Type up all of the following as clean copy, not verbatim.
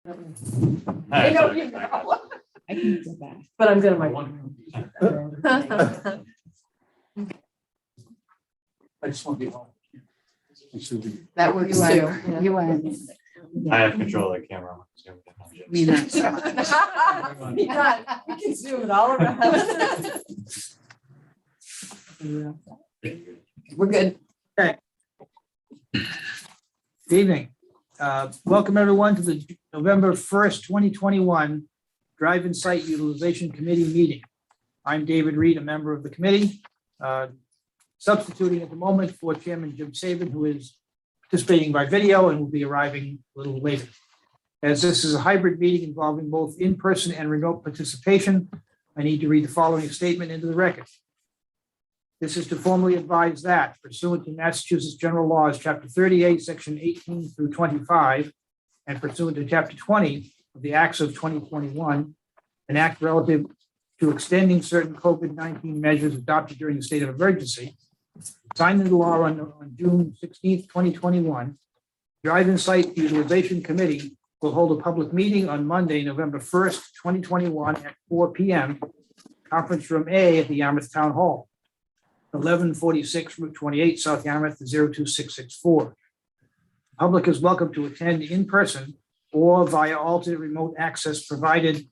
I know you know. I can go back. But I'm gonna I just want to be on. That works You too. are, you are. I have control of the camera. on Zoom. Me not. We can zoom it all around. We're good. Good evening. Welcome everyone to the November 1st, 2021 Drive-In Site Utilization Committee meeting. I'm David Reed, a member of the committee, substituting at the moment for Chairman Jim Saban, who is participating by video and will be arriving a little later. As this is a hybrid meeting involving both in-person and remote participation, I need to read the following statement into the record. This is to formally advise that pursuant to Massachusetts General Laws, Chapter 38, Section 18 through 25, and pursuant to Chapter 20 of the Acts of 2021, an act relative to extending certain COVID-19 measures adopted during the state of emergency, signed into law on June 16, 2021, Drive-In Site Utilization Committee will hold a public meeting on Monday, November 1st, 2021 at 4 p.m. Conference Room A at the Yarmouth Town Hall. 1146 Route 28, South Yarmouth, 02664. The public is welcome to attend in person or via alternate remote access provided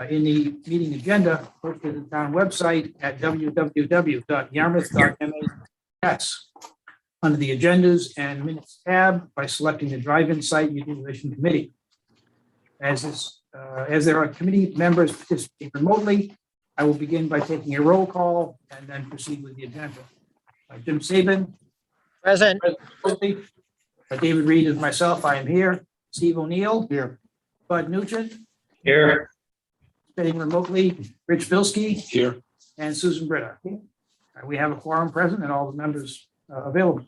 in the meeting agenda posted at the town website at www.yarmouth.mas under the agendas and minutes tab by selecting the Drive-In Site Utilization Committee. As there are committee members participating remotely, I will begin by taking a roll call and then proceed with the agenda. Jim Saban. Present. David Reed is myself. I am here. Steve O'Neill. Here. Bud Nugent. Here. Participating remotely. Rich Bilski. Here. And Susan Britta. We have a quorum present and all the members available.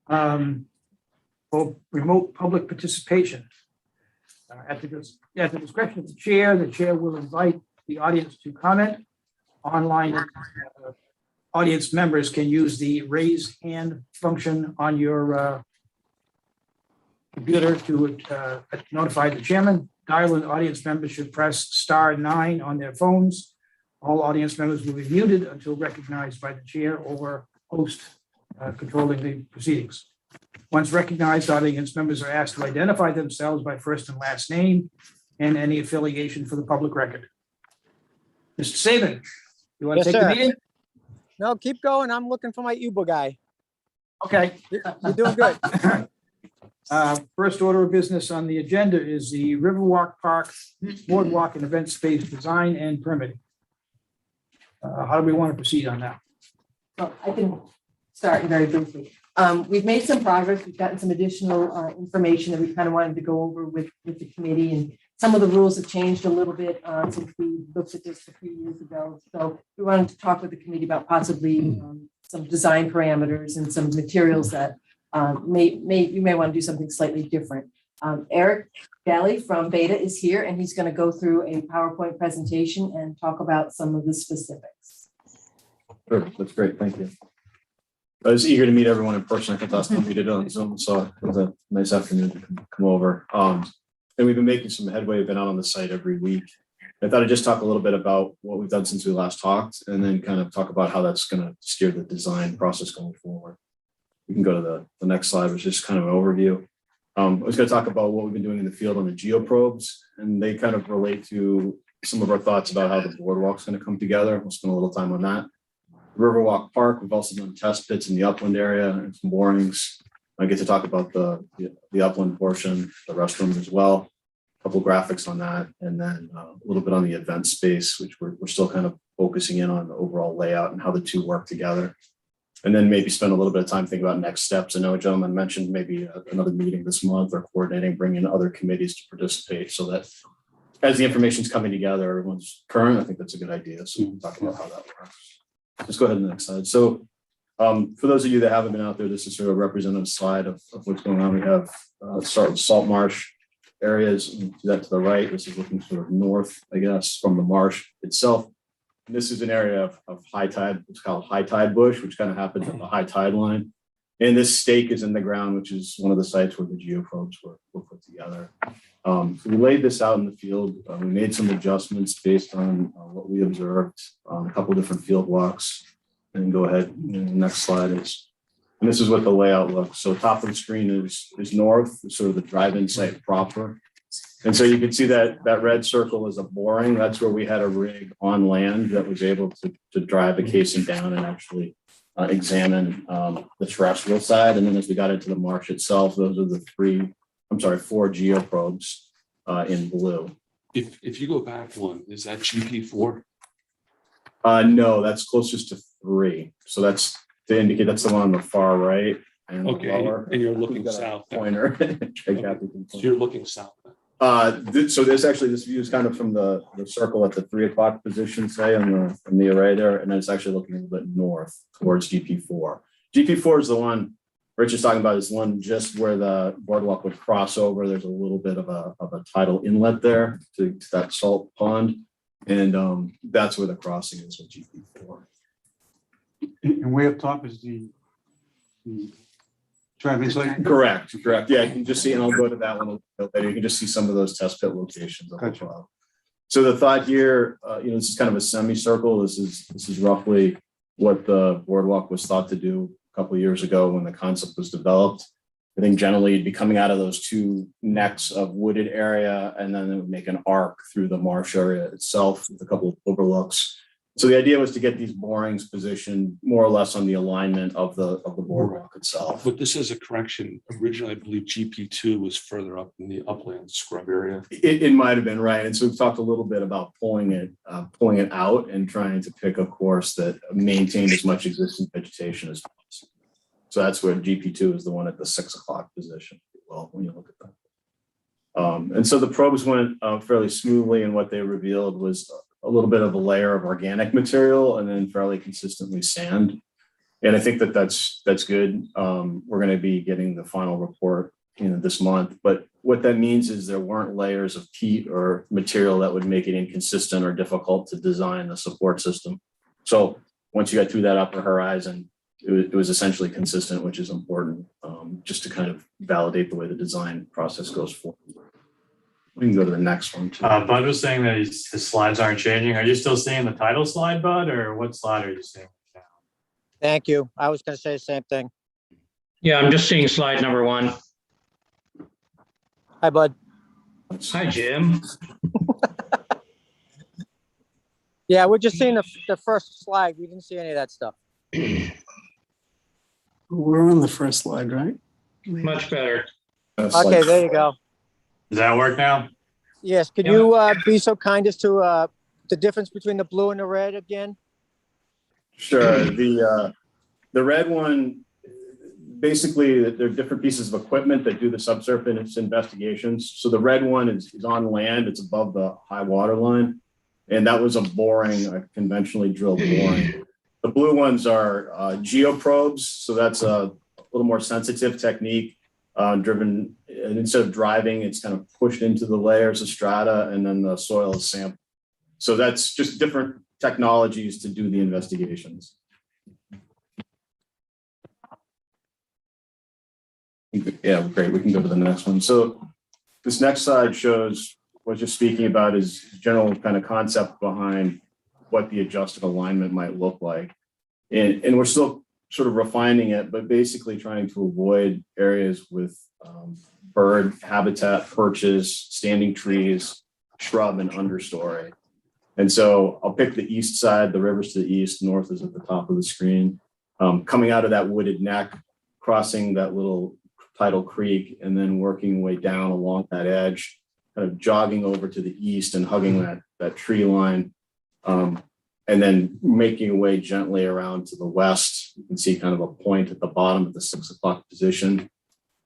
For remote public participation. At the discretion of the chair will invite the audience to comment. Online audience members can use the raise hand function on your computer to notify the chairman. Dial-in audience members should press *9 on their phones. All audience members will be muted until recognized by the chair or host controlling the proceedings. Once recognized, audience members are asked to identify themselves by first and last name and any affiliation for the public record. Mr. Saban, you want to Yes, take the sir. meeting? No, keep going. I'm looking for my Uber guy. Okay. You're doing good. First order of business on the agenda is the Riverwalk Park Boardwalk and Event Space Design and Permitting. How do we want to proceed on that? Well, I can start very briefly. We've made some progress. We've gotten some additional information that we kind of wanted to go over with the committee, and some of the rules have changed a little bit since we looked at this a few years ago. So we wanted to talk with the committee about possibly some design parameters and some materials that you may want to do something slightly different. Eric Galley from Beta is here, and he's going to go through a PowerPoint presentation and talk about some of the specifics. Sure, that's great, thank you. I was eager to meet everyone in person. I thought last time we did it on Zoom, so it was a nice afternoon to come over. And we've been making some headway. We've been out on the site every week. I thought I'd just talk a little bit about what we've done since we last talked, and then kind of talk about how that's going to steer the design process going forward. We can go to the next slide, which is just kind of an overview. I was going to talk about what we've been doing in the field on the geoprobes, and they kind of relate to some of our thoughts about how the boardwalk's going to come together. We'll spend a little time on that. Riverwalk Park, we've also done test pits in the upland area and some borings. I get to talk about the upland portion, the restrooms as well. A couple graphics on that, and then a little bit on the event space, which we're still kind of focusing in on the overall layout and how the two work together. And then maybe spend a little bit of time thinking about next steps. I know a gentleman mentioned maybe another meeting this month or coordinating, bringing other committees to participate so that as the information's coming together, everyone's current. I think that's a good idea. So we'll talk about how that works. Let's go ahead to the next slide. So for those of you that haven't been out there, this is sort of a representative slide of what's going on. We have start with salt marsh areas, and do that to the right. This is looking sort of north, I guess, from the marsh itself. And this is an area of high tide. It's called high tide bush, which kind of happens at the high tide line. And this stake is in the ground, which is one of the sites where the geoprobes were put together. So we laid this out in the field. We made some adjustments based on what we observed on a couple different field walks. And go ahead, the next slide is, and this is what the layout looks. So top of the screen is north, sort of the drive-in site proper. And so you can see that red circle is a boring. That's where we had a rig on land that was able to drive the casing down and actually examine the terrestrial side. And then as we got into the marsh itself, those are the four geoprobes in blue. If you go back one, is that GP4? No, that's closest to 3. So that's to indicate that's the one on the far right. And the Okay, lower. and you're looking We've got a south now. Pointer. So you're looking south now. So this view is kind of from the circle at the 3 o'clock position, say on the array there, and then it's actually looking a little bit north towards GP4. GP4 is the one Rich is talking about, is one just where the boardwalk would cross over. There's a little bit of a tidal inlet there to that salt pond, and that's where the crossing is with GP4. And way up top is the driving site. Correct. Yeah, you can just see, and I'll go to that one a little bit later. You can just see some of those test pit locations. Gotcha. So the thought here, this is kind of a semicircle. This is roughly what the boardwalk was thought to do a couple of years ago when the concept was developed. I think generally you'd be coming out of those 2 necks of wooded area, and then it would make an arc through the marsh area itself with a couple of overlooks. So the idea was to get these borings positioned more or less on the alignment of the boardwalk itself. But this is a correction. Originally, I believe GP2 was further up in the upland scrub area. It might have been, right. And so we've talked a little bit about pulling it out and trying to pick a course that maintained as much existing vegetation as possible. So that's where GP2 is the one at the 6 o'clock position. Well, when you look at that. And so the probes went fairly smoothly, and what they revealed was a little bit of a layer of organic material and then fairly consistently sand. And I think that's good. We're going to be getting the final report this month, but what that means is there weren't layers of peat or material that would make it inconsistent or difficult to design the support system. So once you got through that upper horizon, it was essentially consistent, which is important, just to kind of validate the way the design process goes forward. We can go to the next one too. Bud was saying that his slides aren't changing. Are you still seeing the title slide, Bud, or what slide are you seeing now? Thank you. I was going to say the same thing. Yeah, I'm just seeing slide number 1. Hi, bud. Hi, Jim. Yeah, we're just seeing the first slide. We didn't see any of that stuff. We're on the first slide, right? Much better. Okay, there you go. Does that work now? Yes, could you be so kind as to the difference between the blue and the red again? Sure. The red one, basically, there are different pieces of equipment that do the subsurface investigations. So the red one is on land. It's above the high water line. And that was a conventionally drilled boring. The blue ones are geoprobes. So that's a little more sensitive technique. Driven, and instead of driving, it's kind of pushed into the layers of strata, and then the soil is sampled. So that's just different technologies to do the investigations. Yeah, great. We can go to the next one. So this next slide shows what you're speaking about is general kind of concept behind what the adjusted alignment might look like. And we're still sort of refining it, but basically trying to avoid areas with bird habitat, perches, standing trees, shrub, and understory. And so I'll pick the east side, the river's to the east, north is at the top of the screen. Coming out of that wooded neck, crossing that little tidal creek, and then working way down along that edge, kind of jogging over to the east and hugging that tree line. And then making your way gently around to the west. You can see kind of a point at the bottom of the 6 o'clock position.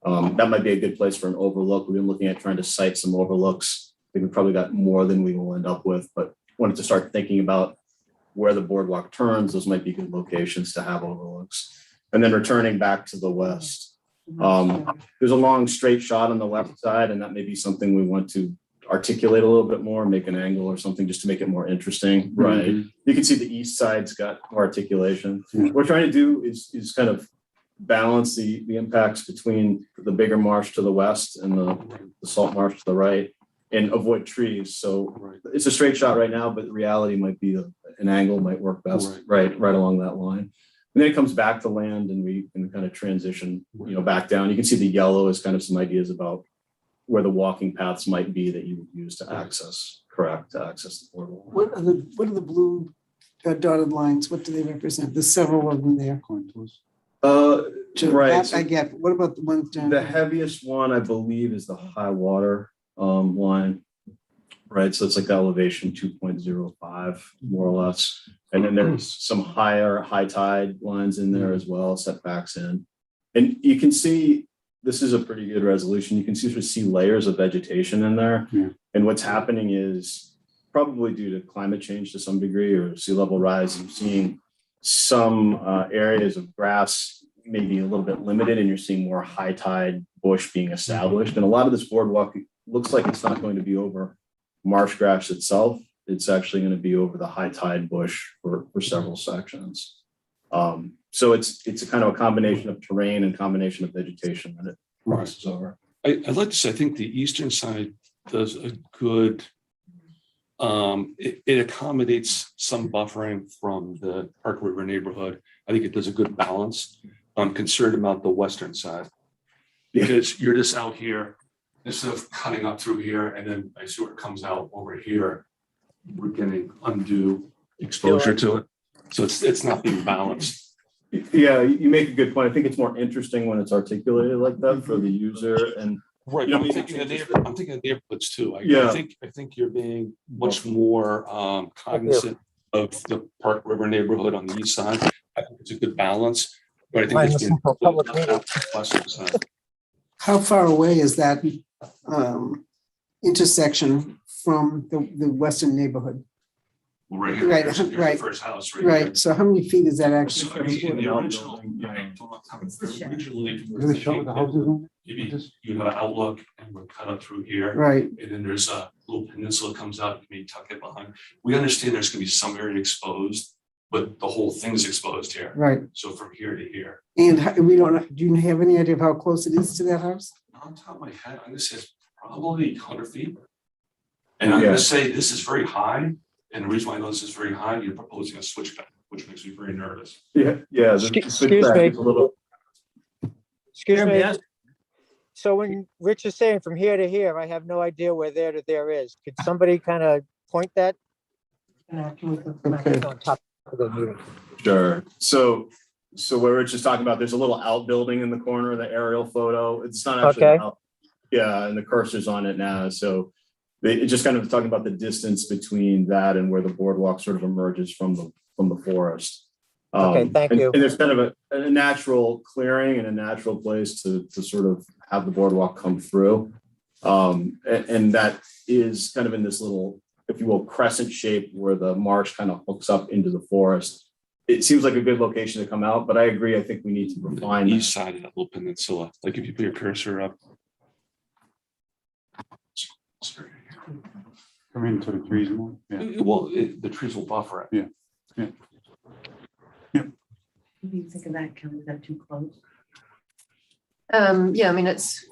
That might be a good place for an overlook. We've been looking at trying to site some overlooks. I think we've probably got more than we will end up with, but wanted to start thinking about where the boardwalk turns. Those might be good locations to have overlooks. And then returning back to the west. There's a long straight shot on the left side, and that may be something we want to articulate a little bit more, make an angle or something just to make it more interesting. Right. You can see the east side's got more articulation. What we're trying to do is kind of balance the impacts between the bigger marsh to the west and the salt marsh to the right and avoid trees. So Right. it's a straight shot right now, but the reality might be an angle might work best right along that line. And then it comes back to land and we can kind of transition, back down. You can see the yellow is kind of some ideas about where the walking paths might be that you would use to access the boardwalk. What are the blue dotted lines? What do they represent? There's several of them there. Right. That I get. What about the ones down? The heaviest one, I believe, is the high water line. Right. So it's like the elevation 2.05, more or less. And then there's some high tide lines in there as well, setbacks in. And you can see this is a pretty good resolution. You can see layers of vegetation in there. Yeah. And what's happening is probably due to climate change to some degree or sea level rise. You're seeing some areas of grass maybe a little bit limited, and you're seeing more high tide bush being established. And a lot of this boardwalk looks like it's not going to be over marsh grass itself. It's actually going to be over the high tide bush for several sections. So it's a kind of a combination of terrain and combination of vegetation that it crosses over. I'd like to say, I think the eastern side does a good, it accommodates some buffering from the Park River neighborhood. I think it does a good balance. I'm concerned about the western side because you're just out here, instead of cutting up through here, and then I see where it comes out over here, we're getting undue exposure to it. So it's not being balanced. Yeah, you make a good point. I think it's more interesting when it's articulated like that for the user. And Right, You know, I'm maybe thinking of changes I'm thinking of neighborhoods too. Yeah. I think you're being much more cognizant of the Park River neighborhood on the east side. I think it's a good balance, but I think it's been western side. How far away is that intersection from the western neighborhood? Right here, Right, here's the right. first house right here. Right. So how many feet is that So, I actually? mean, in the original, originally, maybe you have an outlook and we're cut up through here. Right. And then there's a little peninsula comes out, you may tuck it behind. We understand there's gonna be some area exposed, but the whole thing's exposed here. Right. So from here to here. And we don't. Do you have any idea of how close it is to that house? On top of my head, I'm gonna say it's probably 100 feet. And I'm gonna say this is very high. And the reason why I know this is very high, you're proposing a switchback, which makes me very nervous. yeah. Excuse me. Excuse me. Yes. So when Rich is saying from here to here, I have no idea where there to there is. Could somebody kind of point that? Okay. On top of the meeting. Sure. So what Rich is talking about, there's a little outbuilding in the corner of the aerial photo. It's not actually Okay. Yeah, and the cursor's on it now. So it just kind of talking about the distance between that and where the boardwalk sort of emerges from the forest. Okay, thank you. And there's kind of a natural clearing and a natural place to sort of have the boardwalk come through. And that is kind of in this little, if you will, crescent shape where the marsh kind of hooks up into the forest. It seems like a good location to come out, but I agree. I think we need to refine The east side of that little peninsula, like if you put your cursor up. Sorry. Come into the trees more. Well, the trees will buffer it. Yeah. What do you think of that? Kelly? Is that too close? Yeah, I mean, it's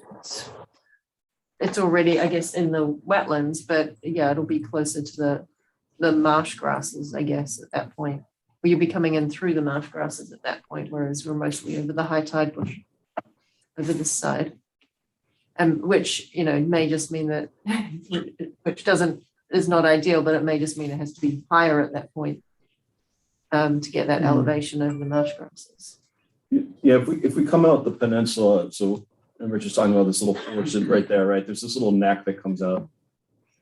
already, I guess, in the wetlands, but yeah, it'll be closer to the marsh grasses, I guess, at that point. Or you'll be coming in through the marsh grasses at that point, whereas we're mostly over the high tide bush over this side. Which, may just mean that, which is not ideal, but it may just mean it has to be higher at that point to get that elevation over the marsh grasses. Yeah, if we come out the peninsula, so and we're just talking about this little portion right there, right? There's this little neck that comes out.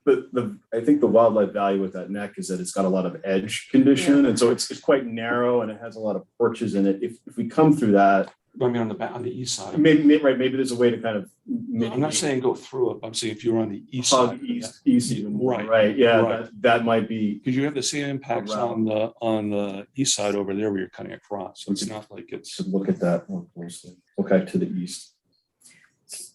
But I think the wildlife value with that neck is that it's got a lot of edge condition, and so it's quite narrow and it has a lot of porches in it. If we come through that, I mean, on the east side. maybe there's a way to kind of. I'm not saying go through it. I'm saying if you're on the east side. East even more, Right, right? Yeah, right. that might be. Because you have the same impacts on the east side over there where you're cutting across. So it's not like it's. Should look at that more closely. Okay, to the east.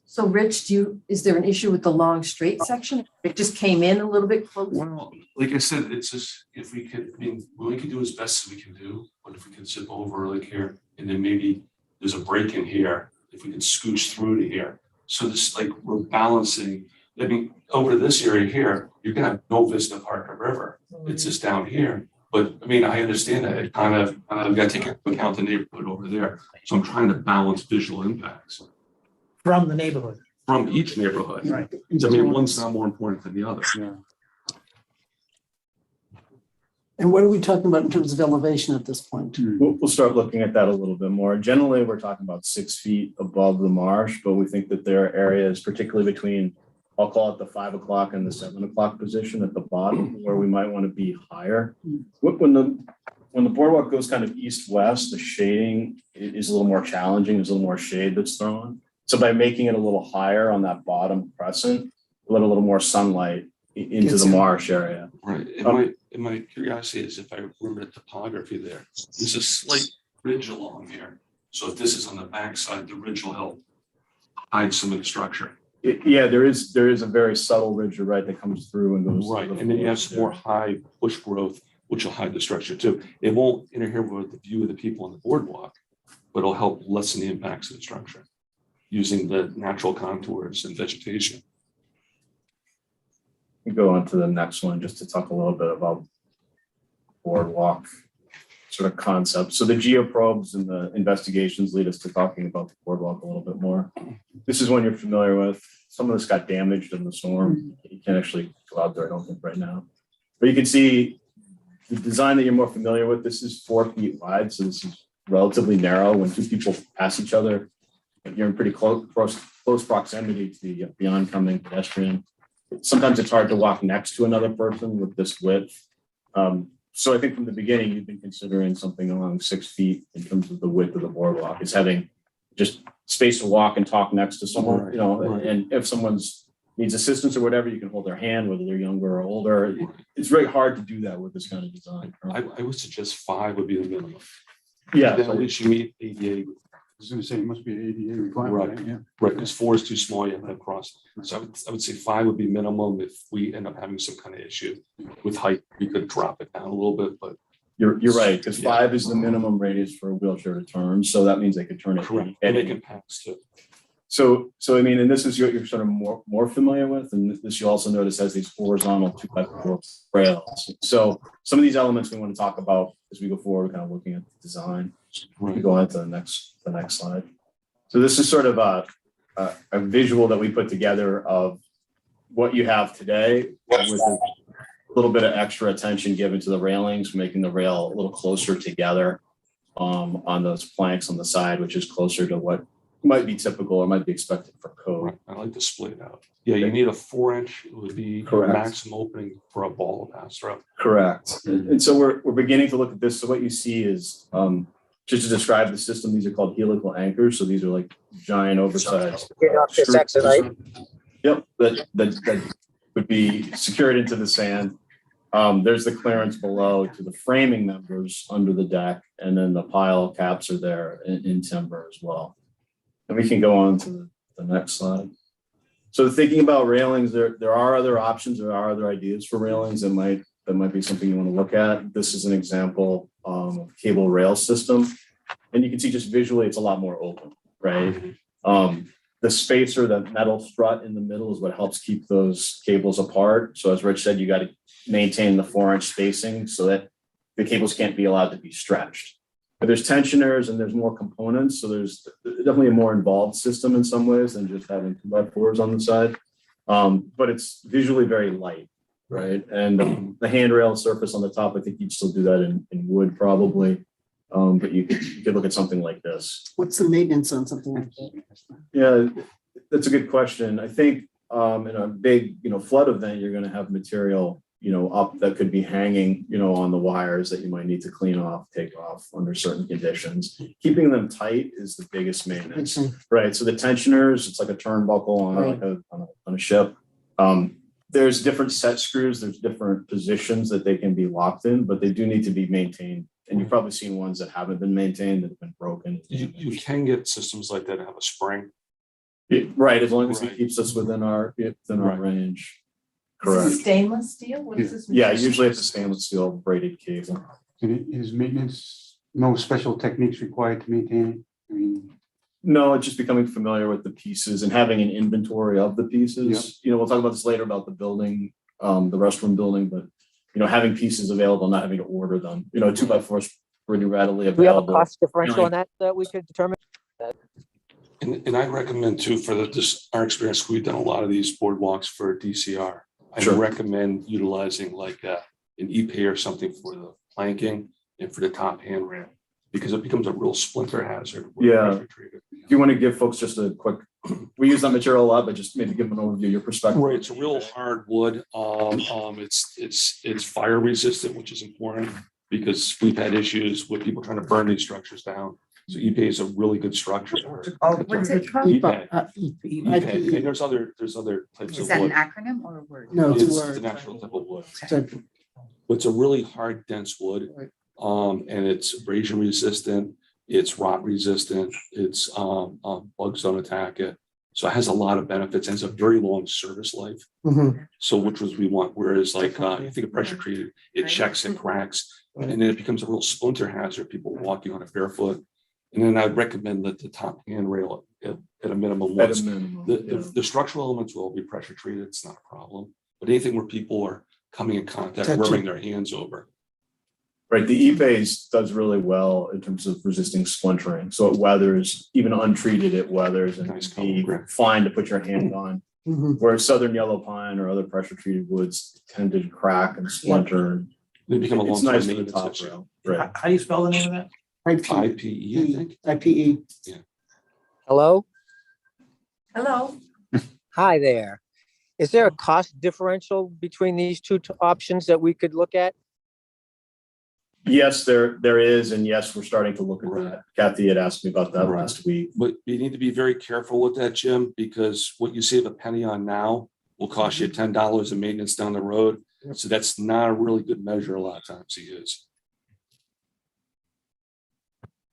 So Rich, is there an issue with the long straight section? It just came in a little bit closer. Well, like I said, it's just if we could, what we can do as best as we can do, but if we can sit over like here and then maybe there's a break in here, if we could scooch through to here. So this, like, we're balancing, I mean, over this area here, you're gonna have no vista of Harker River. It's just down here. But I mean, I understand that it kind of got to take into account the neighborhood over there. So I'm trying to balance visual impacts From the neighborhood. from each neighborhood. Right. I mean, one's not more important than the other. And what are we talking about in terms of elevation at this point? We'll start looking at that a little bit more. Generally, we're talking about 6 feet above the marsh, but we think that there are areas, particularly between, I'll call it the 5 o'clock and the 7 o'clock position at the bottom, where we might want to be higher. When the boardwalk goes kind of east-west, the shading is a little more challenging. There's a little more shade that's thrown. So by making it a little higher on that bottom crescent, let a little more sunlight into the marsh area. Right. And my curiosity is if I remember the topography there, there's a slight ridge along here. So if this is on the backside, the ridge will help hide some of the structure. Yeah, there is a very subtle ridge, you're right, that comes through and goes. Right. And then you have some more high bush growth, which will hide the structure too. It won't interfere with the view of the people on the boardwalk, but it'll help lessen the impacts of the structure using the natural contours and vegetation. Go on to the next one just to talk a little bit about boardwalk sort of concept. So the geoprobes and the investigations lead us to talking about the boardwalk a little bit more. This is one you're familiar with. Some of this got damaged in the storm. You can't actually go out there, I don't think, right now. But you can see the design that you're more familiar with. This is 4 feet wide, so this is relatively narrow. When 2 people pass each other, you're in pretty close proximity to the oncoming pedestrian. Sometimes it's hard to walk next to another person with this width. So I think from the beginning, you've been considering something along 6 feet in terms of the width of the boardwalk. Is having just space to walk and talk next to someone, you know, and if someone's needs assistance or whatever, you can hold their hand, whether they're younger or older. It's very hard to do that with this kind of design. I would suggest 5 would be the minimum. Yeah. Then at least you meet ADA. I was gonna say, it must be an ADA requirement, right? Yeah. Right, because 4 is too small, you have to cross. So I would say 5 would be minimum. If we end up having some kind of issue with height, we could drop it down a little bit, but. You're right, because 5 is the minimum radius for a wheelchair to turn. So that means they could turn it. Correct. And they can pass too. So I mean, and this is what you're sort of more familiar with, and this you also notice has these horizontal 2x4 rails. So some of these elements we want to talk about as we go forward, kind of looking at the design. We can go on to the next slide. So this is sort of a visual that we put together of what you have today with a little bit of extra attention given to the railings, making the rail a little closer together on those planks on the side, which is closer to what might be typical or might be expected for code. Right. I like to split out. Yeah, you need a 4-inch. It would be Correct. maximum opening for a ball to pass through. Correct. And so we're beginning to look at this. So what you see is just to describe the system, these are called helical anchors. So these are like giant oversized. Get off this exit. Yep, that would be secured into the sand. There's the clearance below to the framing members under the deck, and then the pile caps are there in timber as well. And we can go on to the next slide. So thinking about railings, there are other options, there are other ideas for railings that might be something you want to look at. This is an example of cable rail system. And you can see just visually, it's a lot more open, right? The spacer, the metal strut in the middle is what helps keep those cables apart. So as Rich said, you got to maintain the 4-inch spacing so that the cables can't be allowed to be stretched. But there's tensioners and there's more components. So there's definitely a more involved system in some ways than just having 2x4s on the side. But it's visually very light, right? And the handrail surface on the top, I think you'd still do that in wood probably. But you could look at something like this. What's the maintenance on something like that? Yeah, that's a good question. I think in a big, flood event, you're going to have material, up that could be hanging, on the wires that you might need to clean off, take off under certain conditions. Keeping them tight is the biggest maintenance, right? So the tensioners, it's like a turnbuckle on a ship. There's different set screws. There's different positions that they can be locked in, but they do need to be maintained. And you've probably seen ones that haven't been maintained, that have been broken. You can get systems like that that have a spring. Right, as long as it keeps us within our range. Correct. Is this stainless steel? What is this? Yeah, usually it's a stainless steel braided cable. And is maintenance, no special techniques required to maintain I mean, No, it's just becoming familiar with the pieces and having an inventory of the pieces. You know, we'll talk about this later about the building, the restroom building, but having pieces available, not having to order them. A 2x4 is pretty readily Do we have a available. cost differential on that we could determine? And I recommend too, for our experience, we've done a lot of these boardwalks for DCR. I Sure. recommend utilizing like an E-pay or something for the planking and for the top handrail, because it becomes a real splinter hazard. when Yeah. pressure treated. Do you want to give folks just a quick, we use that material a lot, but just maybe give them an overview, your perspective. Right, it's a real hard wood. It's fire resistant, which is important because we've had issues with people trying to burn these structures down. So E-pay is a really good structure. What's it called? E-pay. IP. And there's other types Is of that an wood. acronym or a word? No, it's a It's word. the natural type of wood. Type- But it's a really hard, dense wood. Right. And it's abrasion resistant, it's rot resistant, it's bugs don't attack it. So it has a lot of benefits and it's a very long service life. Mhm. So which was we want, whereas like, you think of pressure treated, it checks and cracks. And then it becomes a real splinter hazard, people walking on it barefoot. And then I'd recommend that the top handrail at a minimum. At once. a minimum, The structural elements will be pressure treated, it's not a problem. But anything where people are coming in contact, Touching. rubbing their hands over. Right, the E-phase does really well in terms of resisting splintering. So it weathers, even untreated, it weathers and Nice can be color, Greg. fine to put your hand on. Mhm. Whereas southern yellow pine or other pressure treated woods tend to crack and splinter. They become a It's long-term nice for the maintenance top issue. rail. Right. How do you spell the name of that? IPE, I think. IPE. Hello? Hello. Hi there. Is there a cost differential between these two options that we could look at? Yes, there is, and yes, we're starting to look at that. Kathy had asked me about that Right. last week. But you need to be very careful with that, Jim, because what you save a penny on now will cost you $10 in maintenance down the road. Yep. So that's not a really good measure a lot of times he is.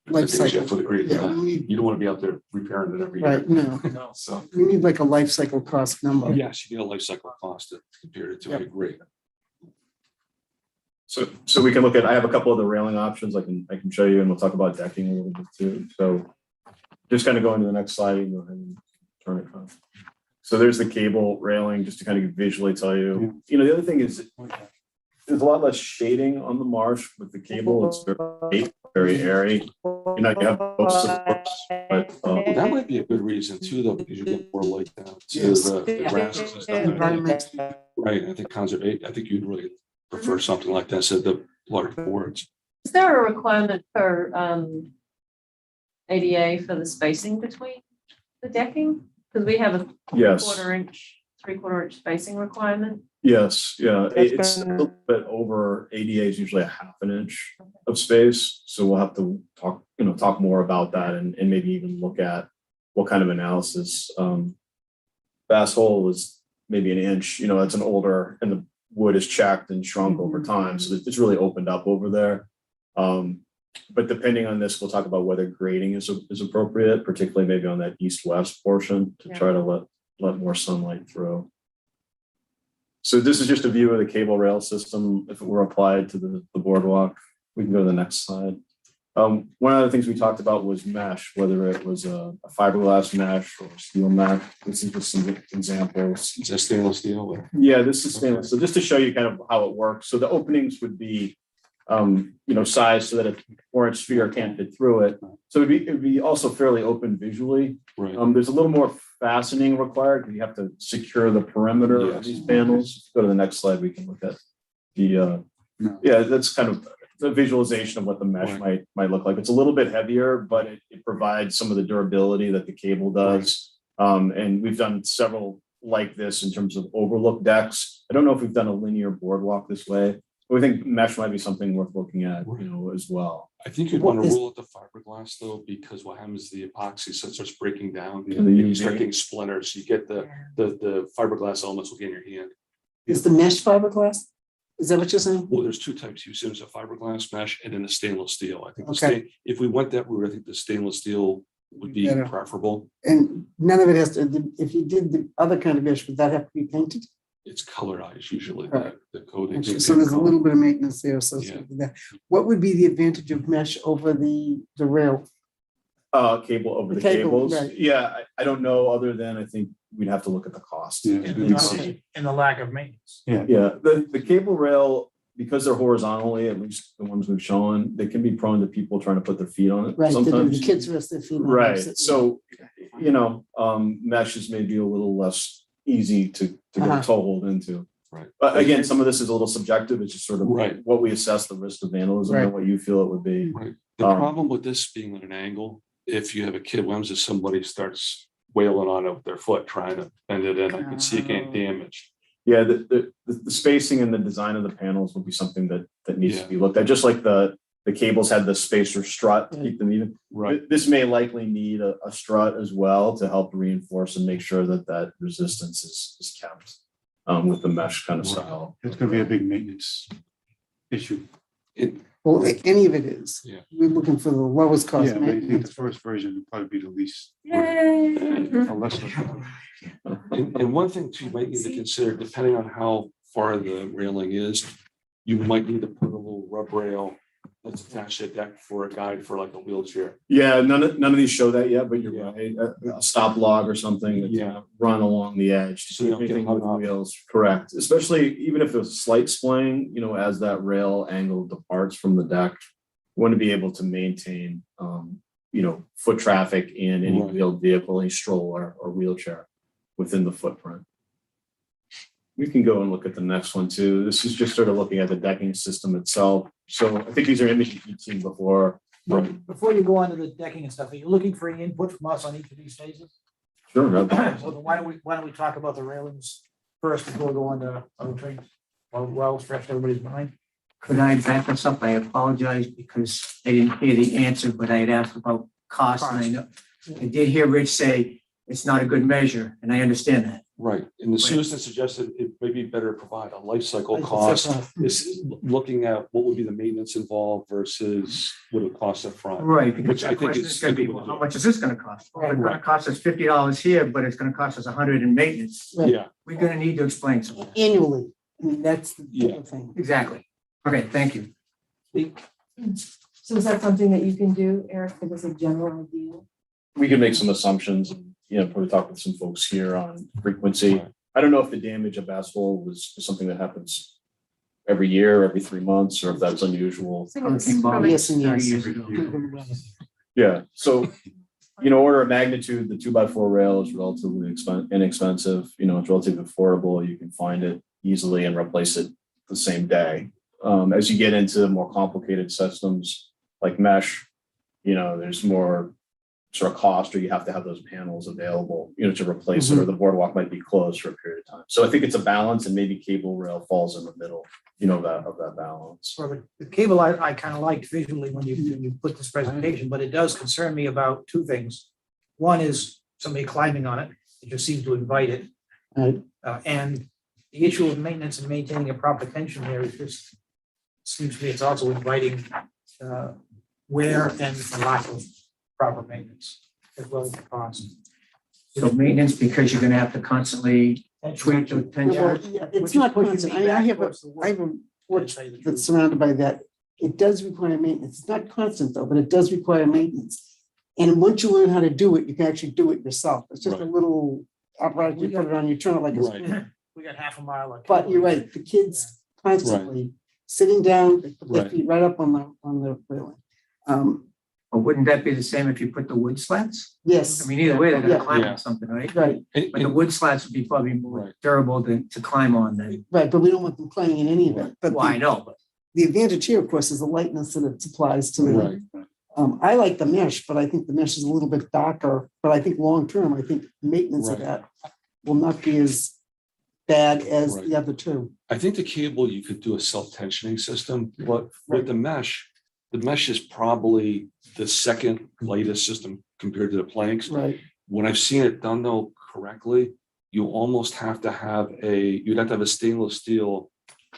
Life I think you cycle. have to agree with Yeah, that. we need- You don't want to be out there repairing it every year. Right, no, No. So, we need like a life cycle cost number. yes, you need a life cycle cost to compare it to, I Yep. agree. So we can look at, I have a couple of the railing options I can show you, and we'll talk about decking a little bit too. So just kind of go into the next slide and go ahead and turn it on. So there's the cable railing, just to kind of visually tell you. The other thing is there's a lot less shading on the marsh with the cable. It's very airy. You have most supports, but Well, that might be a good reason too, though, because you get more light down to Yes. the grasses and stuff. like that. Environment. Right, I think conservation, I think you'd really prefer something like that, instead of the large boards. Is there a requirement for ADA for the spacing between the decking? Because we have a yes. 3/4 inch spacing requirement. Yes, yeah, That's it's a been- little bit over ADA is usually a half an inch of space. So we'll have to talk more about that and maybe even look at what kind of analysis. Bass hole is maybe an inch, it's an older, and the wood is checked and shrunk over time. So it's really opened up over there. But depending on this, we'll talk about whether grading is appropriate, particularly maybe on that east-west portion to try to let more sunlight through. So this is just a view of the cable rail system. If it were applied to the boardwalk, we can go to the next slide. One of the things we talked about was mesh, whether it was a fiberglass mesh or steel mesh. This is just some examples. Is that stainless steel? Or- Yeah, this is stainless. So just to show you kind of how it works. So the openings would be, sized so that a 4-inch sphere can't fit through it. So it'd be also fairly open visually. Right. There's a little more fastening required because you have to secure the perimeter of Yes. these panels. Go to the next slide. We can look at No. that's kind of the visualization of what the mesh might look like. It's a little bit heavier, but it provides some of the durability that the cable does. And we've done several like this in terms of overlook decks. I don't know if we've done a linear boardwalk this way, but we think mesh might be something worth looking at, as well. I think you'd What want to is- rule out the fiberglass though, because what happens is the epoxy starts breaking down. Yeah, And the you start UV. getting splinters. You get the fiberglass elements will get in your hand. Is the mesh fiberglass? Is that what you're saying? Well, there's two types. You said there's a fiberglass mesh and then the stainless steel. I think Okay. if we went that route, I think the stainless steel would be Better. preferable. And none of it has to, if you did the other kind of mesh, would that have to be painted? It's colorized usually, Right. the coating. So there's a little bit of maintenance there associated with that. What would be the advantage of mesh over the rail? Cable over The the cable, cables. right. Yeah, I don't know, other than I think we'd have to look at the cost. Yeah. and see. And the lack of maintenance. Yeah. Yeah, the cable rail, because they're horizontally, at least the ones we've shown, they can be prone to people trying to put their feet on it Right, sometimes. the kids rest their feet. on it, Right, sit- so, mesh is maybe a little less easy to get Uh-huh. a toehold into. Right. But again, some of this is a little subjective, it's just sort of Right. what we assess the risk of vandalism Right. and what you feel it would be. Right. The problem with this being at an angle, if you have a kid, what happens if somebody starts wailing on it with their foot trying to bend it in, I can see it getting damaged. Yeah, the spacing and the design of the panels will be something that needs to be looked at, just like the cables had the spacer strut to keep them even. Right. This may likely need a strut as well to help reinforce and make sure that resistance is kept with the mesh kind of style. It's gonna be a big maintenance issue. Well, any of it is. Yeah. We're looking for the lowest cost. Yeah, but I think the maintenance. first version would probably be the least. Yay. A lesser. And one thing too, you might need to consider, depending on how far the railing is, you might need to put a little rub rail that's attached to the deck for a guide for like a wheelchair. Yeah, none of these show that yet, but you're Yeah. right. A stop log or something that's Yeah. gonna run along the edge. So you don't get Anything hung with up. wheels, correct. Especially even if there's slight splaying, as that rail angle departs from the deck, you want to be able to maintain, foot traffic in any Right. wheeled vehicle, any stroller or wheelchair within the footprint. We can go and look at the next one too. This is just sort of looking at the decking system itself. So I think these are images you've seen before. Before you go on to the decking and stuff, are you looking for any input from us on each of these phases? Sure. So then why don't we talk about the railings first before we go on to other things? Well, stretch everybody's mind. Could I back us up? I apologize because I didn't hear the answer, but I had asked about cost and I know, I did hear Rich say it's not a good measure and I understand that. Right. And the Susan suggested it may be better to provide a life cycle Life cost. cycle. This is looking at what would be the maintenance involved versus what it would cost up front. Right, because Which I the think question is is gonna be, simple well, to how do. much is this gonna cost? Well, it's gonna Right. cost us $50 here, but it's gonna cost us $100 in maintenance. Right. Yeah. We're gonna need to explain something. Annually, I mean, that's the Yeah. thing. Exactly. Okay, thank you. So is that something that you can do, Eric, give us a general idea? We can make some assumptions and, probably talk with some folks here on frequency. Right. I don't know if the damage of asphalt is something that happens every year, every 3 months, or if that's unusual. I think it's Okay, Bob. probably- Yes and 30 yes. years ago. Yeah, so, order of magnitude, the 2x4 rail is relatively inexpensive, it's relatively affordable. You can find it easily and replace it the same day. As you get into more complicated systems like mesh, there's more sort of cost, or you have to have those panels available, to replace it, or the boardwalk might be closed for a period of time. So I think it's a balance, and maybe cable rail falls in the middle, of that balance. Well, the cable I kind of liked visually when you put this presentation, but it does concern me about two things. One is somebody climbing on it. It just seems to invite it. Right. And the issue of maintenance and maintaining a proper tension there is just, seems to me it's also inviting wear and the lack of proper maintenance as well as the cost. So maintenance, because you're gonna have to constantly tweak the Well, tension. yeah, Which it's is not pushing constant. me I mean, I back have a, towards the I have a to porch tell you the truth. that's surrounded by that. It does require maintenance. It's not constant though, but it does require maintenance. And once you learn how to do it, you can actually do it yourself. It's just a Right. little apparatus, you put it on, you turn it like a Right. screw. We got half a mile. of But cable. you're right, the kids constantly sitting down, they put their Right. feet right up on the railing. But wouldn't that be the same if you put the wood slats? Yes, I mean, either way, they're gonna Yeah. climb Yeah. on something, right? right, And- But the and- wood slats would be probably more Right. durable to climb on than, right, but we don't want them climbing in any event. But well, I know, but the advantage here, of course, is the lightness that it supplies to the. Right. I like the mesh, but I think the mesh is a little bit darker, but I think long-term, I think maintenance of Right. that will not be as bad as Right. the other two. I think the cable, you could do a self-tensioning system, but with the mesh is probably the second lightest system compared to the planks. Right, When I've seen it done though correctly, you almost have to have you'd have to have a stainless steel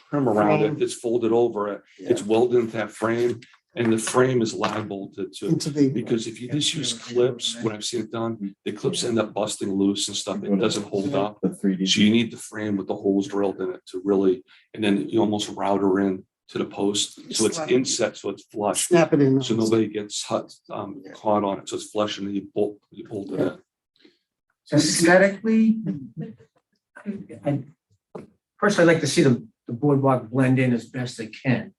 trim around it Frame. that's folded over it. It's welded into that frame, and the frame is lag bolted to, into the, because if you just use clips, when I've seen it done, the clips end up busting loose and stuff. It doesn't hold up. The 3D. So you need the frame with the holes drilled in it to really, and then you almost router in to the post. So it's inset, so it's flush. Snap it in. So nobody gets caught on it. So it's flush and then you bolt it in. Aesthetically, I personally like to see the boardwalk blend in as best it can.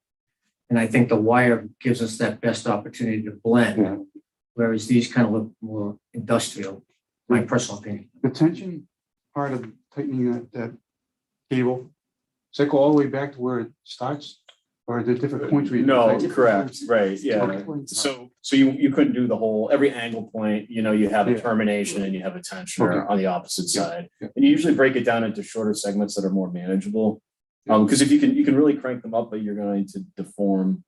And I think the wire gives us that best opportunity to blend, whereas these kind of look more industrial, my personal opinion. The tension part of tightening that cable, does that go all the way back to where it starts? Or are there different points where you? No, tighten? correct, right, yeah. Okay. So you couldn't do the whole, every angle point, you have a Yeah. termination and you have a tensioner Okay. on the opposite Yeah. side. Yeah. And you usually break it down into shorter segments that are more manageable. Because if you can really crank them up, but you're going to deform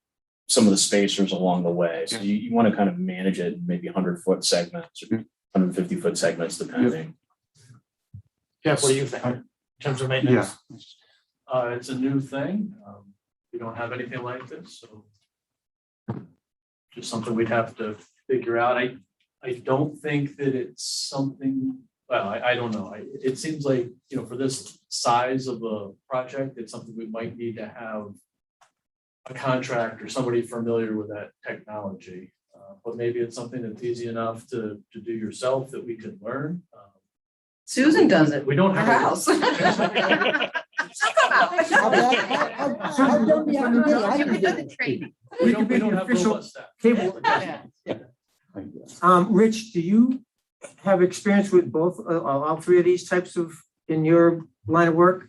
some of the spacers along the way. So you want to kind of manage it, in maybe 100-foot segments or 150-foot segments, depending. Jeff, what do you think in terms of maintenance? Yeah. It's a new thing. We don't have anything like this, so just something we'd have to figure out. I don't think that it's something, well, I don't know. It seems like, for this size of a project, it's something we might need to have a contract or somebody familiar with that technology. But maybe it's something that's easy enough to do yourself that we could learn. Susan does it. We don't Her have. house. She'll come out. I've done the other day. I can do it. We don't be the have official robust staff. cable. Yeah. Rich, do you have experience with both, all three of these types in your line of work?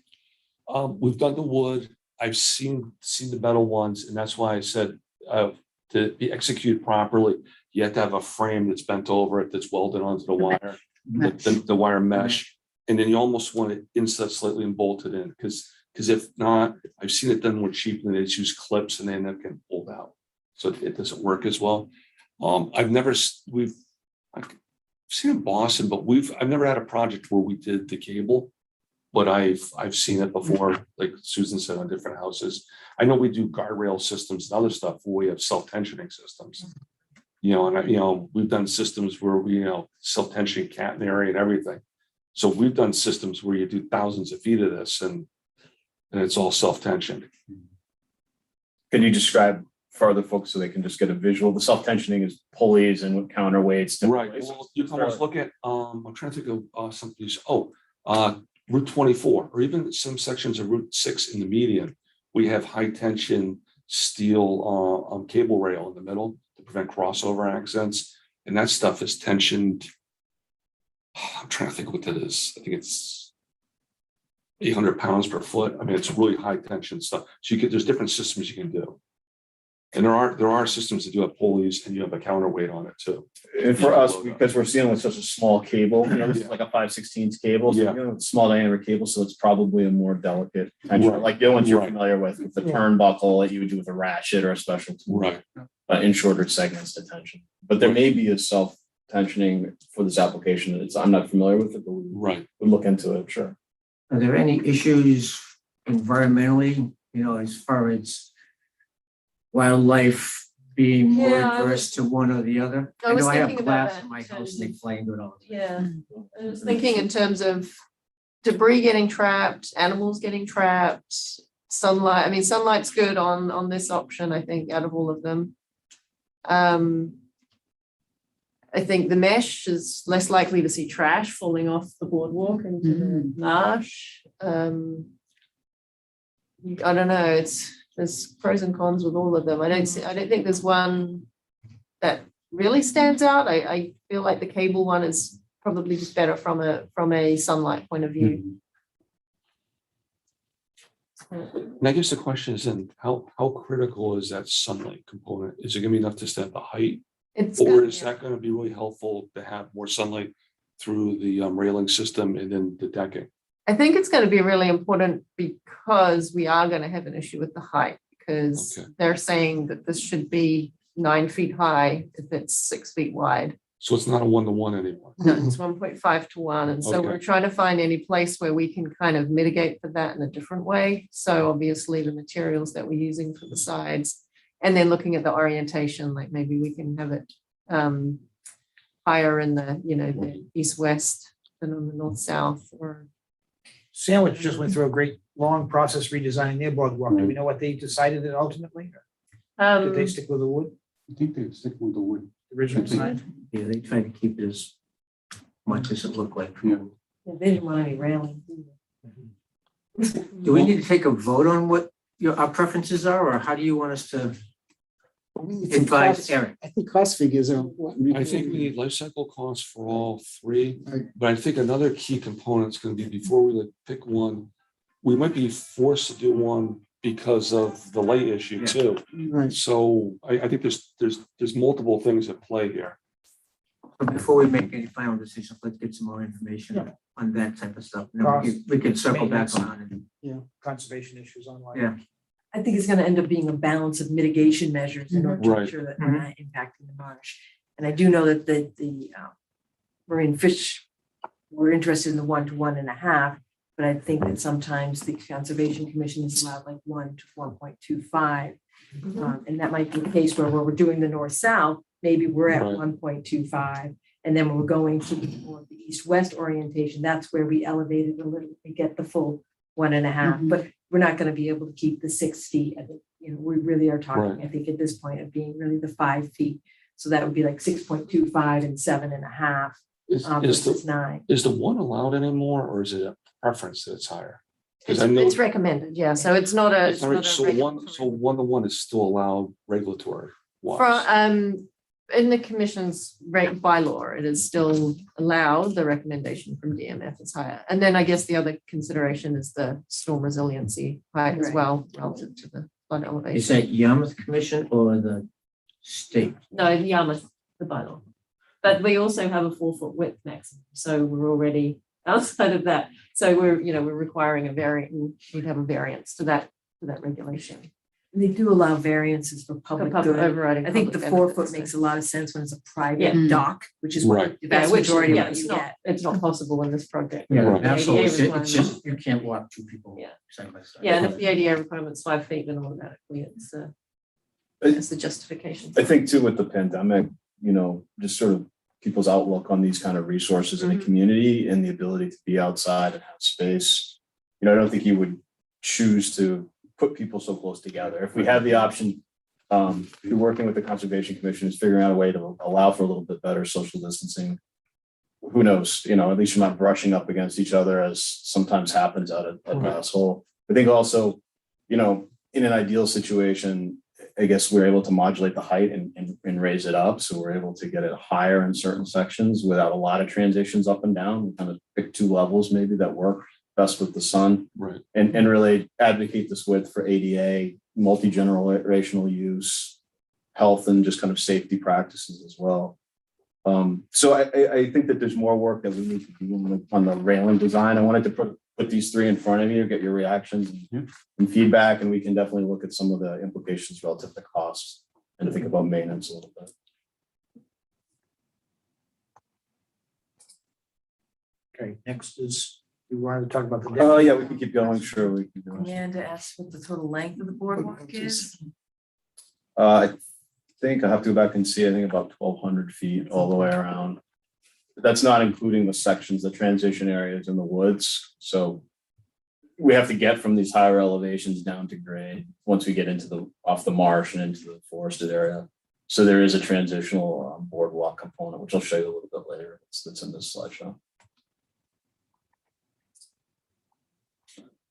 We've done the wood. I've seen the metal ones, and that's why I said to be executed properly, you have to have a frame that's bent over it, that's welded onto the wire, the wire mesh, and then you almost want it inset slightly and bolted in, because if not, I've seen it done more cheaply. They just use clips and they end up getting pulled out, so it doesn't work as well. I've seen in Boston, but I've never had a project where we did the cable. But I've seen it before, like Susan said, on different houses. I know we do guardrail systems and other stuff where we have self-tensioning systems. We've done systems where we, self-tensioning catenary and everything. So we've done systems where you do thousands of feet of this and it's all self-tensioned. Can you describe for other folks so they can just get a visual? The self-tensioning is pulleys and counterweights. Right. Well, you can almost look at, I'm trying to think of some of these. Route 24, or even some sections of Route 6 in the median, we have high tension steel cable rail in the middle to prevent crossover accidents. And that stuff is tensioned. I'm trying to think what that is. I think it's 800 pounds per foot. I mean, it's really high tension stuff. So there's different systems you can do. And there are systems that do have pulleys and you have a counterweight on it too. And for us, because we're dealing with such a small cable, this is like a 5/16 cable, so you're dealing with small diameter cable, so it's probably a more delicate tension, Right. like the ones you're familiar with the turnbuckle that you would do with a ratchet or a special tool. Right. In shorter segments to tension. But there may be a self-tensioning for this application. I'm not familiar with it, but Right. we'll look into it, sure. Are there any issues environmentally, as far as wildlife being more Yeah, I adverse to one or the other? I was know I have thinking about glass that, in my house and they fly into it all. Yeah, I was thinking in terms of debris getting trapped, animals getting trapped, sunlight. I mean, sunlight's good on this option, I think, out of all of them. I think the mesh is less likely to see trash falling off the boardwalk into the marsh. I don't know, there's pros and cons with all of them. I don't think there's one that really stands out. I feel like the cable one is probably just better from a sunlight point of view. And I guess the question is then how critical is that sunlight component? Is it gonna be enough to stay at the height? Or is that gonna be really helpful to have more sunlight through the railing system and then the decking? I think it's going to be really important because we are going to have an issue with the height, because they're saying that this should be 9 feet high if it's 6 feet wide. So it's not a 1-to-1 anymore. No, it's 1.5 to 1. And so we're trying to find any place where we can kind of mitigate for that in a different way. So obviously the materials that we're using for the sides, and then looking at the orientation, like maybe we can have it higher in the east-west than on the north-south, or Sandwich just went through a great long process redesigning their boardwalk. Do we know what they decided that ultimately? Did they stick with the wood, I think they stick with the wood. original design? Yeah, they try to keep it as much as it looked like. Yeah. They didn't want any railings. Do we need to take a vote on what our preferences are, or how do you want us to advise Eric? I think cost figures are. what we- I think we need life cycle costs for all three, Right. but I think another key component is going to be before we like pick one, we might be forced to do one because of the light issue too. Right. So I think there's multiple things at play here. But before we make any final decisions, let's get some more information on that type of stuff. And then we can circle back on it. Conservation issues online. Yeah. I think it's gonna end up being a balance of mitigation measures in order to Right. ensure that we're not impacting the marsh. And I do know that the marine fish were interested in the 1 to 1.5, but I think that sometimes the Conservation Commission is allowed like 1 to 1.25. And that might be the case where we're doing the north-south, maybe we're at Right. 1.25. And then we're going to more of the east-west orientation. That's where we elevate it a little to get the full 1.5. But we're not going to be able to keep the 6 feet. I think, we really are talking, Right. I think at this point of being really the 5 feet. So that would be like 6.25 and 7.5 Is versus the 9. is the one allowed anymore, or is it a preference that it's higher? Because I know It's recommended, yeah, so it's not a. it's not re- so one to one is still allowed regulatory For, wise. in the commission's rate bylaw, it is still allowed, the recommendation from DMF is higher. And then I guess the other consideration is the storm resiliency height as Right. well, relative to the flood Is elevation. that Yarmouth Commission or the state? No, the Yarmouth, the bylaw. But we also have a 4-foot width maximum, so we're already outside of that. So we're requiring a variant, we'd have a variance to that regulation. And they do allow variances for public Public good. overriding I think the public 4 benefits, foot makes so- a lot of sense when it's a Yeah. private dock, which is Right. what the vast which, majority yeah, of it's you not, get. it's not possible in this project. Yeah, Right. absolutely. The ADA It's just, requirement- you can't walk two people Yeah. side by side. Yeah, and if the ADA requirement's 5 feet, then automatically it's the justification. I think too with the pandemic, just sort of people's outlook on these kind of resources in a community and the ability to be outside and have space. I don't think you would choose to put people so close together. If we have the option, through working with the Conservation Commission, is figuring out a way to allow for a little bit better social distancing. Who knows, at least you're not brushing up against each other as sometimes happens at Mass Hole. I think also, in an ideal situation, I guess we're able to modulate the height and raise it up. So we're able to get it higher in certain sections without a lot of transitions up and down. We kind of pick 2 levels maybe that work best with the sun Right. and really advocate this width for ADA, multi-generational use, health, and just kind of safety practices as well. So I think that there's more work that we need to do on the railing design. I wanted to put these 3 in front of you, get your reactions and feedback, and we can definitely look at some of the implications relative to costs and think about maintenance a little bit. Okay, next is, we wanted to talk about the. Oh, yeah, we can keep going. Sure, we can do it. Amanda asked what the total length of the boardwalk is. I think I have to go back and see, I think about 1,200 feet all the way around. That's not including the sections, the transition areas in the woods. So we have to get from these higher elevations down to grade once we get into off the marsh and into the forested area. So there is a transitional boardwalk component, which I'll show you a little bit later. That's in this slideshow.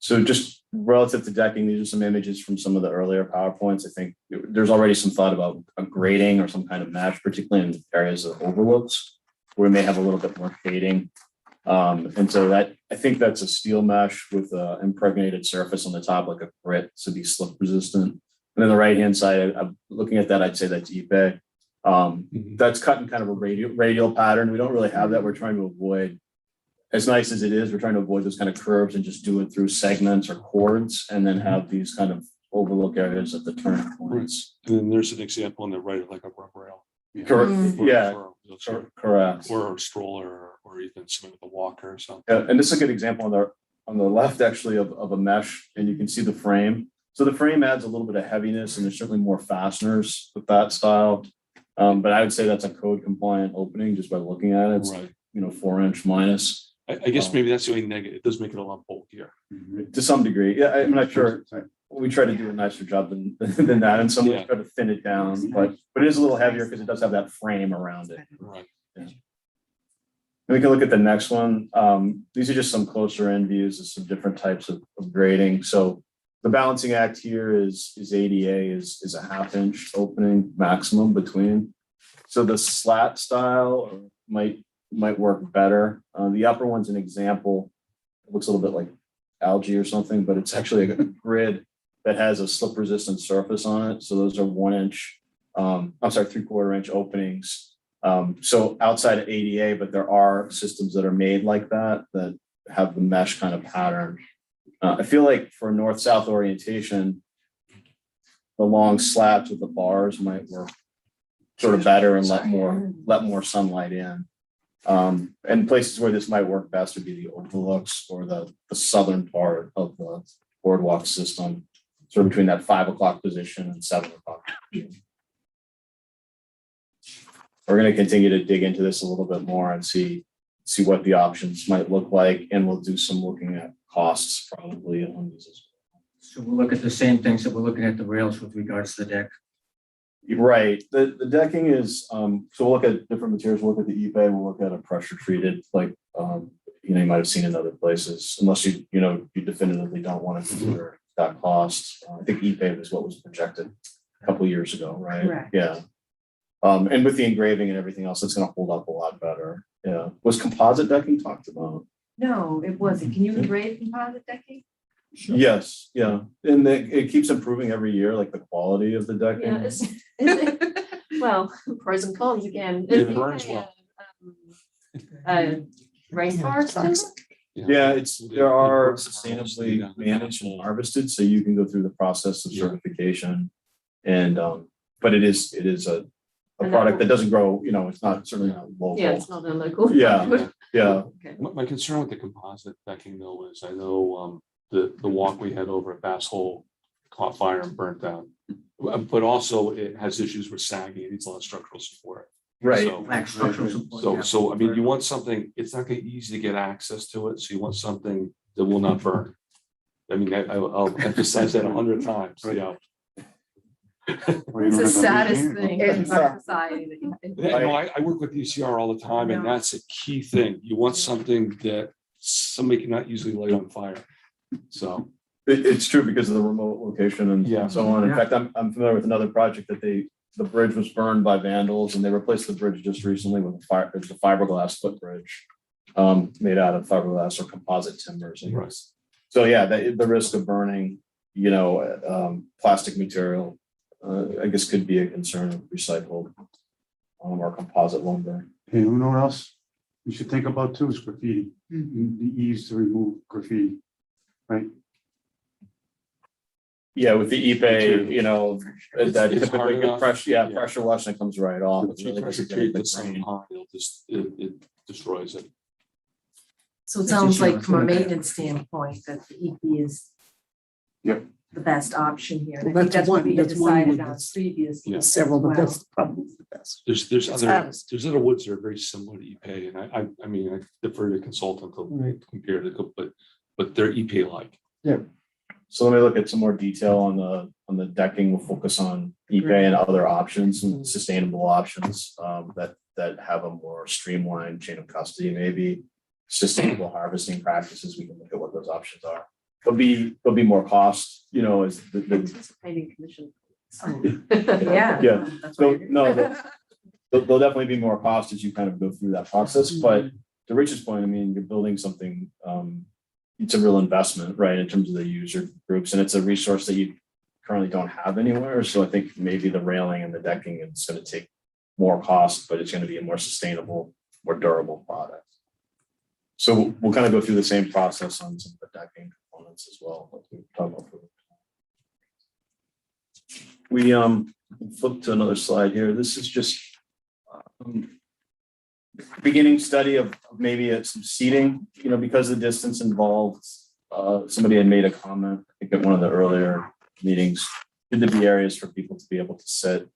So just relative to decking, these are some images from some of the earlier PowerPoints. I think there's already some thought about a grading or some kind of mesh, particularly in areas of overlooks, where we may have a little bit more shading. And so that, I think that's a steel mesh with an impregnated surface on the top, like a grit, to be slip resistant. And then the right-hand side, I'm looking at that, I'd say that's Ipe. That's cut in kind of a radial pattern. We don't really have that. We're trying to avoid, as nice as it is, we're trying to avoid those kind of curves and just do it through segments or chords, and then have these kind of overlook areas at the turn points. And then there's an example on the right of like a rub rail. Correct. Yeah, correct. Or a stroller, or even something with a walker or something. Yeah, and this is a good example on the left actually of a mesh, and you can see the frame. So the frame adds a little bit of heaviness, and there's certainly more fasteners with that style. But I would say that's a code compliant opening just by looking at it. It's, Right. 4-inch minus. I guess maybe that's the only negative. It does make it a lot bulkier. To some degree. Yeah, I'm not sure. We try to do a nicer job than that, and some Yeah. try to thin it down, but it is a little heavier because it does have that frame around it. Right. We can look at the next one. These are just some closer end views of some different types of grading. So the balancing act here is ADA is a 1/2 inch opening maximum between. So the slat style might work better. The upper one's an example. It looks a little bit like algae or something, but it's actually a grid that has a slip resistant surface on it. So those are 1 inch, 3/4 inch openings. So outside of ADA, but there are systems that are made like that have the mesh kind of pattern. I feel like for north-south orientation, the long slats with the bars might work sort of better and let more sunlight in. And places where this might work best would be the overlooks or the southern part of the boardwalk system, sort of between that 5 o'clock position and 7 o'clock position. We're going to continue to dig into this a little bit more and see what the options might look like, and we'll do some looking at costs probably on these as well. So we'll look at the same things that we're looking at the rails with regards to the deck. Right. The decking is, so we'll look at different materials. We'll look at the eBay. We'll look at a pressure treated, like, you might have seen in other places, unless you definitively don't want to consider that cost. I think eBay was what was projected a couple of years ago, right? Correct. Yeah. And with the engraving and everything else, it's going to hold up a lot better. Yeah. Was composite decking talked about? No, it wasn't. Can you engrave composite decking? Yes. Yeah. And it keeps improving every year, like the quality of the decking. Yeah, is it? Well, pros and cons again. It burns well. Rainforest. Yeah, there are sustainably managed and harvested, so you can go through the process of certification. And but it is a product that doesn't grow, it's not certainly not local. Yeah, it's not a local. Yeah. Okay. My concern with the composite decking though is I know the walk we had over at Bass Hole caught fire and burnt down. But also it has issues with sagging. It needs a lot of structural support. Right. So- Lack structural support. So I mean, you want something, it's not gonna be easy to get access to it, so you want something that will not burn. I mean, I'll emphasize that 100 times, It's the saddest thing in our society that you think. I work with UCR all the time, and that's a key thing. You want something that somebody cannot easily light on fire. So. It's true because of the remote location and so on. In fact, I'm familiar with another project that the bridge was burned by vandals, and they replaced the bridge just recently with there's a fiberglass footbridge made out of fiberglass or composite timbers. Right. So yeah, the risk of burning, plastic material, I guess could be a concern of recycled or composite lumber. Hey, you know what else we should think about too is graffiti, the ease to remove graffiti, right? Yeah, with the ePay, that It's hard typically enough. pressure washing comes right off. It's really Pressure just treat the this grain. it destroys it. So it sounds like from a maintenance standpoint, that the EP is Yep. the best option here. And I Well, think that's what we had that's one decided wood on that's- previously. Yeah. Several, but as that's well. probably the best. There's It's other woods that are very similar to ePay, and I mean, I defer to consultant to Right. compare to, but they're ePay like. So let me look at some more detail on the decking. We'll focus on eBay and other options and sustainable options that have a more streamlined chain of custody, maybe sustainable harvesting practices. We can look at what those options are. There'll be more cost, as the Anticipating commission. Yeah. Yeah. That's So, what you're no, doing. there'll definitely be more cost as you kind of go through that process. But to Rich's point, I mean, you're building something, it's a real investment, right, in terms of the user groups, and it's a resource that you currently don't have anywhere. So I think maybe the railing and the decking is going to take more cost, but it's going to be a more sustainable, more durable product. So we'll kind of go through the same process on some of the decking components as well. Like we talked about. We flip to another slide here. This is just beginning study of maybe some seating, because the distance involved. Somebody had made a comment, I think at one of the earlier meetings, should there be areas for people to be able to sit,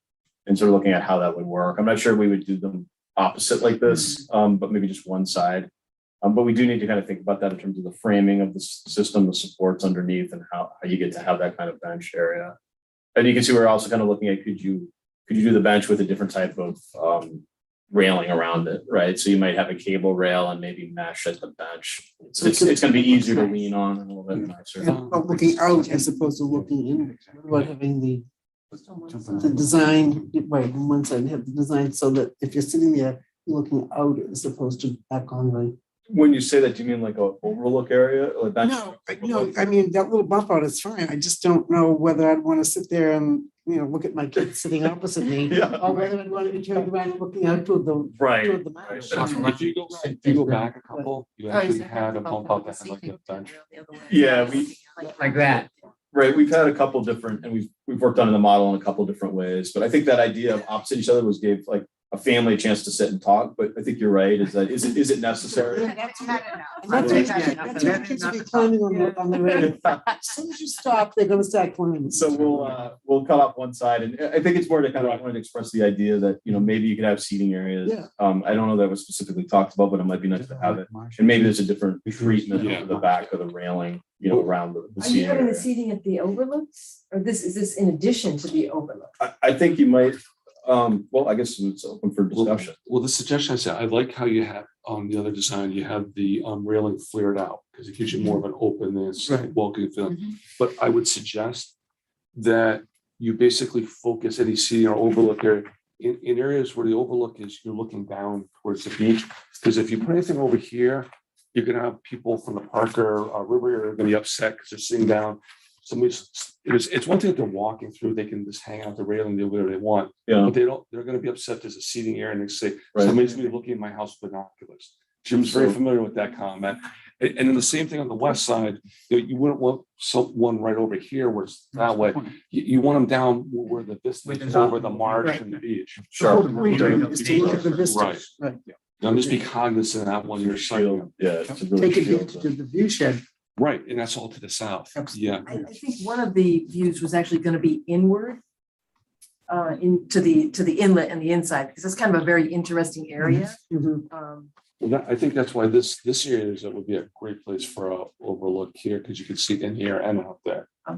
and sort of looking at how that would work. I'm not sure we would do them opposite like this, but maybe just one side. But we do need to kind of think about that in terms of the framing of the system, the supports underneath, and how you get to have that kind of bench area. And you can see we're also kind of looking at, could you do the bench with a different type of railing around it, right? So you might have a cable rail and maybe mesh at the bench. So it's going to be easier to lean on and a little bit nicer. But looking out as opposed to looking in, what having the design, right, on one side, and have the design so that if you're sitting there, you're looking out as opposed to back on the. When you say that, do you mean like a overlook area or bench? No, I mean, that little bump out is fine. I just don't know whether I'd want to sit there and, look at my kids sitting opposite me. Yeah. Or whether I'd want to be turned around and looking out toward the. Right. Toward the mountain. If you go back a couple, you actually had a bump out that had like a bench. Yeah, Like that. right. We've had a couple different, and we've worked on the model in a couple different ways. But I think that idea of opposite each other gave like a family a chance to sit and talk. But I think you're right. Is it necessary? That's what kids will be climbing on the rail. As soon as you stop, they're gonna start climbing. So we'll cut off one side, and I think it's more to kind of want to express the idea that maybe you could have seating areas. Yeah. I don't know that was specifically talked about, but it might be nice to have it. And maybe there's a different treatment Yeah. of the back of the railing, around the Are you seating having the area. seating at the overlooks, or is this in addition to the overlook? I think you might. Well, I guess it's open for discussion. Well, the suggestion I said, I like how you have on the other design, you have the railing flared out because it gives you more of an openness, Right. welcoming feeling. But I would suggest that you basically focus any seating or overlook area in areas where the overlook is, you're looking down towards the beach. Because if you put anything over here, you're gonna have people from the Parker River are gonna be upset because they're sitting down. It's one thing if they're walking through, they can just hang out the railing, do whatever they want. Yeah. But they're gonna be upset. There's a seating area and they say, Right. somebody's gonna be looking at my house with binoculars. Jim's very familiar with that comment. And then the same thing on the west side, you wouldn't want someone right over here where it's that way. You want them down where the vista is over the marsh and the beach. The whole point is to look at the vistas. Right. Right. Now just be cognizant of that when you're sighting. Yeah. to really Take feel advantage of the view shed. Right, and that's all to the south. Yeah. I think one of the views was actually going to be inward into the inlet and the inside, because it's kind of a very interesting area. Well, I think that's why this area would be a great place for a overlook here, because you can see in here and out there. I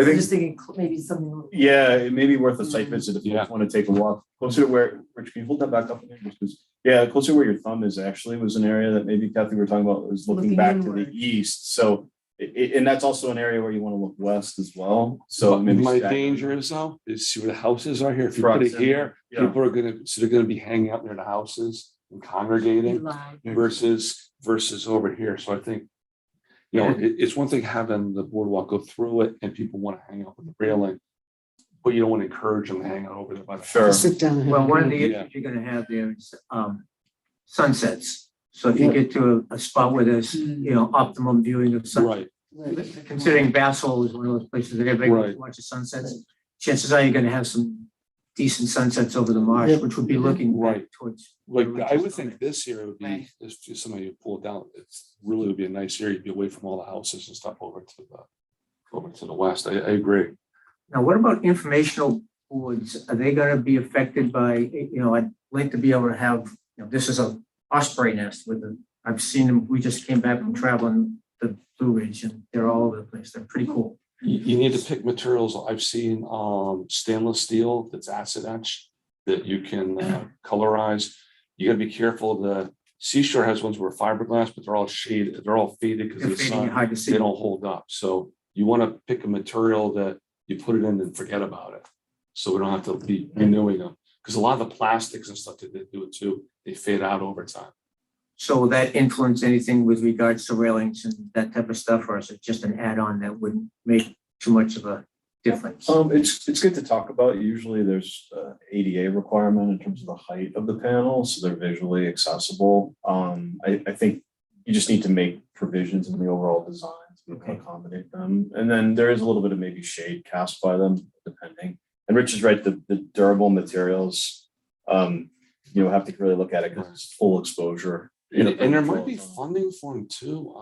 I'm think, just thinking maybe something. yeah, it may be worth a site visit if you Yeah. want to take a walk closer to where, Rich, can you hold that back up again? Just 'cause, yeah, closer where your thumb is actually was an area that maybe Kathy we were talking about was looking Looking back to inward. the east. So, and that's also an area where you want to look west as well. So maybe. My stack- danger is though, is see where the houses are here. If you put it here, Yeah. people are they're gonna be hanging out near the houses and congregating versus over here. So I think, it's one thing having the boardwalk go through it and people want to hang out with the railing, but you don't want to encourage them to hang out over there by the Sure. house. Sit down. and Well, have one a of the drink. issues you're gonna have there is sunsets. So if you get to a spot where there's, optimum viewing of sunset, Right, considering Bassel is one of those places that everybody Right. watches sunsets, chances are you're gonna have some decent sunsets over the marsh, Yeah. which would be looking Right. back towards. like where I Rich's would think comment. this area would be, Right. if somebody pull it down, it's really would be a nice area, you'd be away from all the houses and stuff over to the west. I agree. Now, what about informational boards? Are they gonna be affected by, I'd like to be able to have, this is a osprey nest with I've seen them, we just came back from traveling the Blue Ridge and they're all over the place. They're pretty cool. You need to pick materials. I've seen stainless steel that's acid etched that you can colorize. You gotta be careful. The Seashore has ones where fiberglass, but they're all shaded, they're all faded because They're of the fading, sun. hard to see. They don't hold up. So you want to pick a material that you put it in and forget about it. So we don't have to be renewing them. Because a lot of the plastics and stuff that they do it too, they fade out over time. So will that influence anything with regards to railings and that type of stuff, or is it just an add-on that wouldn't make too much of a difference? It's good to talk about. Usually there's ADA requirement in terms of the height of the panel, so they're visually accessible. I think you just need to make provisions in the overall design to accommodate them. And then there is a little bit of maybe shade cast by them, depending. And Rich is right, the durable materials, have to really look at it because it's full exposure. And there might be funding for them too.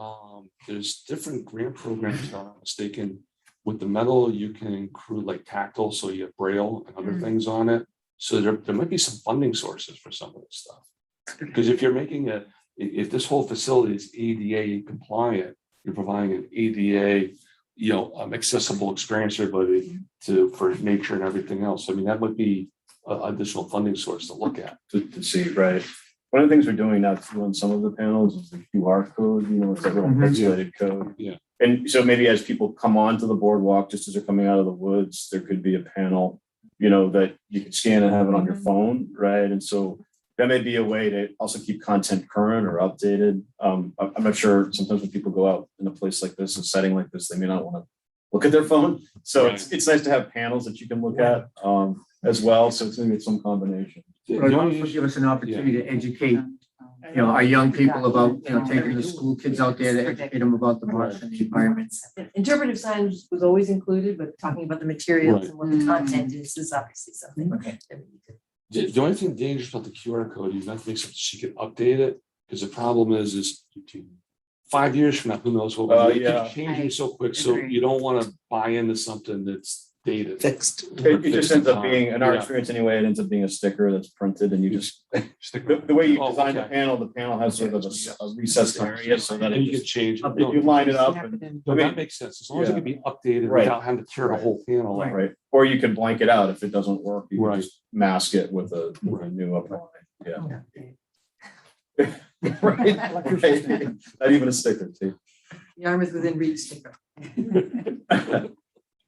There's different grant programs, if I'm not mistaken. With the metal, you can include like tactile, so you have braille and other things on it. So there might be some funding sources for some of this stuff. Because if you're making if this whole facility is ADA compliant, you're providing an ADA, accessible experience for everybody for nature and everything else. I mean, that would be an additional funding source to look at. To see, right? One of the things we're doing now too on some of the panels is the QR code, it's that little pixelated code. Yeah. And so maybe as people come onto the boardwalk, just as they're coming out of the woods, there could be a panel, that you could scan and have it on your phone, right? And so that may be a way to also keep content current or updated. I'm not sure, sometimes when people go out in a place like this, a setting like this, they may not want to look at their phone. So it's nice to have panels that you can look at as well. So it's going to be some combination. It would also give us an opportunity to educate, our young people about, taking the school kids out there to educate them about the marsh and the environment. Interpretive signage was always included, but talking about the materials and what the content is obviously something. Okay. that we need to- The only thing dangerous about the QR code, you have to make sure she can update it, because the problem is 5 years from now, who knows what, it's changing so quick, so you don't want to buy into something that's dated. Fixed. It just ends up being, in our experience anyway, it ends up being a sticker that's printed and you just, the way you design the panel has sort of a recessed area so that And you can change it. you line it up and. No, that makes sense, as long as it can be updated Right. without having to tear the whole panel out. Right, or you can blank it out if it doesn't work, you can Right. just mask it with a new upline, Right, not even a sticker, too. The arm is within reach sticker.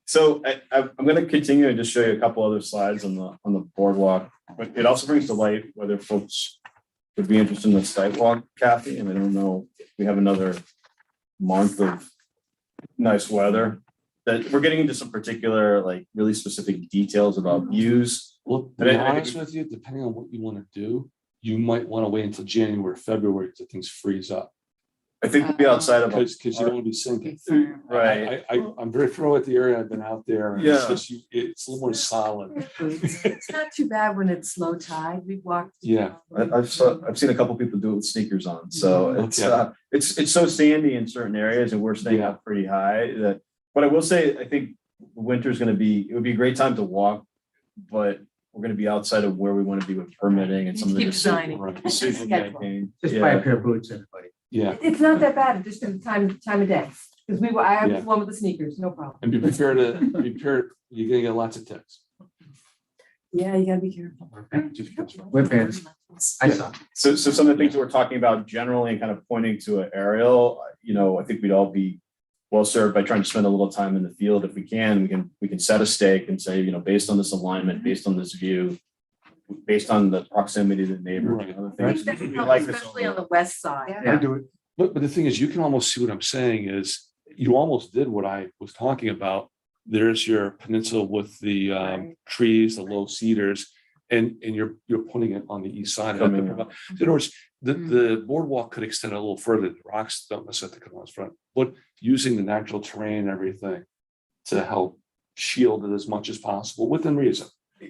So I'm going to continue and just show you a couple other slides on the boardwalk, but it also brings to light whether folks would be interested in the sidewalk, Kathy, and I don't know, if we have another month of nice weather, that we're getting into some particular, like really specific details about views. Well, to be honest with you, depending on what you want to do, you might want to wait until January, February till things freeze up. I think we'll be outside of. Because you don't want to be sinking. Right. I'm very familiar with the area. I've been out there. And Yeah. It's a little more solid. It's not too bad when it's low tide. We've walked. Yeah. I've seen a couple people do it with sneakers on, so it's so sandy in certain areas, and we're staying up pretty high. That, but I will say, I think winter's going to be. It would be a great time to walk, but we're going to be outside of where we want to be with permitting and some of the decision making. Just buy a pair of boots, everybody. Yeah. It's not that bad, just the time of day, because I was one with the sneakers, no problem. And be prepared you're gonna get lots of texts. Yeah, you gotta be careful. Whip-ins. I saw. So some of the things that we're talking about generally and kind of pointing to an aerial, I think we'd all be well served by trying to spend a little time in the field. If we can set a stake and say, based on this alignment, based on this view, based on the proximity to the neighborhood and other things. Especially on the west side. I do it. But the thing is, you can almost see what I'm saying is you almost did what I was talking about. There's your peninsula with the trees, the low cedars, and you're putting it on the east side of it. In other words, the boardwalk could extend a little further. The rocks don't necessarily come on the front, but using the natural terrain and everything to help shield it as much as possible within reason.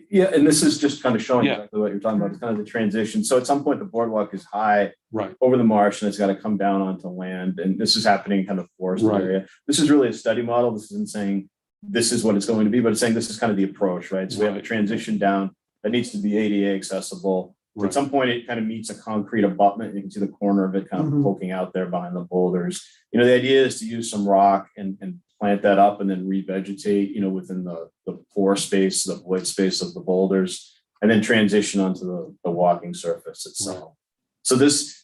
Yeah, and this is just kind of showing exactly what you're talking about. It's kind of the transition. So at some point, the boardwalk is high over the marsh and it's got to come down onto land. And this is happening kind of forest area. This is really a study model. This isn't saying this is what it's going to be, but it's saying this is kind of the approach, right? So we have a transition down that needs to be ADA accessible. So at some point, it kind of meets a concrete abutment. You can see the corner of it kind of poking out there behind the boulders. The idea is to use some rock and plant that up and then revegetate, within the pore space, the void space of the boulders, and then transition onto the walking surface itself. So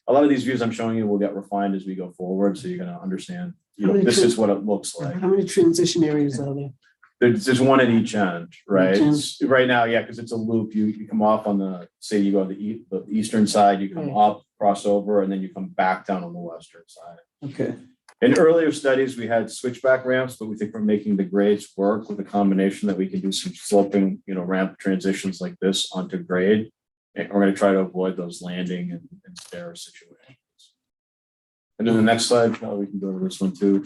a lot of these views I'm showing you will get refined as we go forward. So you're going to understand, this is what it looks like. How many transition areas are there? There's one at each end, right? Right now, because it's a loop. You come off on say you go on the eastern side, you come up, cross over, and then you come back down on the western side. Okay. In earlier studies, we had switchback ramps, but we think we're making the grades work with a combination that we can do some sloping, ramp transitions like this onto grade. And we're going to try to avoid those landing and stair situations. And then the next slide, we can go over this one too.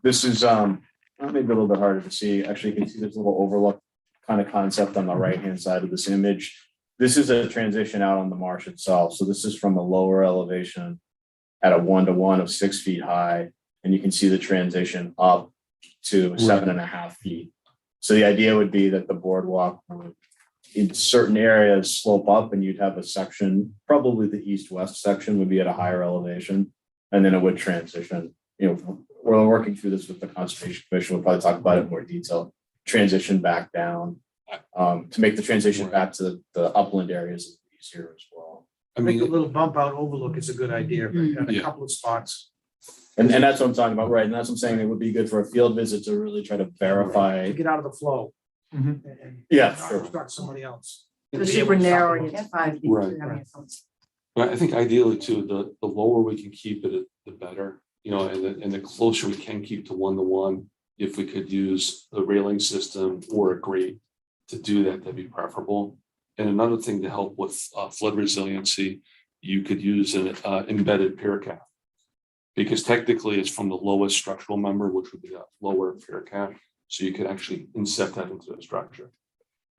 This is maybe a little bit harder to see. Actually, you can see this little overlook kind of concept on the right-hand side of this image. This is a transition out on the marsh itself. So this is from a lower elevation at a 1-to-1 of 6 feet high. And you can see the transition up to 7.5 feet. So the idea would be that the boardwalk would in certain areas slope up and you'd have a section, probably the east-west section would be at a higher elevation. And then it would transition, we're working through this with the Conservation Commission. We'll probably talk about it in more detail, transition back down to make the transition back to the upland areas easier as well. I think a little bump out overlook is a good idea, but a couple of spots. And that's what I'm talking about, right? And that's what I'm saying. It would be good for a field visit to really try to verify. To get out of the flow. And Yeah, not sure. start somebody else. The super narrow, it's 5 feet. Right. That makes sense. But I think ideally too, the lower we can keep it, the better, and the closer we can keep to 1-to-1. If we could use the railing system or a grate to do that, that'd be preferable. And another thing to help with flood resiliency, you could use an embedded pier cap. Because technically it's from the lowest structural member, which would be a lower pier cap. So you could actually inset that into the structure.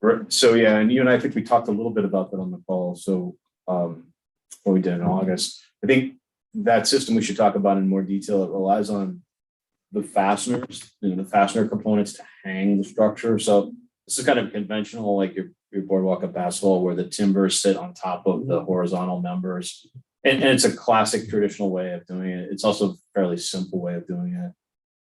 Right. So yeah, and you and I think we talked a little bit about that on the call. So what we did in August. I think that system we should talk about in more detail. It relies on the fasteners, the fastener components to hang the structure. So this is kind of conventional, like your boardwalk up asphalt, where the timbers sit on top of the horizontal members. And it's a classic traditional way of doing it. It's also a fairly simple way of doing it.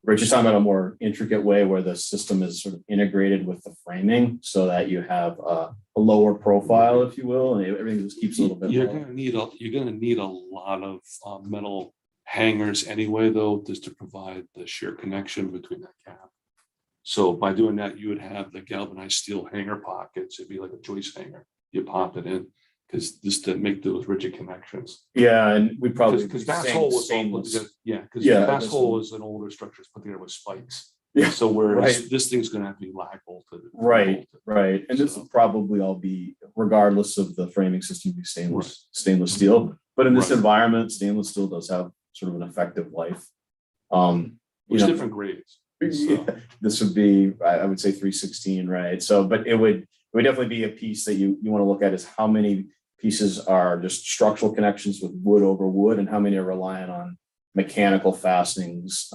Rich is talking about a more intricate way where the system is sort of integrated with the framing so that you have a lower profile, if you will, and everything just keeps a little bit. You're gonna need a lot of metal hangers anyway, though, just to provide the shear connection between that cap. So by doing that, you would have the galvanized steel hanger pockets. It'd be like a joist hanger. You pop it in because just to make those rigid connections. Yeah, and we probably because bass hole was all put together. Yeah, because bass hole is an older structure it's put together with spikes. Yeah. So whereas this thing's gonna have to be lag bolted. Right. And this will probably all be, regardless of the framing system, be stainless steel. But in this environment, stainless steel does have sort of an effective life. There's different grades. So. This would be, I would say 316, right? So, but it would definitely be a piece that you want to look at is how many pieces are just structural connections with wood over wood and how many are reliant on mechanical fastenings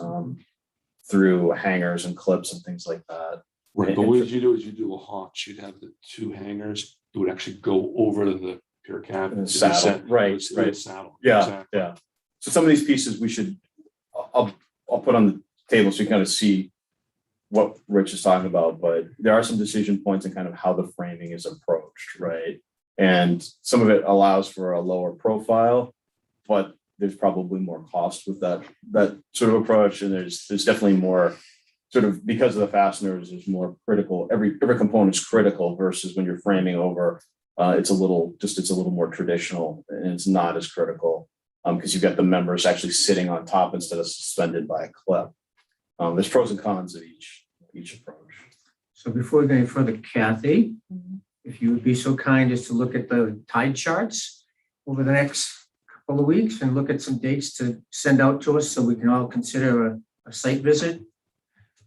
through hangers and clips and things like that. Right, but what you do is you do a haunch. You'd have the two hangers. It would actually go over to the pier cap. Saddle. Right. Saddle. Yeah, exactly. yeah. So some of these pieces we should, I'll put on the table so you kind of see what Rich is talking about, but there are some decision points in kind of how the framing is approached, right? And some of it allows for a lower profile, but there's probably more cost with that sort of approach. And there's definitely more sort of, because of the fasteners, there's more critical, every component is critical versus when you're framing over, it's a little more traditional and it's not as critical because you've got the members actually sitting on top instead of suspended by a clip. There's pros and cons of each approach. So before we go any further, Kathy, if you would be so kind as to look at the tide charts over the next couple of weeks and look at some dates to send out to us so we can all consider a site visit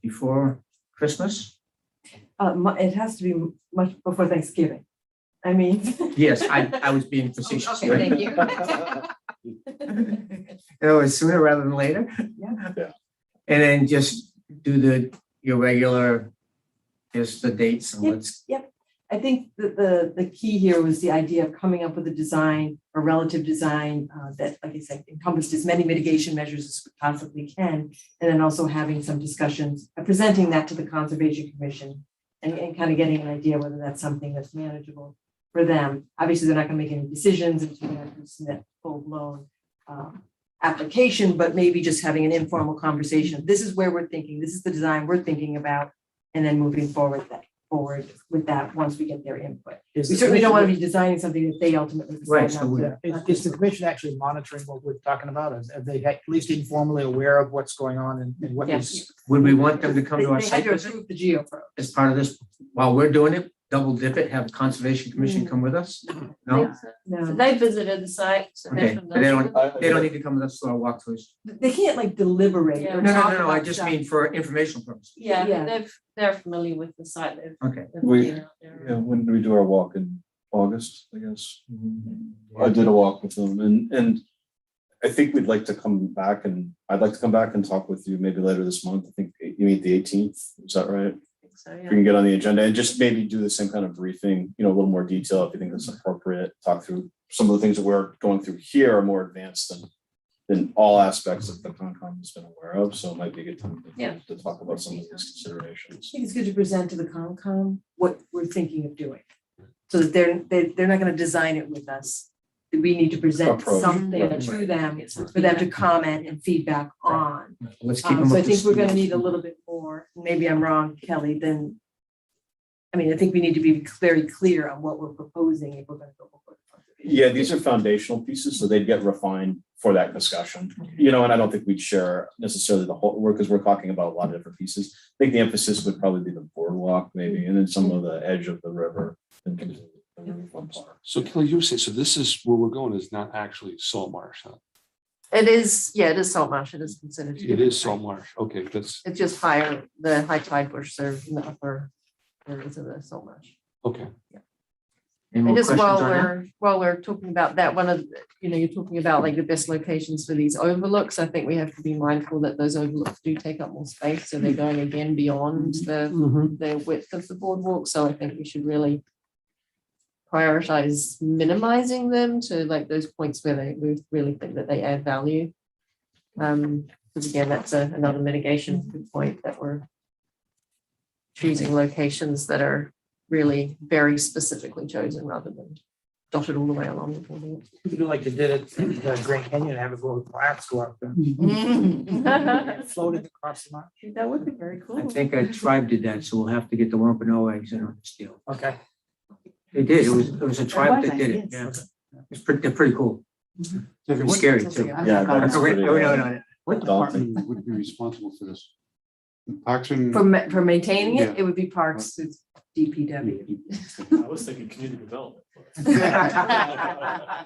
before Christmas. It has to be much before Thanksgiving. I mean. Yes, I was being facetious. Okay, thank you. Sooner rather than later. Yeah. And then just do your regular, just the dates and let's. Yep. I think that the key here was the idea of coming up with a design, a relative design that, like I said, encompassed as many mitigation measures as we possibly can. And then also having some discussions, presenting that to the Conservation Commission and kind of getting an idea whether that's something that's manageable for them. Obviously, they're not going to make any decisions until they have to submit full-blown application, but maybe just having an informal conversation. This is where we're thinking, this is the design we're thinking about, and then moving forward with that once we get their input. We certainly don't want to be designing something that they ultimately decide not to. Is the commission actually monitoring what we're talking about? Are they at least informally aware of what's going on and what is? Would we want them to come to our They site had to visit approve the GeoPro. as part of this, while we're doing it, double dip it, have Conservation Commission come with us? No? No, They visited the site. So Okay, they're but they don't familiar. need to come with us to our walkthroughs. they can't like deliberate. Yeah. or No, talk I about just stuff. mean for informational purposes. Yeah, Yeah. they're familiar with the site. Okay. Been out there. Yeah, when did we do our walk in August, I guess? I did a walk with them and I think we'd like to come back and I'd like to come back and talk with you maybe later this month. I think you meet the 18th. Is that right? so, we yeah. can get on the agenda and just maybe do the same kind of briefing, a little more detail if you think that's appropriate. Talk through some of the things that we're going through here are more advanced than all aspects that the Concom has been aware of. So it might be a good time to talk about some of these considerations. I think it's good to present to the Concom what we're thinking of doing. So that they're not gonna design it with us. We need to present Approach, something right. to them for them to comment and feedback on. Let's keep them So I up to think we're gonna speed. need a little bit more, maybe I'm wrong, Kelly, I think we need to be very clear on what we're proposing if we're gonna go forward. Yeah, these are foundational pieces, so they'd get refined for that discussion. And I don't think we'd share necessarily the whole work because we're talking about a lot of different pieces. I think the emphasis would probably be the boardwalk maybe, and then some of the edge of the river. And things of the riverfront part. So Kelly, you were saying, so this is where we're going is not actually salt marsh, huh? It is, yeah, it is salt marsh. It is considered. to be It is different. salt marsh. Okay, that's, It's just higher, the high tide bush served in the upper areas of the salt marsh. okay. Any And more just questions on that? while we're talking about that, one of, you're talking about like the best locations for these overlooks. I think we have to be mindful that those overlooks do take up more space. So they're going again beyond the width of the boardwalk. So I think we should really prioritize minimizing them to like those points where we really think that they add value. Because again, that's another mitigation point that we're choosing locations that are really very specifically chosen rather than dotted all the way along the boardwalk. We do like they did it in Grand Canyon, have it go with glass go up there. Floated across the marsh. That would be very cool. I think a tribe did that, so we'll have to get the Wampano eggs in on this deal. Okay. They did, it was a tribe that did it, yeah. They're pretty cool. It's scary too. Yeah, that's pretty, What daunting. department would be responsible for this? Parks and. For maintaining it, Yeah. it would be Parks, it's DPW. I was thinking community development. Yeah,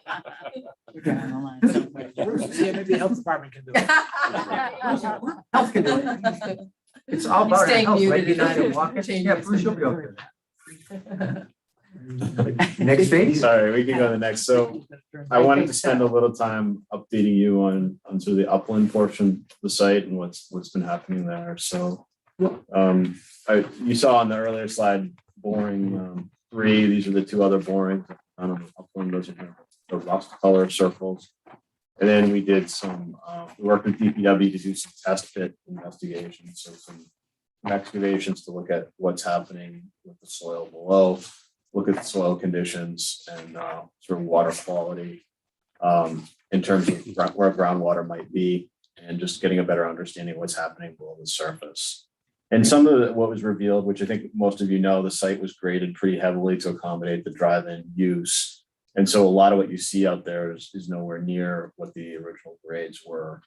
maybe the health department can do it. Health can do it. It's all about our Staying health, right? muted. United Walkers. Change Yeah, it. Bruce, you'll be okay with that. Next phase? Sorry, we can go to the next. So I wanted to spend a little time updating you on sort of the upland portion of the site and what's been happening there. So you saw on the earlier slide, boring 3, these are the 2 other borings. I don't know, upland, those are the rust color circles. And then we did some, we worked with DPW to do some test pit investigations. So some excavations to look at what's happening with the soil below, look at the soil conditions and sort of water quality in terms of where groundwater might be and just getting a better understanding of what's happening below the surface. And some of what was revealed, which I think most of you know, the site was graded pretty heavily to accommodate the drive-in use. And so a lot of what you see out there is nowhere near what the original grades were,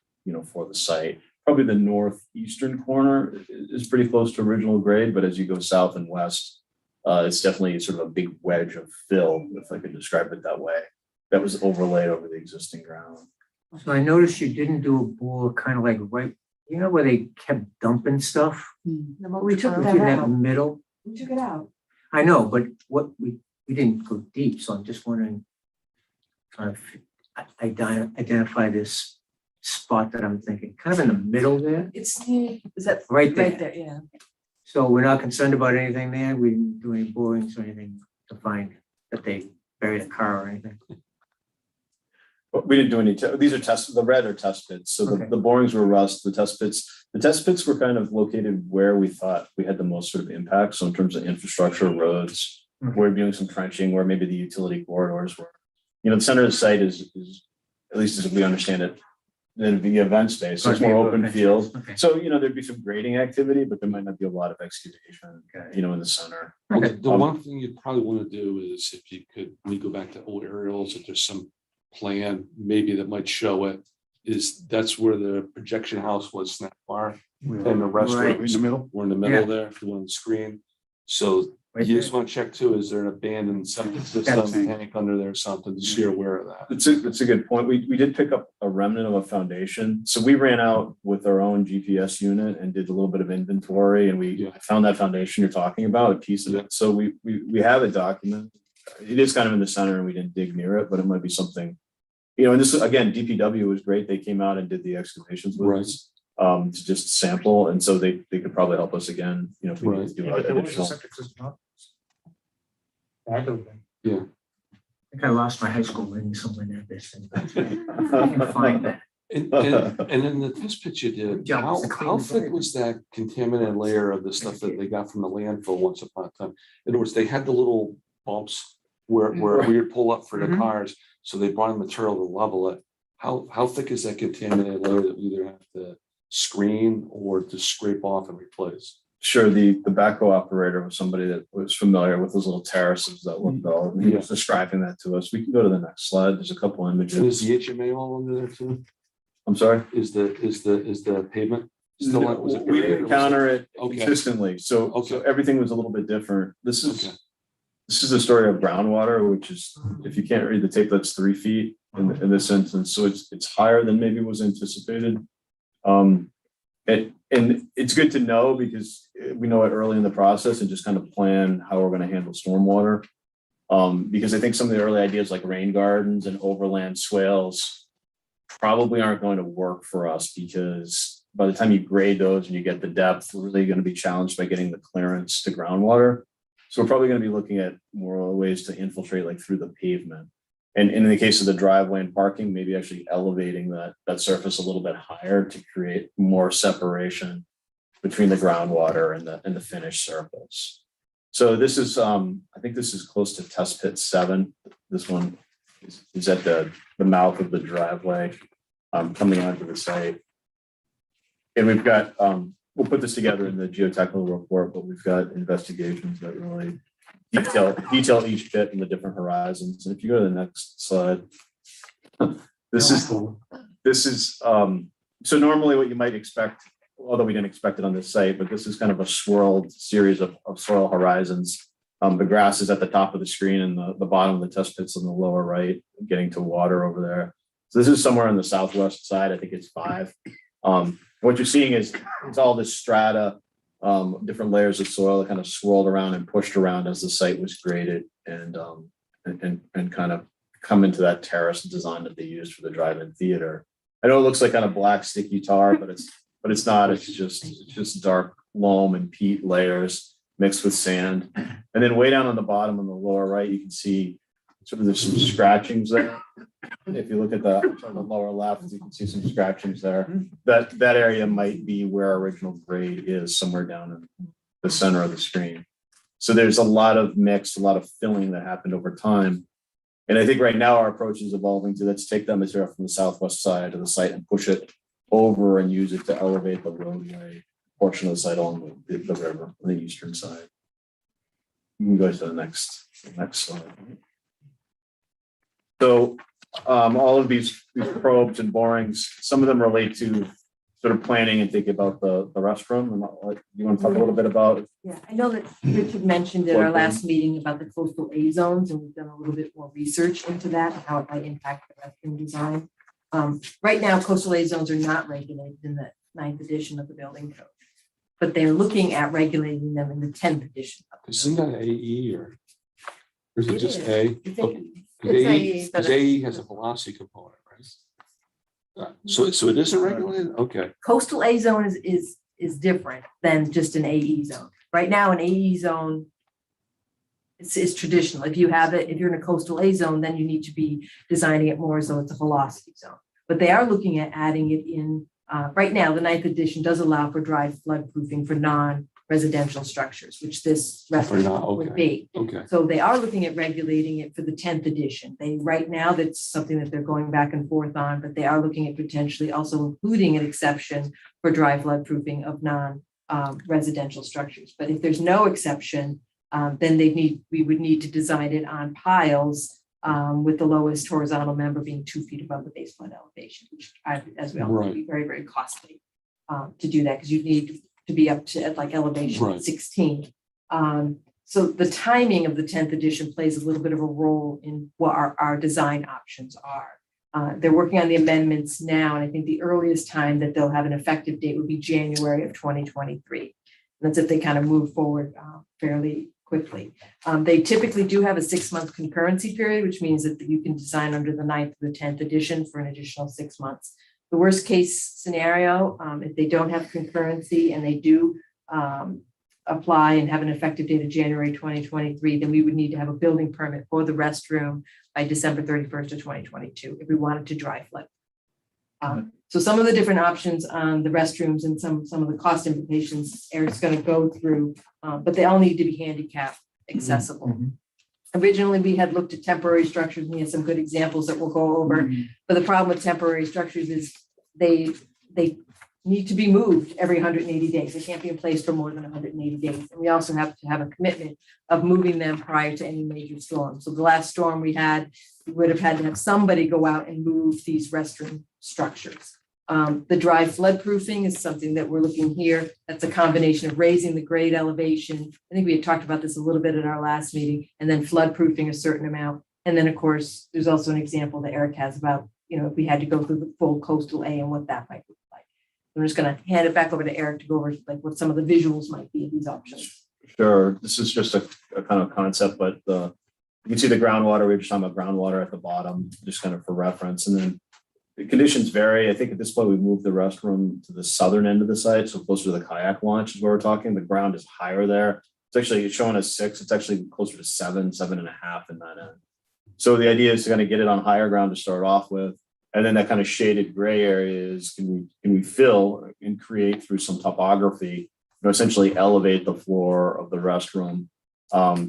for the site. Probably the northeastern corner is pretty close to original grade, but as you go south and west, it's definitely sort of a big wedge of fill, if I could describe it that way, that was overlaid over the existing ground. So I noticed you didn't do a bore kind of like right, where they kept dumping stuff? We took In that that out. middle? We took it out. I know, but what we didn't go deep, so I'm just wondering, trying to identify this spot that I'm thinking, kind of in the middle there. Is that Right there. Right there, yeah. So we're not concerned about anything there. We didn't do any borings or anything to find that they buried a car or anything. But we didn't do any, these are the red are test pits. So Okay. the borings were rust, the test pits were kind of located where we thought we had the most sort of impact. So in terms of infrastructure, roads, we're doing some trenching where maybe the utility corridors were. The center of the site is at least as we understand it, the event space, so it's more open field. Okay. So, there'd be some grading activity, but there might not be a lot of excavation, in the center. Well, the one thing you'd probably want to do is if you could, when you go back to old aerials, if there's some plan maybe that might show it, is that's where the projection house was snack bar and the restaurant. In the middle? We're in the middle there, if you want the screen. So Right you there. just want to check too, is there an abandoned septic system tank under there or something, just so you're aware of that. It's a good point. We did pick up a remnant of a foundation. So we ran out with our own GPS unit and did a little bit of inventory and we found that foundation you're talking about, a piece of it. So we have a document. It is kind of in the center and we didn't dig near it, but it might be something, and this, again, DPW was great. They came out and did the excavations with us. to just sample. And so they could probably help us again, you know, if we need to do additional. I don't think. Yeah. I think I lost my high school reading somewhere in this thing. I can find that. And in the test pits you did, job. how, It's a clean how thick environment. was that contaminated layer of the stuff that they got from the landfill once upon a time? In other words, they had the little bumps where we would pull up for the Mhm. cars, so they brought in material to level it. How thick is that contaminated layer that we either have to screen or to scrape off and replace? Sure, the backhoe operator was somebody that was familiar with those little terraces that were built, and he was describing that to us. We can go to the next slide. There's a couple And is images. the HMA all under there too? I'm sorry? Is the pavement still? No, was it we aerated or didn't was encounter it Okay. consistently, so Okay. everything was a little bit different. This Okay. is the story of groundwater, which is, if you can't read the tape, that's 3 feet in this instance, so it's higher than maybe was anticipated. And it's good to know because we know it early in the process and just kind of plan how we're going to handle stormwater. Because I think some of the early ideas like rain gardens and overland swales probably aren't going to work for us, because by the time you grade those and you get the depth, we're really going to be challenged by getting the clearance to groundwater. So we're probably going to be looking at more ways to infiltrate like through the pavement. And in the case of the driveway and parking, maybe actually elevating that surface a little bit higher to create more separation between the groundwater and the finished surface. So this is, I think this is close to test pit 7. This one is at the mouth of the driveway coming onto the site. And we've got, we'll put this together in the geotechnical report, but we've got investigations that really detail each pit and the different horizons. And if you go to the next slide, this is so normally what you might expect, although we didn't expect it on this site, but this is kind of a swirled series of soil horizons. The grass is at the top of the screen, and the bottom of the test pit's on the lower right, getting to water over there. So this is somewhere on the southwest side. I think it's 5. What you're seeing is it's all this strata, different layers of soil that kind of swirled around and pushed around as the site was graded and kind of come into that terrace design that they used for the drive-in theater. I know it looks like kind of black sticky tar, but it's not. It's just dark loam and peat layers mixed with sand. And then way down on the bottom on the lower right, you can see sort of there's some scratchings there. If you look at the lower left, you can see some scratchings there. That area might be where our original grade is, somewhere down in the center of the screen. So there's a lot of mix, a lot of filling that happened over time. And I think right now our approach is evolving to let's take that material from the southwest side of the site and push it over and use it to elevate the roadway portion of the site along the river on the eastern side. You can go to the next slide. So all of these probes and borings, some of them relate to sort of planning and thinking about the restroom. And you want to talk a little bit about? Yeah, I know that Richard mentioned at our last meeting about the coastal A zones, and we've done a little bit more research into that and how it might impact the restroom design. Right now, coastal A zones are not regulated in the 9th edition of the building code, but they're looking at regulating them in the 10th edition. Isn't that AE or is it just is. A? It's Okay. It's Because AE has a velocity component, right? So it isn't regulated? Okay. Coastal A zone is different than just an AE zone. Right now, an AE zone is traditional. If you're in a coastal A zone, then you need to be designing it more as though it's a velocity zone. But they are looking at adding it in. Right now, the 9th edition does allow for dry floodproofing for non-residential structures, which this restaurant would be. Okay. So they are looking at regulating it for the 10th edition. Right now, that's something that they're going back and forth on, but they are looking at potentially also including an exception for dry floodproofing of non-residential structures. But if there's no exception, then we would need to design it on piles with the lowest horizontal member being 2 feet above the base flood elevation, which, as we all know, would be very, very costly to do that, because you need to be up to like elevation 16. So the timing of the 10th edition plays a little bit of a role in what our design options are. They're working on the amendments now, and I think the earliest time that they'll have an effective date would be January of 2023. And that's if they kind of move forward fairly quickly. They typically do have a 6-month concurrency period, which means that you can design under the 9th or the 10th edition for an additional 6 months. The worst case scenario, if they don't have concurrency and they do apply and have an effective date of January 2023, then we would need to have a building permit for the restroom by December 31st of 2022 if we wanted to dry flood. So some of the different options on the restrooms and some of the cost implications Eric's going to go through, but they all need to be handicap accessible. Originally, we had looked at temporary structures, and we had some good examples that we'll go over. But the problem with temporary structures is they need to be moved every 180 days. They can't be in place for more than 180 days. And we also have to have a commitment of moving them prior to any major storm. So the last storm we had, we would have had to have somebody go out and move these restroom structures. The dry floodproofing is something that we're looking here. That's a combination of raising the grade elevation. I think we had talked about this a little bit at our last meeting, and then floodproofing a certain amount. And then, of course, there's also an example that Eric has about, if we had to go through the full coastal A and what that might look like. I'm just going to hand it back over to Eric to go over like what some of the visuals might be of these options. Sure. This is just a kind of concept, but you can see the groundwater. We were just talking about groundwater at the bottom, just kind of for reference. And then the conditions vary. I think at this point, we moved the restroom to the southern end of the site, so closer to the kayak launch is where we're talking. The ground is higher there. It's showing us 6. It's actually closer to 7.5 in that end. So the idea is to kind of get it on higher ground to start off with, and then that kind of shaded gray areas can we fill and create through some topography, essentially elevate the floor of the restroom,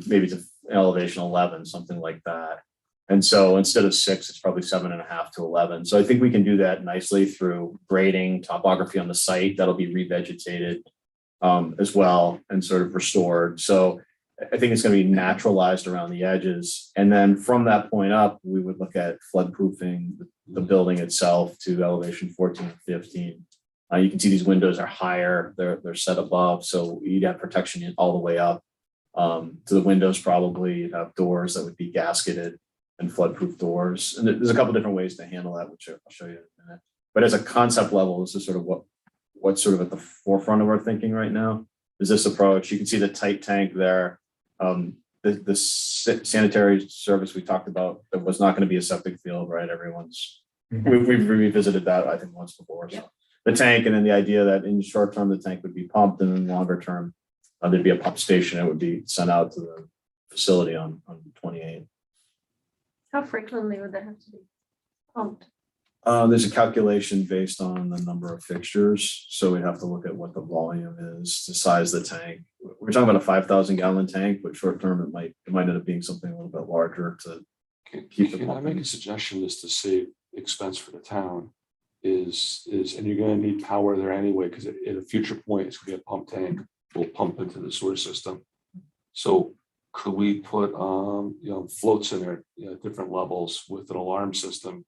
maybe to elevation 11, something like that. And so instead of 6, it's probably 7.5 to 11. So I think we can do that nicely through grading, topography on the site that'll be revegetated as well and sort of restored. So I think it's going to be naturalized around the edges. And then from that point up, we would look at floodproofing the building itself to elevation 14 and 15. You can see these windows are higher, they're set above. So you'd have protection all the way up to the windows. Probably you'd have doors that would be gasketed and floodproof doors. And there's a couple different ways to handle that, which I'll show you in a minute. But as a concept level, this is sort of what's sort of at the forefront of our thinking right now is this approach. You can see the tight tank there. The sanitary service we talked about, that was not going to be a septic field, right? We've revisited that, I think, once before. So the tank, and then the idea that in the short term, the tank would be pumped, and in longer term, there'd be a pump station. It would be sent out to the facility on 28. How frequently would that have to be pumped? There's a calculation based on the number of fixtures. So we have to look at what the volume is to size the tank. We're talking about a 5,000 gallon tank, but short term, it might end up being something a little bit larger to keep the Can I make a suggestion just to save expense for the town is, and you're going to need power there anyway, because at a future point, it's going to be a pump tank. We'll pump into the sewer system. So could we put, floats in there, different levels with an alarm system?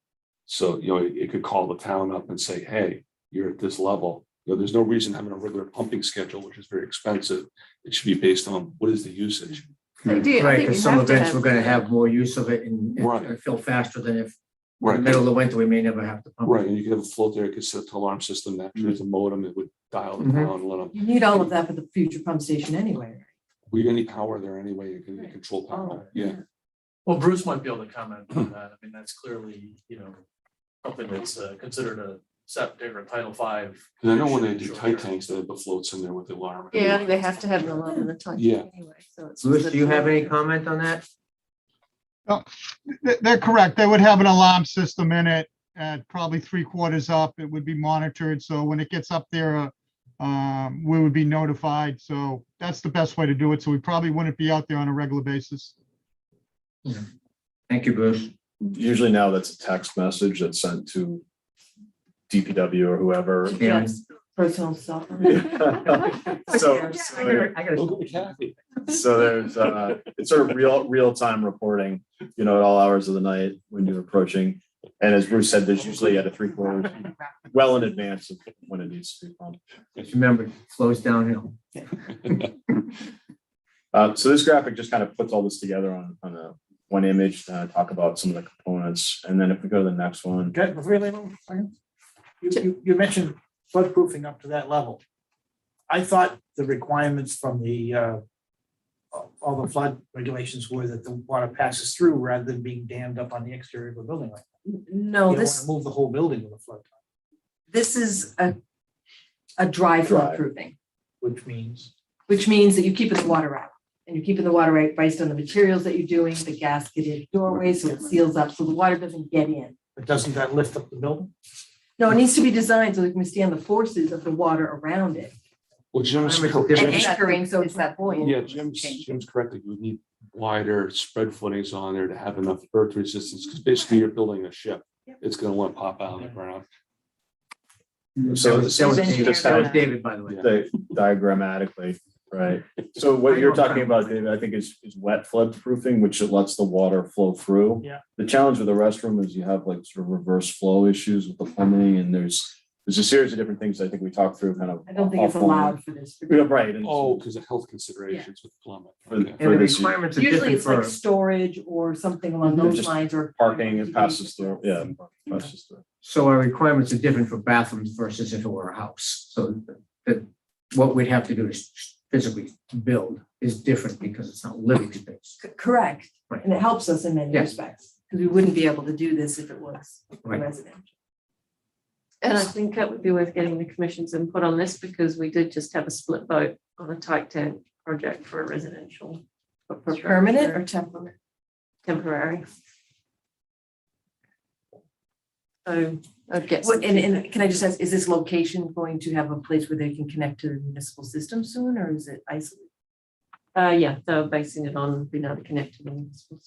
So, it could call the town up and say, hey, you're at this level. There's no reason having a regular pumping schedule, which is very expensive. It should be based on what is the usage. Right, because some events we're gonna have more use of it and fill faster than if in the middle of the winter, we may never have to pump. Right, and you can have a float there, it could set to alarm system, that there's a modem, it would dial it down and let them. You need all of that for the future pump station anyway, right? We're gonna need power there anyway, you can control power, yeah. Well, Bruce might be able to comment on that. I mean, that's clearly, something that's considered a septic or Title V. Because I know when they do tight tanks, they have the floats in there with the alarm. Yeah, they have to have an alarm in the tank anyway. So it's Bruce, do you have any comment on that? Oh, they're correct. They would have an alarm system in it at probably 3/4 up. It would be monitored. So when it gets up there, we would be notified. So that's the best way to do it. So we probably wouldn't be out there on a regular basis. Thank you, Bruce. Usually now that's a text message that's sent to DPW or whoever. Yes, personal cell phone. So So there's it's sort of real time reporting, at all hours of the night when you're approaching. And as Bruce said, there's usually at a 3/4 well in advance of when it needs to be pumped. Just remember, it flows downhill. So this graphic just kind of puts all this together on one image to talk about some of the components. And then if we go to the next one. Okay, before you leave, a second. You mentioned floodproofing up to that level. I thought the requirements from the all the flood regulations were that the water passes through rather than being dammed up on the exterior of a building like that. No, You don't this. want to move the whole building with a flood. This is a dry Dry. floodproofing, Which means, which means that you're keeping the water out. And you're keeping the water out based on the materials that you're doing, the gasketed doorway, so it seals up, so the water doesn't get in. but doesn't that lift up the building? No, it needs to be designed so it can withstand the forces of the water around it. Well, Jim's, It's cor- different. And anchoring, so it's not buoyant. yeah, Jim's correct. that You would need wider spread footings on there to have enough earth resistance, because basically you're building a ship. It's gonna want to pop out of the ground. So That was David, just that kind was of David, by the way. diagrammatically, right? So what you're talking about, David, I think is wet flood proofing, which it lets the water flow through. Yeah. The challenge with the restroom is you have like sort of reverse flow issues with the plumbing, and there's a series of different things I think we talked through kind of. I don't think it's offline. allowed for this. Yeah, right. and Oh, because of health considerations with plumbing. For- Okay. And the this- requirements are Usually different it's like for, storage or something along Mhm. those Just lines or. Parking, it passes through, yeah, passes through. so our requirements are different for bathrooms versus if it were a house. So that what we'd have to do is physically build is different because it's not living space. Correct. Right. And it helps us in many Yeah. respects, because we wouldn't be able to do this if it was Right. residential. And I think it would be worth getting the commission's input on this because we did just have a split vote on a tight tent project for a residential. Permanent or temporary? Temporary. So I'd get. What, and can I just ask, is this location going to have a place where they can connect to the municipal system soon, or is it isolated? Yeah, they're basing it on being able to connect to the municipal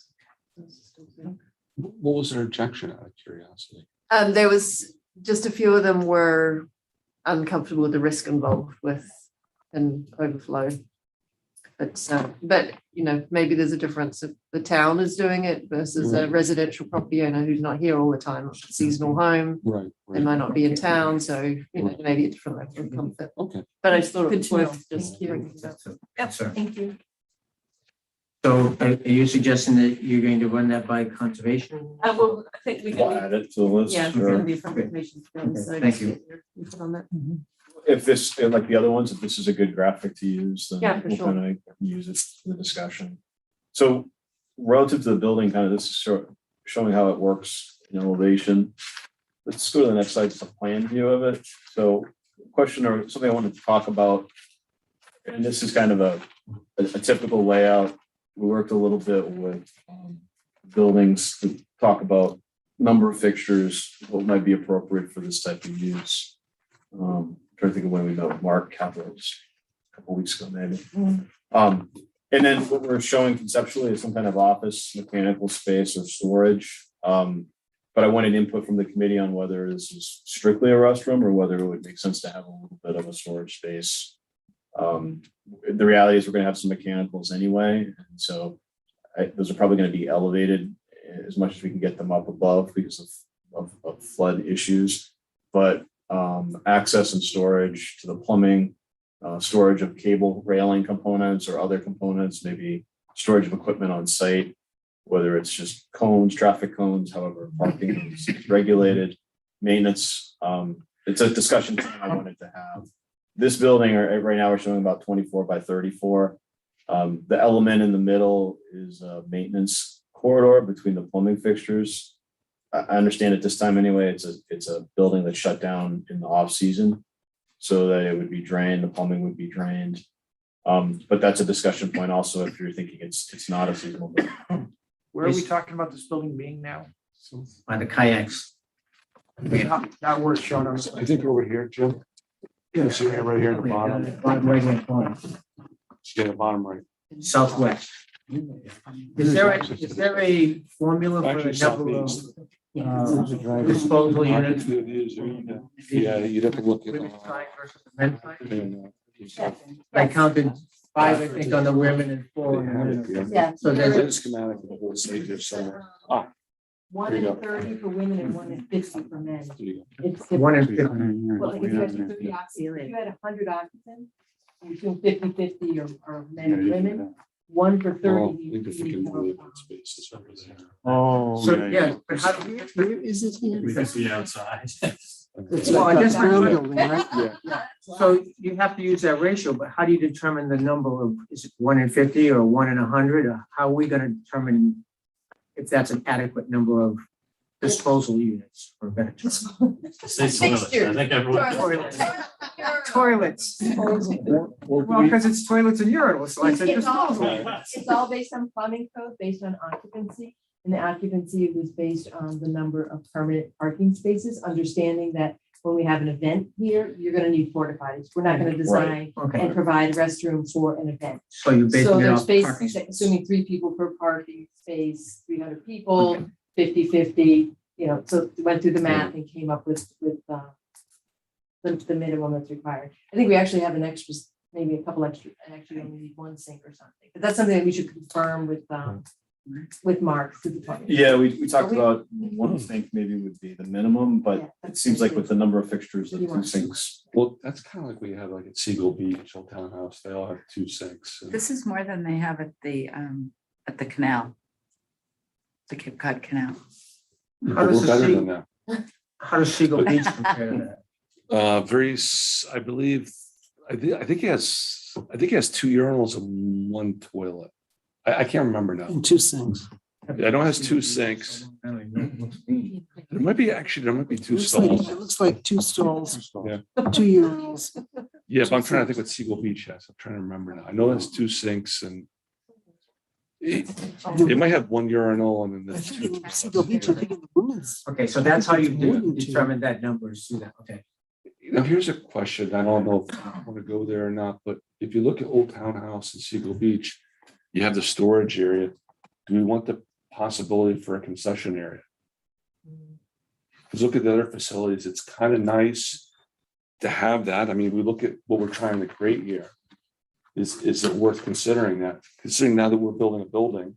system. What was their objection out of curiosity? There was, just a few of them were uncomfortable with the risk involved with an overflow. But, you know, maybe there's a difference if the town is doing it versus a residential property owner who's not here all the time, a seasonal home. Right. They might not be in town, so, you know, maybe a different level of comfort. Okay. But I just thought it Good was to know. worth just bringing it up. That's a Yep, concern. thank you. So are you suggesting that you're going to run that by conservation? Well, I think we We'll can, add it to the list. yeah, sure. the presentation. So Thank just you. get your input on that. If this, like the other ones, if this is a good graphic to use, then Yeah, for we'll sure. kind of use it in the discussion. So relative to the building, kind of this is showing how it works in elevation. Let's go to the next slide, it's a plan view of it. So question or something I wanted to talk about, and this is kind of a typical layout. We worked a little bit with buildings to talk about number of fixtures, what might be appropriate for this type of use. Trying to think of when we met with Mark Capital a couple weeks ago, maybe. And then what we're showing conceptually is some kind of office, mechanical space or storage. But I wanted input from the committee on whether this is strictly a restroom or whether it would make sense to have a little bit of a storage space. The reality is we're gonna have some mechanicals anyway, and so those are probably gonna be elevated as much as we can get them up above because of flood issues. But access and storage to the plumbing, storage of cable railing components or other components, maybe storage of equipment on site, whether it's just cones, traffic cones, however parking is regulated, maintenance. It's a discussion I wanted to have. This building, right now, we're showing about 24 by 34. The element in the middle is a maintenance corridor between the plumbing fixtures. I understand at this time anyway, it's a building that's shut down in the off season so that it would be drained, the plumbing would be drained. But that's a discussion point also if you're thinking it's not a seasonal building. Where are we talking about this building being now? By the kayaks. Not where it's shown on. I think over here, Jim. Yeah, see right here at the bottom. Bottom right-hand corner, Yeah, the bottom right. southwest. Is there a formula for Actually, the number of southeast. disposal units? Yeah, you'd have to look at. Women's side versus the men's side? I counted 5, I think, on the women and 4 on the men. Yeah. So there's There's a schematic of the whole site there somewhere. Ah, 1 There you in 30 for women and 1 in 50 for men. there you It's one in different. 50. Well, like if you had 30 occupants, if you had 100 occupants, between 50-50 or men and women, 1 for 30. Well, I you think if you need can more, really put spaces over there. Oh. So, yeah, but how do Where is it here? We can see outside. It's Well, I like guess a brown my- building, right? So you have to use that ratio, but how do you determine the number of, is it 1 in 50 or 1 in 100? Or how are we gonna determine if that's an adequate number of disposal units for better. Say toilets. I think everyone. Toilets. Well, because it's toilets and urinals, so I said It's all, disposal. it's all based on plumbing code, based on occupancy. And the occupancy was based on the number of permanent parking spaces, understanding that when we have an event here, you're gonna need porta potties. We're not gonna design Okay, and provide a restroom for an event. so you So basically there's off parking space, space. assuming 3 people per parking space, 300 people, 50-50, you know, so we went through the math and came up with the minimum that's required. I think we actually have an extra, maybe a couple extra, and actually only need 1 sink or something, but that's something that we should confirm with Mark. through the plumbing. Yeah, we talked we- about 1 sink maybe would be the minimum, Yeah, but it seems like with the number of fixtures, the You 2 want- sinks. Well, that's kind of like we have like at Seagull Beach, Old Town House, they all have 2 sinks. and- This is more than they have at the canal. The Cape Cod Canal. How But does we're the better sea- than that. How does Seagull Beach compare to that? I believe, I think he has 2 urinals and 1 toilet. I can't remember now. And 2 sinks. I know it has 2 sinks. There might be 2 stalls. It looks like 2 stalls, Yeah. 2 urinals. Yeah, but I'm trying to think what Seagull Beach has. I'm trying to remember now. I know it has 2 sinks and it might have 1 urinal and then the 2. Seagull Beach, I think in the women's. Okay, so that's how you determine that number is through that, okay. Now, here's a question. I don't know if I want to go there or not, but if you look at Old Town House and Seagull Beach, you have the storage area. Do we want the possibility for a concession area? Because look at the other facilities, it's kind of nice to have that. I mean, we look at what we're trying to create here. Is it worth considering that? Considering now that we're building a building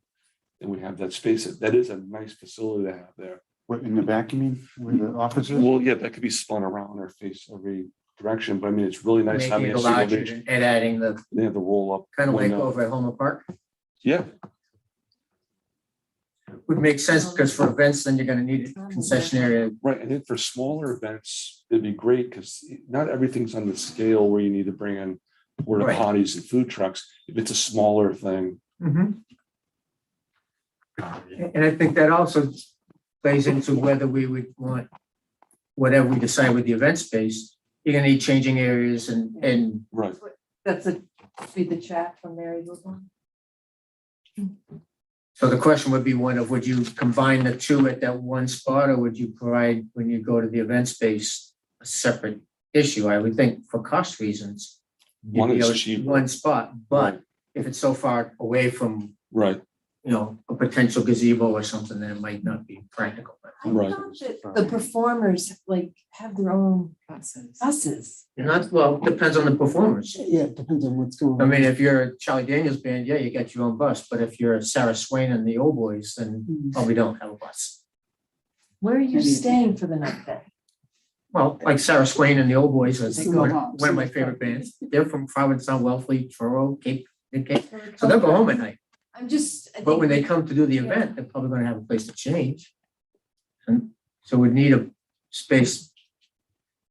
and we have that space, that is a nice facility to have there. What, in the back, you mean, where the office is? Well, yeah, that could be spun around or face every direction, but I mean, it's really nice Making having it a single larger beach. and adding the, They have the roll up. kind of like window. over at Homer Park. Yeah, Would make sense because for events, then you're gonna need a concession area. right. And then for smaller events, it'd be great because not everything's on the scale where you need to bring in porta Right. potties and food trucks. If it's a smaller thing, And I think that also plays into whether we would want, whatever we decide with the event space, you're gonna need changing areas and right. That's a, read the chat from Mary. so the question would be one of, would you combine the 2 at that 1 spot, or would you provide, when you go to the event space, a separate issue? I would think for cost reasons. you'd One be is able to- cheaper. 1 spot, but if it's so far away from, Right, a potential gazebo or something, then it might not be practical. right. The performers like have their own buses. Not, well, depends on the performers. Yeah, it depends on what's going I on. mean, if you're a Charlie Daniels band, yeah, you got your own bus, but if you're Sarah Swain and the Old Boys, then probably don't have a bus. Where are you staying for the night then? Well, like Sarah Swain and the Old Boys is They go one home. of my favorite bands. They're from Provincetown, Wellfleet, Truro, Cape, so they'll go home at night. I'm just. I But when they think- come to do the event, they're probably gonna have a place to change. And so we need a space,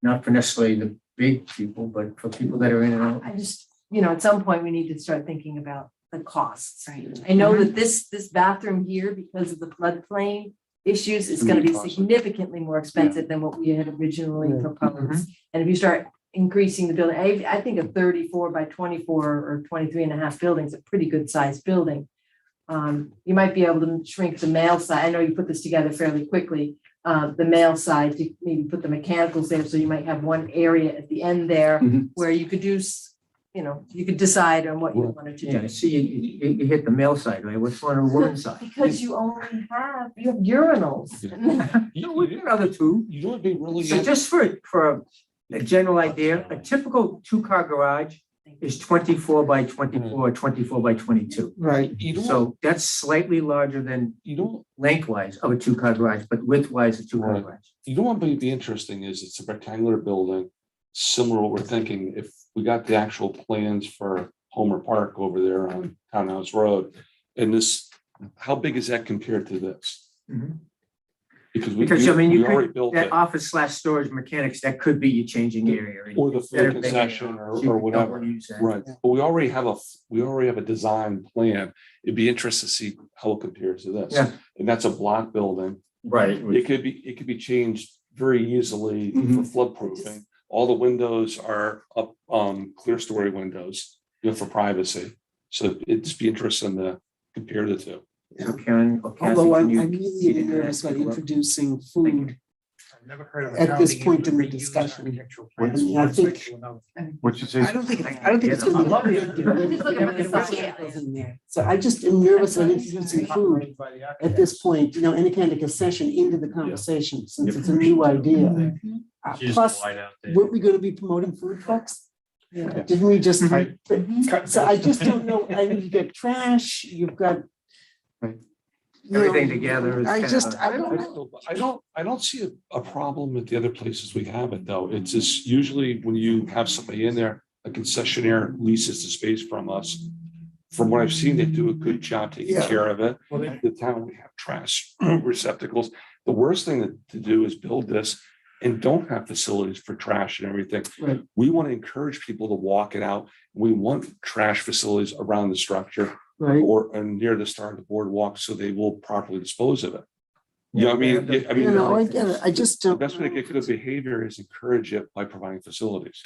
not for necessarily the big people, but for people that are in and out. I just, at some point, we need to start thinking about the costs. Right. I know that this bathroom here, because of the floodplain issues, is gonna be significantly more expensive than what we had originally proposed. And if you start increasing the building, I think a 34 by 24 or 23 and a half building is a pretty good sized building. You might be able to shrink the male side. I know you put this together fairly quickly. The male side, to maybe put the mechanicals there, so you might have one area at the end there where you could do, you could decide on what you wanted to Yeah, do. see, you hit the male side, right? What's on the woman's side? Because you have urinals. No, we got other 2. You know, it'd be really. So just for a general idea, a typical 2-car garage is 24 by 24, 24 by 22. Right. You know, So that's slightly larger than lengthwise of a 2-car garage, but widthwise a 2-car Right. garage. You know what might be interesting is it's a rectangular building, similar to what we're thinking, if we got the actual plans for Homer Park over there on Townhouse Road. And this, how big is that compared to this? Because we already built that it, office/storage mechanics, that could be your changing area. or the food concession or whatever. Right, but we already have a design plan. It'd be interesting to see how it compares to this. Yeah. And that's a block building. Right. It could be changed very easily for floodproofing. All the windows are up, clear story windows, for privacy. So it'd just be interesting to compare the two. So Karen or Kathy, Although can you I'm really get into that? nervous about introducing food I've never heard of a at town this being point in the able to reuse discussion. architectural I plans mean, I from think- one site to another. What'd you say? I don't think it's gonna be. Just look at the Examples in there. So I just am nervous about introducing food at this point, any kind of concession into the conversation, since it's a new idea. She's Plus, wide out there. weren't we gonna be promoting food trucks? Yeah. Didn't we just? Right. So I just don't know, I mean, you've got trash, you've got. Right. you know, Everything together is I kind of just, a- I don't. I don't see a problem with the other places we have it though. It's just usually when you have somebody in there, a concessionaire leases the space from us. From what I've seen, they do a good job taking Yeah. care of it. Well, they- The town, we have trash receptacles. The worst thing to do is build this and don't have facilities for trash and everything. Right. We want to encourage people to walk it out. We want trash facilities around the structure Right. or near the start of the boardwalk, so they will properly dispose of it. You know, what I mean, I mean, I get it, I just the don't. best way to get good behavior is encourage it by providing facilities.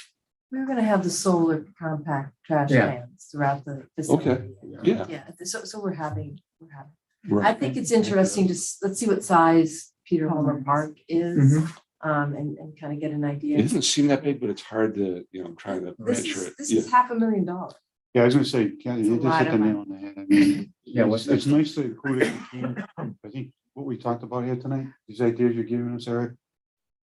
We're gonna have the solar compact trash Yeah. cans throughout the facility. Yeah. Yeah, so we're having. I Right. think it's interesting to, let's see what size Peter Homer Park is, and kind of get an It idea. doesn't seem that big, but it's hard to, I'm trying to This picture is, it. this Yeah. is $500,000. Yeah, I was gonna say, Kathy, you It's a just lot hit of the nail on the head. I mean, Yeah, what's it's nice to include it. I think what we talked about here tonight, these ideas you're giving us, Eric,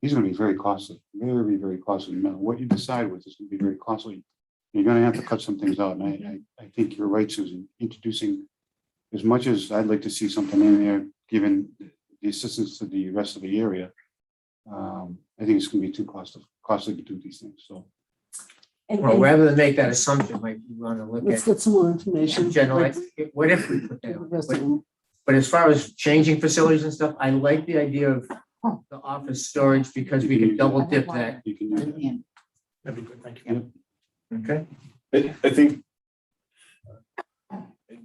these are gonna be very costly, very, very costly. No matter what you decide with, it's gonna be very costly. You're gonna have to cut some things out, and I think you're right, Susan, introducing, as much as I'd like to see something in there, given the assistance to the rest of the area, I think it's gonna be too costly to do these things, so. And- Well, and- rather than make that assumption, might you want to look Let's at get some more information. general, like, what if we put that the on? rest of them. But as far as changing facilities and stuff, I like the idea of the office storage because we can double dip that. You can do that. That'd be good, thank you. Okay. I think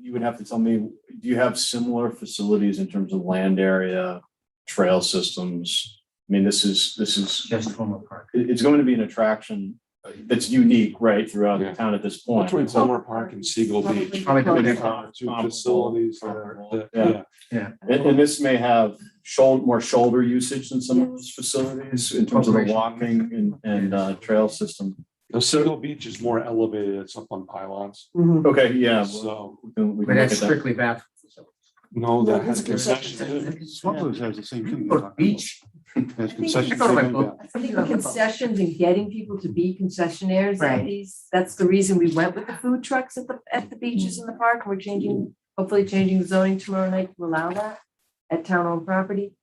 you would have to tell me, do you have similar facilities in terms of land area, trail systems? I mean, this is, Just Homer Park. it's going to be an attraction that's unique, right, throughout the Yeah. town at this point. Between Summer Park and Siegel Beach. Probably the They're big- two facilities that are, Yeah. Yeah. And this may have more shoulder usage than some of those facilities in terms of the walking and trail system. The Siegel Beach is more elevated, it's up on pylons, Mhm. Okay, yeah. so, we can But look that's at that. strictly bathroom facilities. no, that has it's concession concession. too. Smuggler's has the same thing. Or beach. Has I concessions. thought about and both. I think the concessions and getting people to be concessionaires at Right. these, that's the reason we went with the food trucks at the beaches in the park. We're hopefully changing the zoning tomorrow night to allow that at town-owned property.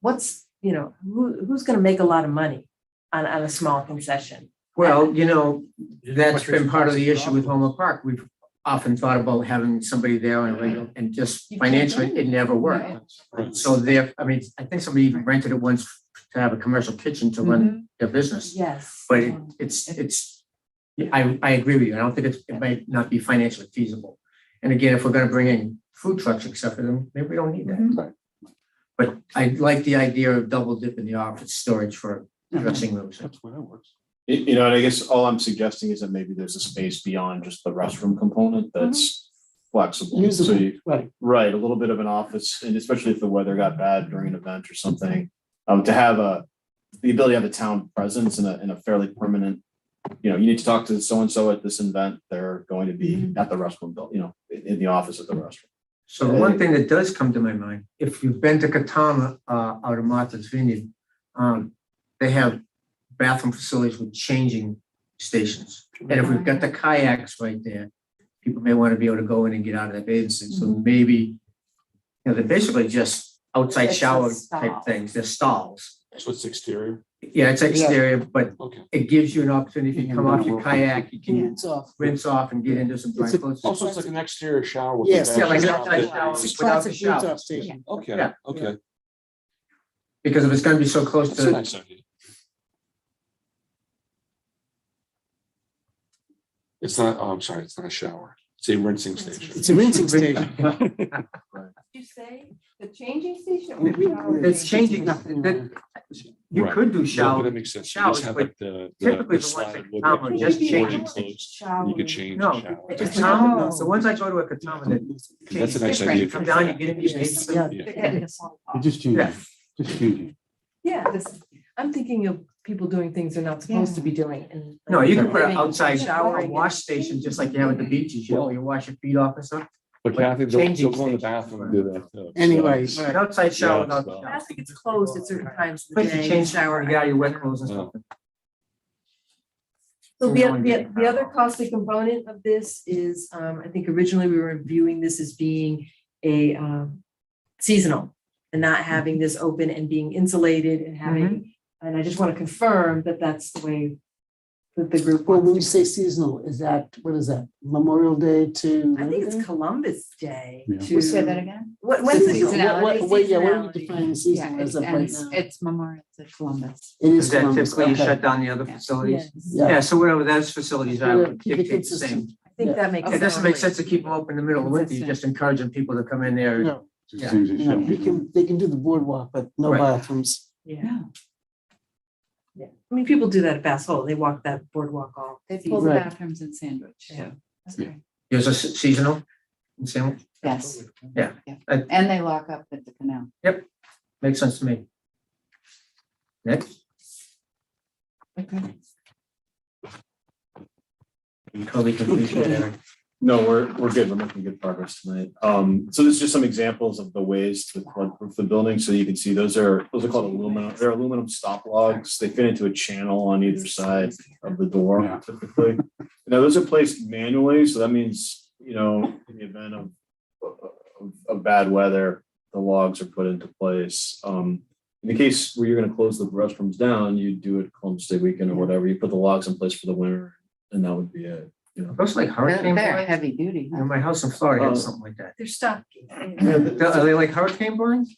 Who's gonna make a lot of money on a small concession? Well, that's been part of the issue with Homer Park. We've often thought about having somebody there and just You can't financially, do it never worked. So I think somebody even rented it once to have a commercial kitchen to run their business. Yes. But I agree with you. I don't think it might not be financially feasible. And again, if we're gonna bring in food trucks, except for them, maybe we don't need that. Right. But I like the idea of double dipping the office storage for dressing rooms. That's where that works. And I guess all I'm suggesting is that maybe there's a space beyond just the restroom component that's flexible. So Usable, you, right. right, a little bit of an office, and especially if the weather got bad during an event or something, to have the ability to have a town presence in a fairly permanent, you need to talk to so-and-so at this event, they're going to be at the restroom, in the office at the restroom. So the one thing that does come to my mind, if you've been to Katama out of Martha's Vineyard, they have bathroom facilities with changing stations. And if we've got the kayaks right there, people may want to be able to go in and get out of their bathing suit. So maybe, they're basically just outside It's a shower stall. type things. They're stalls. So it's exterior. Yeah, it's exterior, but Okay. it gives you an opportunity. If you come off your kayak, you can It's off. rinse off and get into some dry It's a- clothes. Also, it's like an exterior shower. With Yes, a Yeah, like bench an and outside stuff. shower It's a without the classic shower. rooftop station. Okay, Yeah. okay. Because if it's gonna be so close That's a to, nice idea. It's not, I'm sorry, it's not a shower. It's a rinsing station. It's a rinsing station. Did you say the changing station? or It's shower changing, Nothing that, there. you Right. could do No, but shower, that makes sense. You showers, just have but like the typically the slide ones that with come are the just doors changing. closed. shower? You could change No, the shower. it's It's common, not. so once I go to a katana, That's a nice different. idea. you come down, you get in, you change. Yeah. It just changes, Yeah. just changing. Yeah, I'm thinking of people doing things they're not supposed to be doing and. No, you can put an living, outside showering. wash station, just like you have at the beaches, you know, you wash your feet off and stuff. But Kathy, they'll Changing go in the station. bathroom and do that. too. Anyway, So, An outside shower Yeah, without. so- It has to get closed at certain times of the But you day. change, Shower. you got your wet clothes and Yeah. stuff. So So the, no one the, getting the other costly component of this is, I think originally we were viewing this as being a, seasonal and not having this open and being insulated and having, and I just want to confirm that that's the way that the group. well, when you wants say seasonal, is that, what is that? Memorial Day to? to- I think it's Columbus Day Yeah. to. We'll say that again? When's the? Seasonality. Yeah, what are you Seasonality. defining seasonal as of right now? It's Memorial to Columbus. It is Is that Columbus, typically you okay. shut down the other facilities? Yes. Yeah, so whatever those facilities are, Yeah, would keep it dictate the consistent. same. I think that makes. It doesn't make sense sense. to keep them open in the middle of winter, you're just encouraging people to come in there. No, Just Yeah. things that no, should- they can do the boardwalk, but no Right. bathrooms. Yeah. Yeah, I mean, people do that at Bass Hole. They walk that boardwalk all. They pull the Right. bathrooms in Sandwich. Yeah. Okay. Yours is seasonal? in Sandwich? Yes. Yeah. And they lock up at the canal. Makes sense to me. Next. Okay. Totally confused, Eric. No, we're good. We're making good progress tonight. So this is just some examples of the ways to floodproof the building. So you can see those are called aluminum. They're aluminum stop logs. They fit into a channel on either side of the door Yeah. typically. Now, those are placed manually. So that means, in the event of bad weather, the logs are put into place. In the case where you're going to close the restrooms down, you do it Columbus Day weekend or whatever. You put the logs in place for the winter and that would be it. Those like hurricane They're blinds? heavy duty. You know, my house in Florida has something like that. They're stuck. Are they like hurricane blinds?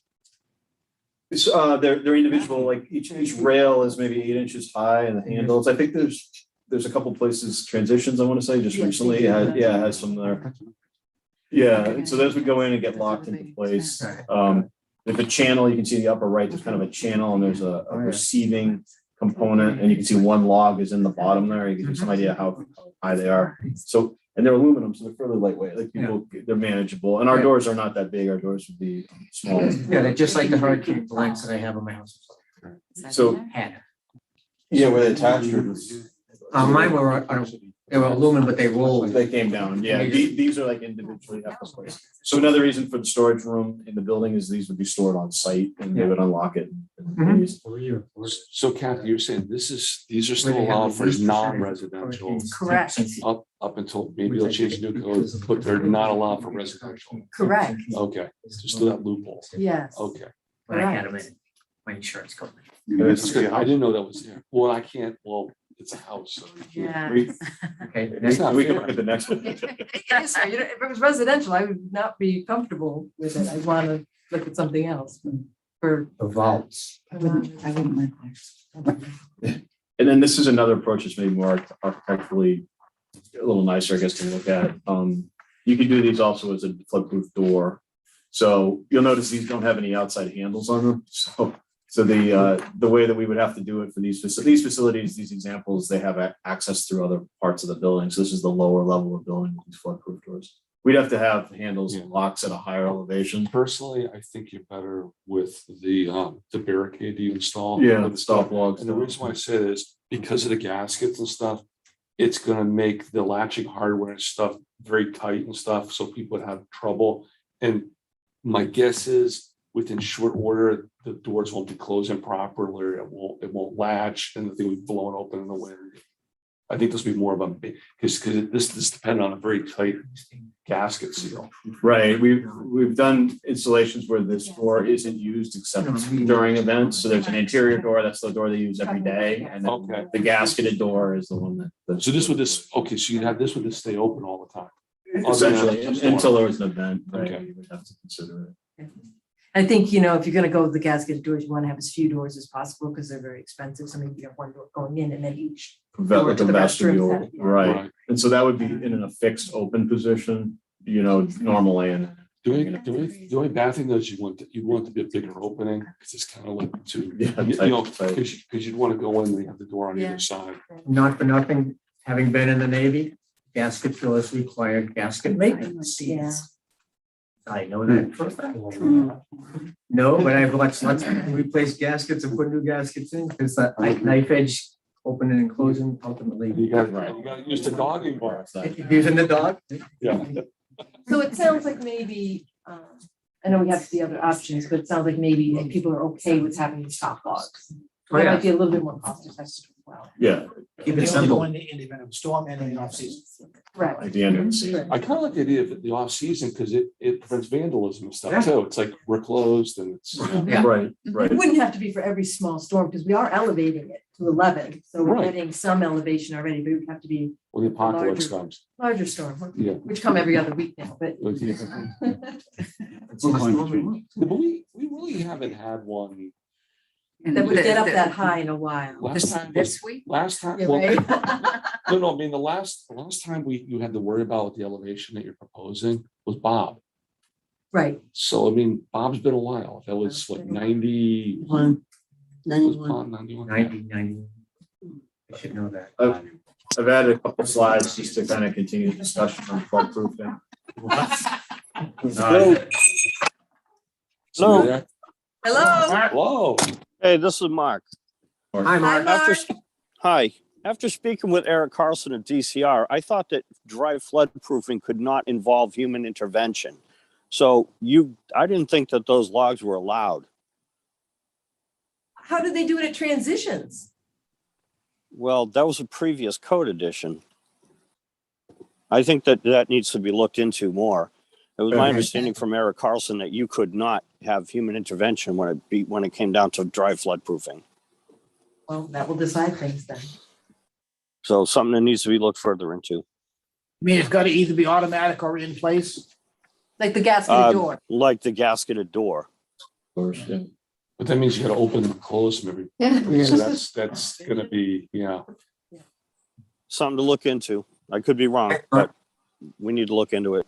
It's, they're individual, like each rail is maybe 8 inches high and the handles, I think there's a couple places, transitions, I want to say, just Yeah, recently, it has some there. Yeah, and so those would go in and get locked into place. There's a channel, you can see the upper right, there's kind of a channel and there's a receiving component, and you can see one log is in the bottom there, you can get some idea how high they are. So, and they're aluminum, so they're fairly lightweight, like people, they're manageable, and our doors are not that big, our doors would be small. Yeah, they're just like the hurricane blinds that I have in my house. So, Had. yeah, where they attached or Mine were, they were aluminum, but they rolled. They came down, yeah, these are like individually have to place. So another reason for the storage room in the building is these would be stored on site and they would unlock it. So Kathy, you're saying these are still allowed for non-residential Correct, up until maybe they'll change the new code, but they're not allowed for residential. correct, Okay, so still that loophole. yes. Okay. When I had them in my insurance company. That's good. I didn't know that was there. Well, I can't, it's a house. So you can't- Yeah. Okay. It's not We can fair. look at the next one. Yes, sir. If it was residential, I would not be comfortable with it. I'd want to look at something else for. The vaults. I wouldn't live there. And then this is another approach that's maybe more architecturally a little nicer, I guess, to look at. You can do these also as a floodproof door. So you'll notice these don't have any outside handles on them. So the way that we would have to do it for these facilities, these examples, they have access through other parts of the building. So this is the lower level of building with these floodproof doors. We'd have to have handles and locks at a higher elevation. Personally, I think you're better with the barricade you install. Yeah, with the stop logs. And the reason why I say that is because of the gaskets and stuff, it's gonna make the latching hardware and stuff very tight and stuff, so people would have trouble. And my guess is within short order, the doors won't be closing properly, it won't latch, and the thing will be blown open in the wind. I think this will be more of a big, because this depends on a very tight gasket seal. Right, we've done installations where this door isn't used except during events. So there's an interior door, that's the door they use every day. And Okay. then the gasketed door is the one that. So this would okay, so you'd have this would just stay open all the time. Essentially, until there was an event, right, Okay. you would have to consider it. I think, you know, if you're gonna go with the gasket doors, you want to have as few doors as possible because they're very expensive. So maybe you have one door going in and then each door Like to a the restrooms. vestibule, Yeah. right? And so that would be in a fixed open position, you know, normally, and The only bad thing is you want it to be a bigger opening, because it's kind of like to, Yeah, you know, tight. because you'd want to go in and you have the door on Yeah. either side. Not for nothing, having been in the Navy, gasket doors required gasket maintenance. Yeah. I know that for a fact. No, but I've watched lots of people replace gaskets and put new gaskets in, because that knife edge opening and closing ultimately. You got used to dogging bar. Using the dog? Yeah. So it sounds like maybe, I know we have the other options, but it sounds like maybe people are okay with having these top logs. Oh, That yeah. might be a little bit more cost effective as well. yeah, Keep it simple. In the event of storm and in the off season. Right. at the end of the season. I kind of like the idea of the off season because it prevents vandalism and Yeah. stuff too. It's like we're closed and it's. Yeah. Right, right. It wouldn't have to be for every small storm because we are elevating it to 11. So we're Right. getting some elevation already, but it would have to be When the apocalypse larger- comes. larger storm, Yeah. which come every other week now, but. Well, climate change. But we really haven't had one That would get up that high in a while. This week? last time. Yeah, Well, right? no, I mean, the last time you had to worry about the elevation that you're proposing was Bob. Right. So, I mean, Bob's been a while. That was what, 90? Was 91. Bob 91? 90. I should know that. I've added a couple slides just to kind of continue the discussion on floodproofing. So you're there? Hello. Hello. Hey, this is Mark. Hi, Mark. Hi. After speaking with Eric Carlson at DCR, I thought that dry floodproofing could not involve human intervention. So I didn't think that those logs were allowed. How did they do it at transitions? Well, that was a previous code edition. I think that needs to be looked into more. It was my Okay. understanding from Eric Carlson that you could not have human intervention when it came down to dry floodproofing. Well, that will decide things then. So something that needs to be looked further into. I mean, it's got to either be automatic or in place. Like the gasketed door. Like the gasketed door. Of course, yeah. But that means you got to open and close them every. Yeah. So that's going to be, yeah. Something to look into. I could be wrong, but we need to look into it.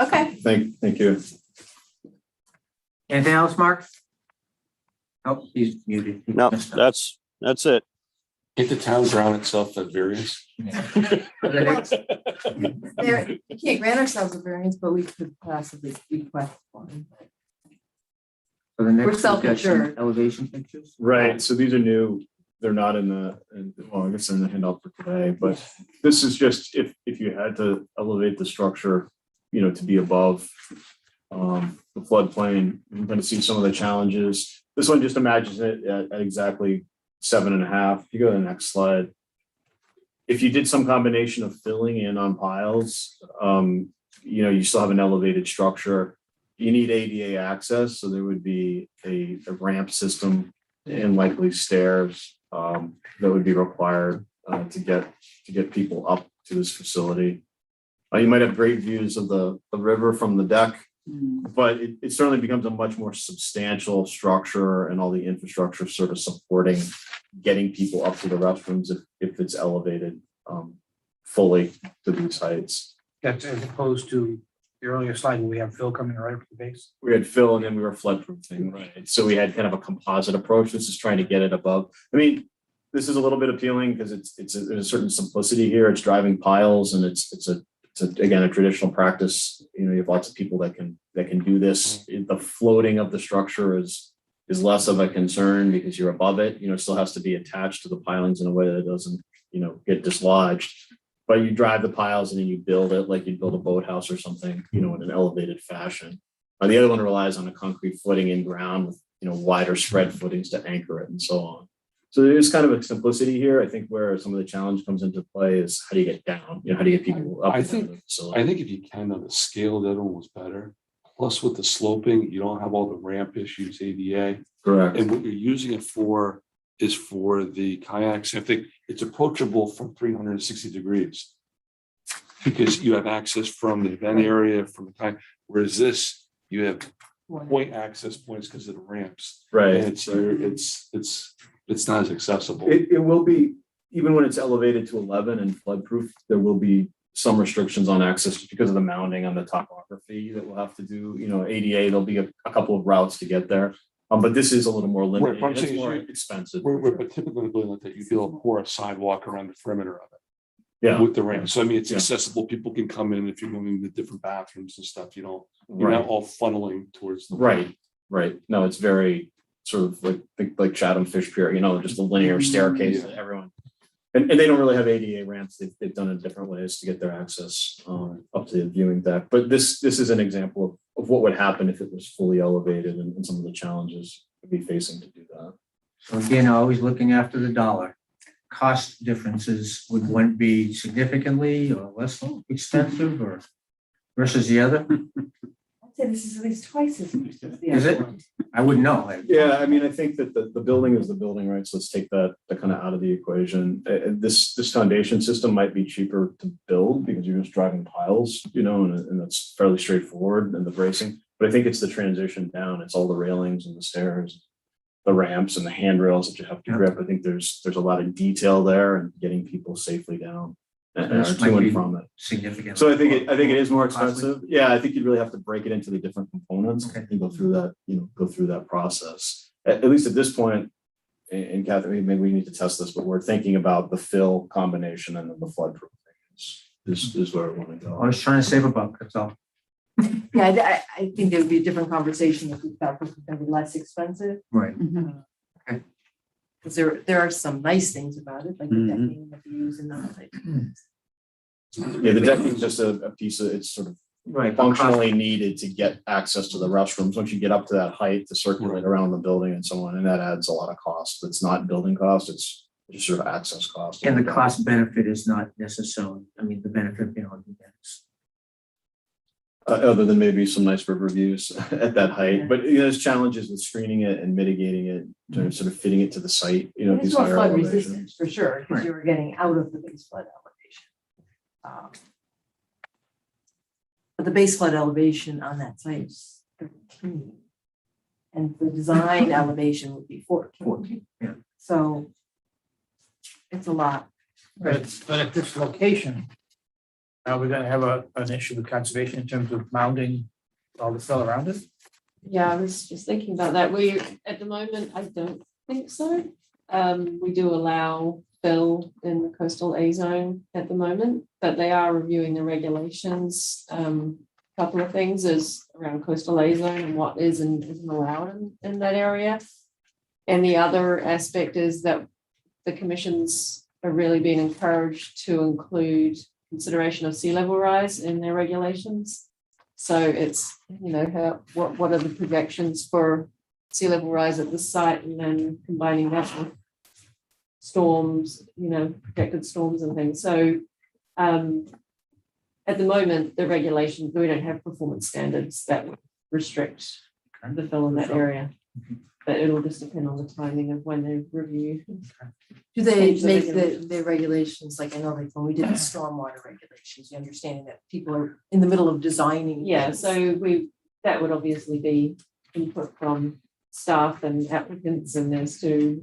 Okay. Thank you. Anything else, Mark? Oh, he's muted. No, that's it. Get the town ground itself at variance. There, we can't grant ourselves a variance, but we could possibly request one. For the next, We're we've got some self-insured. elevation pictures. Right, so these are new, they're not well, I guess they're in the handout for today, but this is just if you had to elevate the structure, you know, to be above the floodplain, you're gonna see some of the challenges. This one just imagines it at exactly 7.5. If you go to the next slide. If you did some combination of filling in on piles, you know, you still have an elevated structure. You need ADA access, so there would be a ramp system and likely stairs that would be required to get people up to this facility. You might have great views of the river from the deck, but it certainly becomes a much more substantial structure and all the infrastructure sort of supporting getting people up to the restrooms if it's elevated fully to these heights. That's as opposed to the earlier slide where we have Phil coming right up to the base. We had fill and then we were floodproofing, right? So we had kind of a composite approach. This is trying to get it above. I mean, this is a little bit appealing because there's a certain simplicity here. It's driving piles and it's again a traditional practice. You know, you have lots of people that can do this. The floating of the structure is less of a concern because you're above it. You know, it still has to be attached to the pilings in a way that it doesn't, you know, get dislodged. But you drive the piles and then you build it like you'd build a boathouse or something, you know, in an elevated fashion. The other one relies on a concrete footing in ground with, you know, wider spread footings to anchor it and so on. So there is kind of a simplicity here. I think where some of the challenge comes into play is how do you get down? You know, how do you get people up? I think if you can, on the scale, the other one was better. Plus with the sloping, you don't have all the ramp issues, ADA. Correct. And what you're using it for is for the kayaks. I think it's approachable from 360 degrees because you have access from the event area, from the kayak. Whereas this, you have point access points because of the ramps. Right. And it's not as accessible. It will be, even when it's elevated to 11 and floodproof, there will be some restrictions on access just because of the mounding on the topography that we'll have to do. You know, ADA, there'll be a couple of routes to get there. But this is a little more limited. Right, but I'm and It's saying more you- expensive. But typically in a building like that, you'd be able to pour a sidewalk around the perimeter of it. Yeah. With the ramp. So I mean, it's Yeah. accessible. People can come in if you're going to different bathrooms and stuff, you're not Right. all funneling towards the. Right. No, it's very sort of think like Chatham Fish Pier, just a linear staircase that everyone. And they don't really have ADA ramps. They've done it different ways to get their access up to the viewing deck. But this is an example of what would happen if it was fully elevated and some of the challenges we'd be facing to do that. So again, always looking after the dollar. Cost differences would one be significantly or less expensive or versus the other? I'd say this is at least twice as much as the Is other it? one. I wouldn't know. Yeah, I mean, I think that the building is the building, right? So let's take that kind of out of the equation. This foundation system might be cheaper to build because you're just driving piles, and that's fairly straightforward and the bracing. But I think it's the transition down. It's all the railings and the stairs, the ramps and the handrails that you have to grip. I think there's a lot of detail there and getting people safely down and This to might be and from it. significant. So I think it is more Costly. expensive. Yeah, I think you'd really have to break it into the different components Okay. and go through that process. At least at this point, and Catherine, maybe we need to test this, but we're thinking about the fill combination and then the floodproof is where we want to I go. was trying to save a buck, that's all. Yeah, I think there would be a different conversation if we thought this was gonna be less expensive. Right. Because there are some nice things about it, like the decking, the views and all that. Yeah, the decking is just a piece of, it's sort of Right. functionally needed to get access to the restrooms. Once you get up to that height to circulate around the building and so on, and that adds a lot of cost. It's not building cost, it's just sort of access cost. And the cost benefit is not necessarily, the benefit beyond the benefits. Other than maybe some nice river views at that height, but there's challenges with screening it and mitigating it, sort of fitting it to the site, It's these more higher flood elevations. resistant for sure, because you were getting out of the base flood elevation. But the base flood elevation on that site is 13. And the design elevation would be 14. Yeah. So it's a lot. But at this location, are we gonna have an issue with conservation in terms of mounding all the fill around it? Yeah, I was just thinking about that. At the moment, I don't think so. We do allow fill in the coastal A zone at the moment, but they are reviewing the regulations. Couple of things is around coastal A zone and what is and isn't allowed in that area. And the other aspect is that the commissions are really being encouraged to include consideration of sea level rise in their regulations. So it's, what are the projections for sea level rise at the site, and then combining that with storms, projected storms and things. So at the moment, the regulations, we don't have performance standards that would restrict the fill in that area. But it'll just depend on the timing of when they review. Do they Change the make regulations. the regulations, like I know like when we did the stormwater regulations, you understanding that people are in the middle of designing. Yeah, things. so that would obviously be input from staff and applicants and as to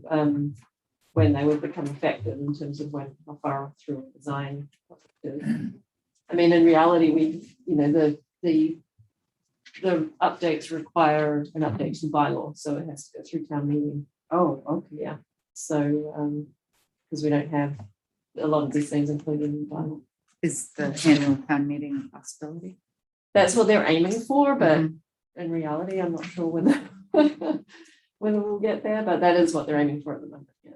when they would become effective in terms of how far through a design. I mean, in reality, the updates require an update to the bylaw, so it has to go through town meeting. Oh, okay. Yeah, so because we don't have a lot of these things included in the bylaw. Is the annual town meeting a possibility? That's what they're aiming for, but in reality, I'm not sure whether we'll get there, but that is what they're aiming for at the moment. Yeah.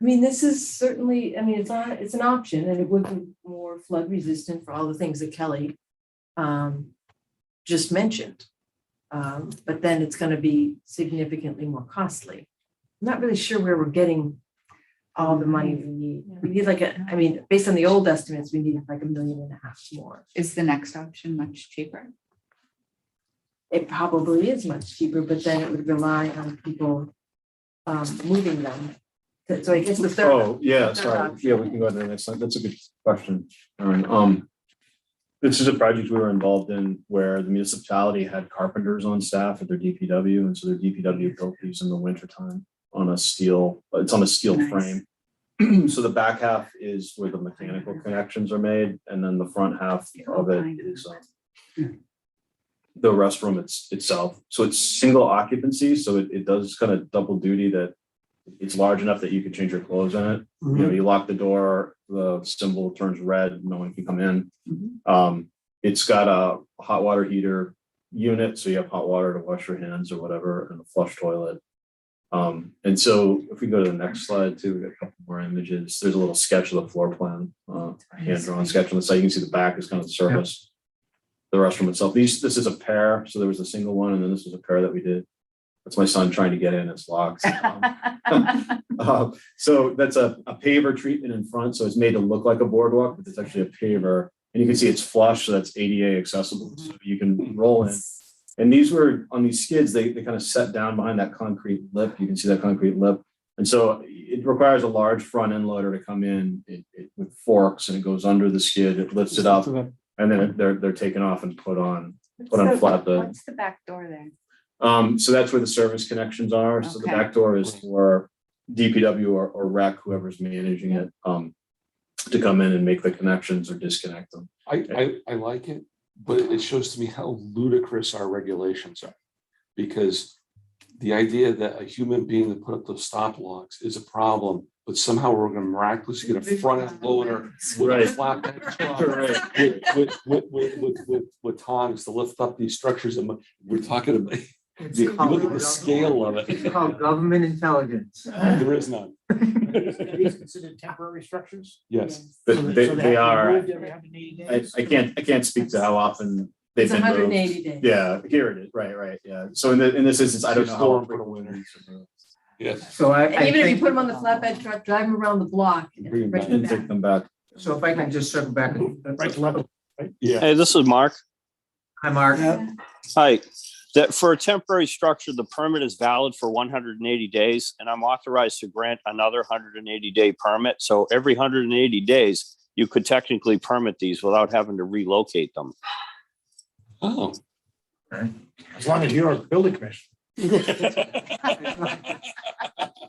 I mean, this is certainly, it's an option, and it would be more flood resistant for all the things that Kelly just mentioned. But then it's going to be significantly more costly. I'm not really sure where we're getting all the money we need. We need based on the old estimates, we need like $1.5 million more. Is the next option much cheaper? It probably is much cheaper, but then it would rely on people moving them. So I guess the third. Oh, yeah, third sorry. option. Yeah, we can go to the next slide. That's a good question. All right. This is a project we were involved in where the municipality had carpenters on staff at their DPW, and so their DPW built these in the wintertime on a steel, it's on a steel Nice. frame. So the back half is where the mechanical connections are made, and then the front half of it is the restroom itself. So it's single occupancy, so it does kind of double duty that it's large enough that you can change your clothes in it. You know, you lock the door, the symbol turns red, no one can come in. It's got a hot water heater unit, so you have hot water to wash your hands or whatever, and a flush toilet. And so if we go to the next slide too, we got a couple more images. There's a little sketch of the floor plan, hand drawn sketch on the side. You can see the back is kind of the surface. The restroom itself. This is a pair. So there was a single one, and then this was a pair that we did. That's my son trying to get in. It's locked. So that's a paver treatment in front. So it's made to look like a boardwalk, but it's actually a paver. And you can see it's flush, so that's ADA accessible. So you can roll in. And these were on these skids, they kind of set down behind that concrete lip. You can see that concrete lip. And so it requires a large front end loader to come in with forks, and it goes under the skid, it lifts it up, and then they're taken off and put on flatbed. What's the back door there? So that's where the service connections are. So the Okay. back door is for DPW or rec, whoever's managing it, to come in and make the connections or disconnect them. I like it, but it shows to me how ludicrous our regulations are. Because the idea that a human being that put up those stop logs is a problem, but somehow we're gonna miraculously get a front end loader with Right. a flatbed truck with tongs to lift up these structures, and we're talking about, you look at the scale of It's it. called government intelligence. There is none. These considered temporary structures? Yes. They So have to be are, moved every 180 days? I can't speak to how often they've It's been moved. 180 days. Yeah, here it is. Right. Yeah. So in this instance, I don't know how. Store 'em for the winter. Yes. So I And even if you think, put them on the flatbed truck, drive them around the block. And Bring 'em bring back. them And take back. them back. so if I can just circle back. Right to level. Yeah. Hey, this is Mark. Hi, Mark. Hi. That for a temporary structure, the permit is valid for 180 days, and I'm authorized to grant another 180-day permit. So every 180 days, you could technically permit these without having to relocate them. Oh. As long as you're a building commissioner.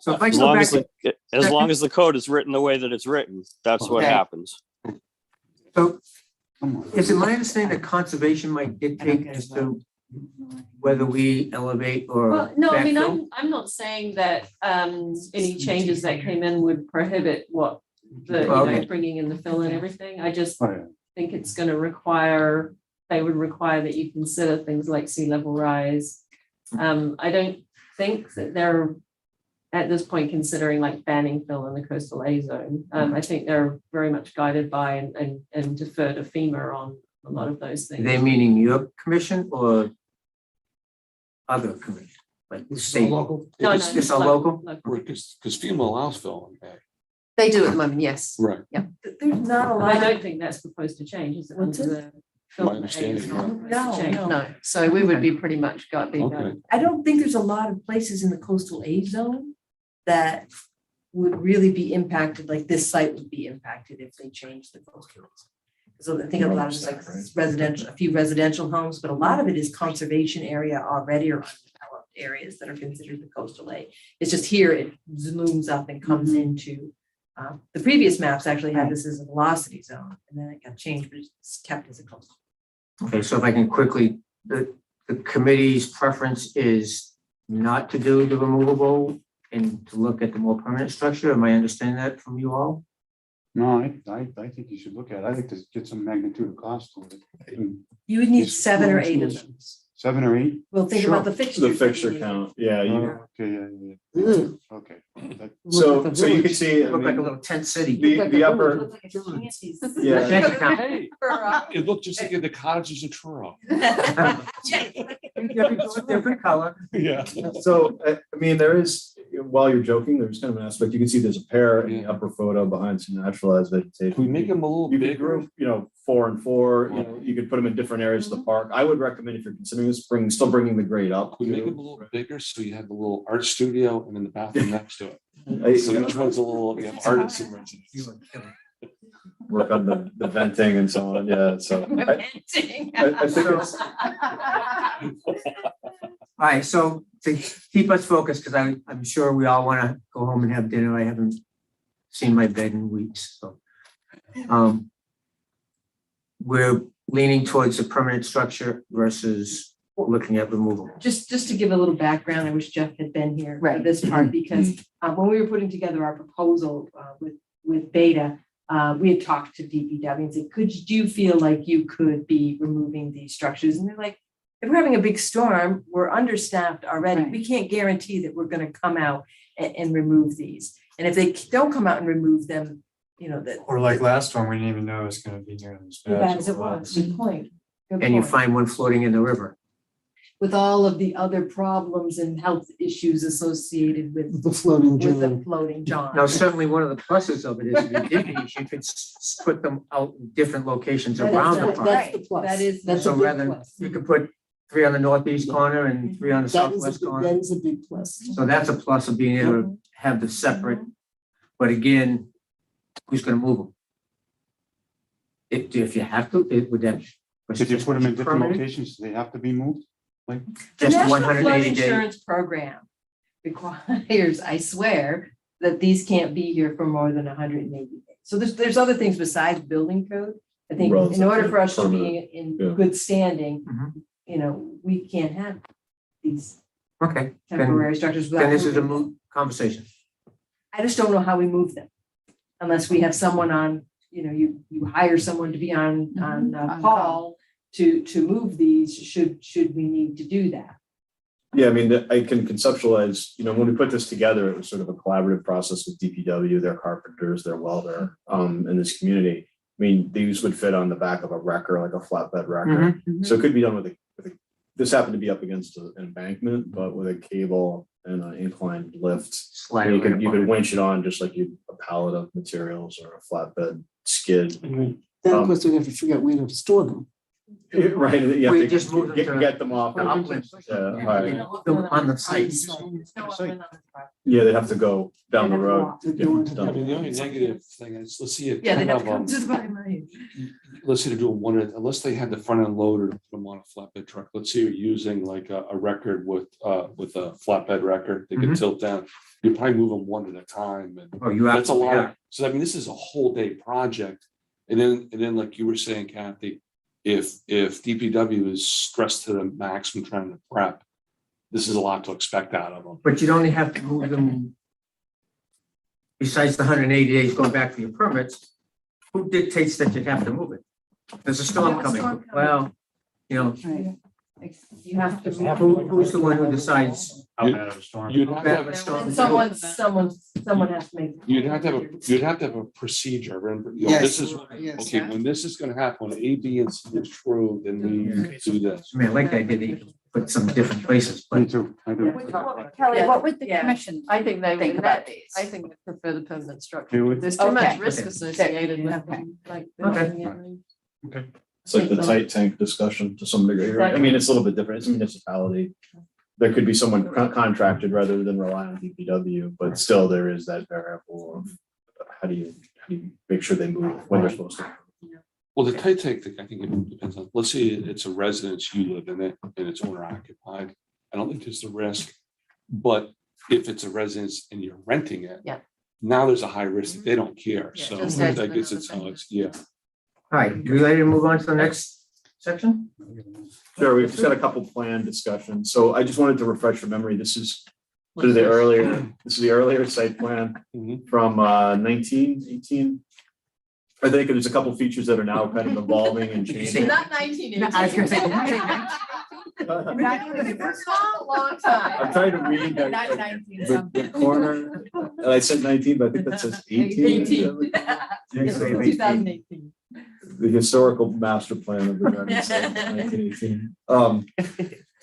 So if I As go long back, as long as the code is written the way that it's written, that's what Okay. happens. so is it my understanding that conservation might dictate as to whether we elevate or Well, no, I mean, backfill? I'm not saying that any changes that came in would prohibit what Okay. bringing in the fill and everything. I just Oh, yeah. think it's gonna require, they would require that you consider things like sea level rise. I don't think that they're at this point considering like banning fill in the coastal A zone. I think they're very much guided by and defer to FEMA on a lot of those things. They meaning your commission or other commission, like the This is state? local. No, no, It's all local? Because FEMA allows fill in Bay. They do at the moment, yes. Right. There's not a But I lot. don't think that's proposed to change, is it? What's Under it? the film My understanding, it's not no. proposed to No, change. no. No, so we would be pretty much got the. Okay. I don't think there's a lot of places in the coastal A zone that would really be impacted, like this site would be impacted if they changed the coastal. So I think a lot of it's like residential, a few residential homes, but a lot of it is conservation area already or undeveloped areas that are considered the coastal A. It's just here it zooms up and comes into, the previous maps actually had this as a velocity zone and then it got changed, but it's kept as a coastal. Okay, so if I can quickly, the committee's preference is not to do the removable and to look at the more permanent structure. Am I understanding that from you all? No, I think you should look at it. I think to get some magnitude of cost to it. You would need It's 7 or small 8 of schools. them. 7 or 8? Well, think about the fixtures. The fixture count. Yeah. Okay, yeah. Okay. That- So you can see, I Look like a mean, little tent city. the upper, yeah. Bank account. Hey, it looked just like the cottages of Truro. Different color. Yeah. So, I mean, there is, while you're joking, there's kind of an aspect, you can see there's a pair in the upper photo behind some naturalized vegetation. Can we make them a little You could bigger? group, 4 and 4, you could put them in different areas of the park. I would recommend if you're considering this, still bringing the grade up. Can we make too. them a little bigger so you have the little art studio and then the bathroom next to it? I- So each one's a little, you have artists. work on the venting and so on, yeah, so. I think it's, All right, so to keep us focused, because I'm sure we all want to go home and have dinner. I haven't seen my bed in weeks, so. We're leaning towards a permanent structure versus looking at removal. Just to give a little background, I wish Jeff had been here for Right. this part, because when we were putting together our proposal with Beta, we had talked to DPW and said, do you feel like you could be removing these structures? And they're like, if we're having a big storm, we're understaffed already. Right. We can't guarantee that we're going to come out and remove these. And if they don't come out and remove them, you know, that. Or like last storm, we didn't even know it was gonna be near this bad. Bad as it was, good point. Good And you point. find one floating in the river. With all of the other problems and health issues associated with The floating the john. floating john. Now, certainly one of the pluses of it is if you did these, you could put them out in different locations That is- around the that- park. That's the plus. That's a So big rather, plus. you could put 3 on the northeast corner and 3 on the That is southwest that corner. is a big plus. So that's a plus of being able to have the separate, but again, who's gonna move them? If you have to, it would that. If you put them in different Permanent? locations, they have to be moved? The Just National Flood 180 days. Insurance Program requires, I swear, that these can't be here for more than 180 days. So there's other things besides building code. I think in order for us to be in Yeah. good standing, Mhm. you know, we can't have these Okay, temporary structures without. then this is a moving them. moot conversation. I just don't know how we move them. Unless we have someone on, you know, you hire someone to be on On call to move these, should we need to do that. yeah, I mean, I can conceptualize, you know, when we put this together, it was sort of a collaborative process with DPW, their carpenters, their welder, in this community. I mean, these would fit on the back of a wrecker, like a flatbed wrecker. So it could be done with a, this happened to be up against an embankment, but with a cable and an inclined lift. Slide And it you could, right you above could it. winch it on just like you, a pallet of materials or a flatbed skid. Then of course we have to figure out where to store them. Right, you have We to just move them to get them off. the uplift. Right. Them on the site. Yeah, they'd have to go down the road. To go into I the- mean, the only negative thing is, let's see it. Yeah, they 10 have of to come them. to the bottom line. Let's say they're doing one, unless they had the front end loader to put them on a flatbed truck. Let's say you're using like a record with a flatbed record, they can tilt down. You probably move them one at a time, and Oh, you that's a absolutely lot. are. So I mean, this is a whole day project. And then like you were saying, Kathy, if DPW is stressed to the maximum trying to prep, this is a lot to expect out of them. But you'd only have to move them. Besides the 180 days going back to your permits, who dictates that you have to move it? There's a storm Yeah, a coming. storm coming. Well, you know, You have to. who's the one who decides? Out out of a storm. You'd have to have, Bad storm. And someone has to make. you'd have to have a procedure, and you know, this is, Yes. okay, when this is gonna happen, when A, B, and C is true, then we do this. I mean, I like the idea that you can put some different places, Me but too, I do. Kelly, what would the Yeah. commission I think they think would, about these? I think they prefer the permanent They structure. would. There's too much Okay. risk Okay. associated with Okay. them, like. Okay. building it. It's like the tight tank discussion to some degree, right? I mean, it's a little bit different. It's a municipality. There could be someone contracted rather than rely on DPW, but still there is that variable of how do you make sure they move when they're supposed to. Well, the tight tank thing, I think it depends on, let's say it's a residence, you live in it, and it's owner occupied. I don't think there's the risk, but if it's a residence and you're renting it. Yeah. Now there's a high risk that they don't care, Yeah, so just I adds guess another it's how thing. it's, yeah. all right, we ready to move on to the next section? Sure, we've just got a couple plan discussions. So I just wanted to refresh your memory. This is sort of the earlier site plan Mhm. from 1918. I think there's a couple features that are now kind of evolving and changing. Not 1980. I was gonna say, It's not a long time. I'm trying to read that- Not 19 the something. corner, and I said 19, but I think that says 18. 2018. The historical master plan of the Garden State, 1918.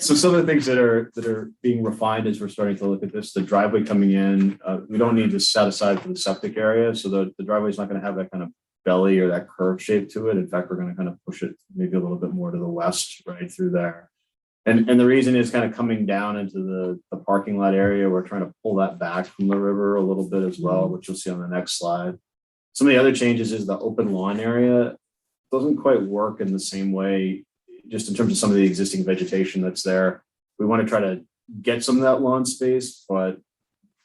So some of the things that are being refined as we're starting to look at this, the driveway coming in, we don't need to set aside for the septic area, so the driveway is not going to have that kind of belly or that curve shape to it. In fact, we're going to kind of push it maybe a little bit more to the west, right through there. And the reason is kind of coming down into the parking lot area. We're trying to pull that back from the river a little bit as well, which you'll see on the next slide. Some of the other changes is the open lawn area doesn't quite work in the same way, just in terms of some of the existing vegetation that's there. We want to try to get some of that lawn space, but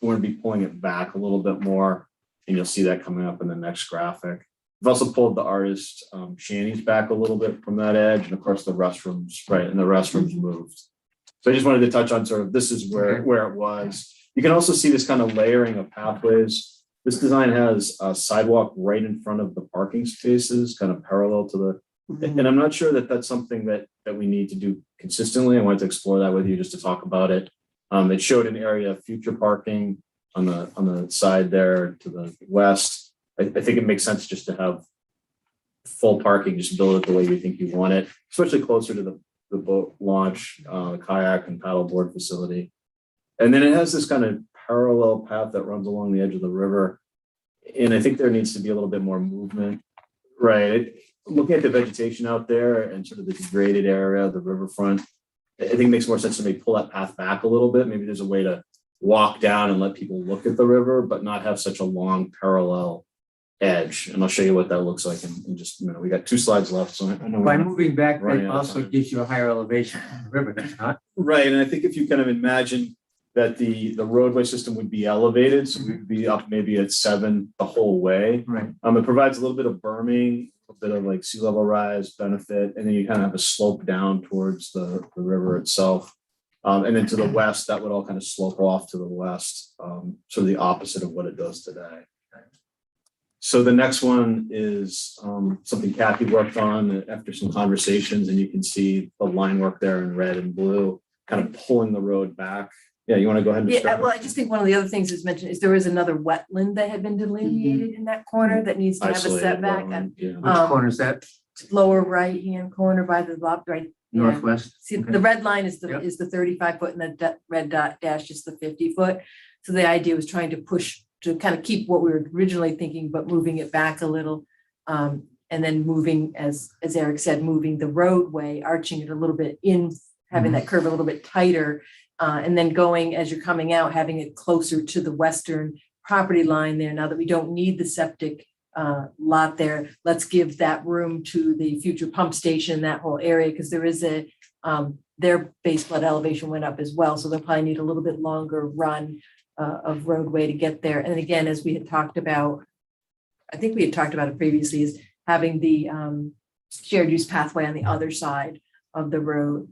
we want to be pulling it back a little bit more. And you'll see that coming up in the next graphic. We've also pulled the artist shanties back a little bit from that edge. And of course the restrooms, right, and the restrooms moved. So I just wanted to touch on sort of, this is where it was. You can also see this kind of layering of pathways. This design has a sidewalk right in front of the parking spaces, kind of parallel to the, and I'm not sure that that's something that we need to do consistently. I wanted to explore that with you just to talk about it. It showed an area of future parking on the side there to the west. I think it makes sense just to have full parking, just build it the way you think you want it, especially closer to the boat launch, kayak and paddleboard facility. And then it has this kind of parallel path that runs along the edge of the river. And I think there needs to be a little bit more movement, right? Looking at the vegetation out there and sort of the degraded area, the riverfront, I think it makes more sense to maybe pull that path back a little bit. Maybe there's a way to walk down and let people look at the river, but not have such a long parallel edge. And I'll show you what that looks like in just a minute. We got 2 slides left. So I know By moving back, running it out of also time. gives you a higher elevation on the river, does it not? Right, and I think if you kind of imagine that the roadway system would be elevated, so we'd be up maybe at 7 the whole way. Right. It provides a little bit of berming, a bit of like sea level rise benefit, and then you kind of have a slope down towards the river itself. And then to the west, that would all kind of slope off to the west, sort of the opposite of what it does today. So the next one is something Kathy worked on after some conversations, and you can see the line work there in red and blue, kind of pulling the road back. Yeah, you want to go ahead and Yeah, start? well, I just think one of the other things that's mentioned is there is another wetland that had been delineated in that corner that needs to have a Isolated setback. wetland, yeah. Which corner is that? Lower right-hand corner by the lot, right? yeah. Northwest? See, Okay. the red line is Yep. the 35 foot and the red dot dash is the 50 foot. So the idea was trying to push to kind of keep what we were originally thinking, but moving it back a little. And then moving, as Eric said, moving the roadway, arching it a little bit in, having that curve a little bit tighter. And then going, as you're coming out, having it closer to the western property line there. Now that we don't need the septic lot there, let's give that room to the future pump station, that whole area, because there is their base flood elevation went up as well. So they'll probably need a little bit longer run of roadway to get there. And again, as we had talked about, I think we had talked about it previously, is having the shared use pathway on the other side of the road.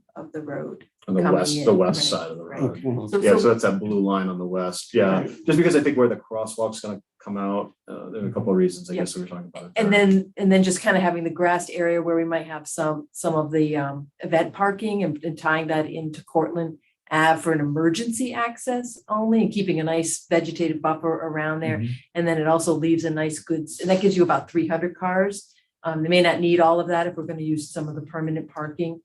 On coming the in, west right, side of the right. road. So- Yeah, so- so that's that blue line on the west. Yeah, just because I think where the crosswalk's gonna come out, there are a couple of reasons, I guess, we were talking about it. And then just kind of having the grassed area where we might have some of the event parking and tying that into Cortland Ave for an emergency access only, and keeping a nice vegetative buffer around there. And then it also leaves a nice goods, and that gives you about 300 cars. They may not need all of that if we're going to use some of the permanent parking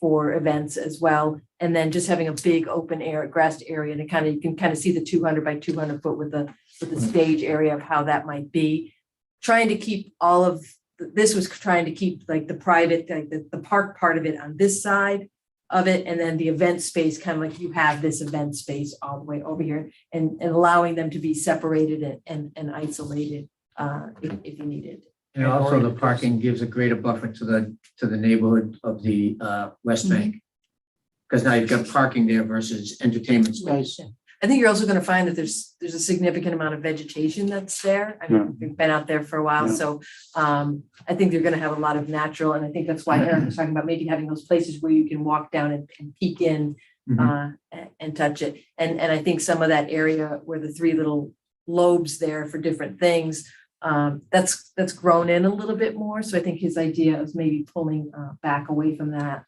for events as well. And then just having a big open air, grassed area, and you can kind of see the 200 by 200 foot with the stage area of how that might be. Trying to keep all of, this was trying to keep like the private, like the park part of it on this side of it, and then the event space, kind of like you have this event space all the way over here, and allowing them to be separated and isolated if you needed. And also the parking gives a greater buffer to the neighborhood of the West Bank. Because now you've got parking there versus entertainment space. I think you're also going to find that there's a significant amount of vegetation that's there. I mean, we've been out there for a while, so I think you're going to have a lot of natural, and I think that's why Eric was talking about maybe having those places where you can walk down and peek in and touch it. And I think some of that area where the 3 little lobes there for different things, that's grown in a little bit more. So I think his idea is maybe pulling back away from that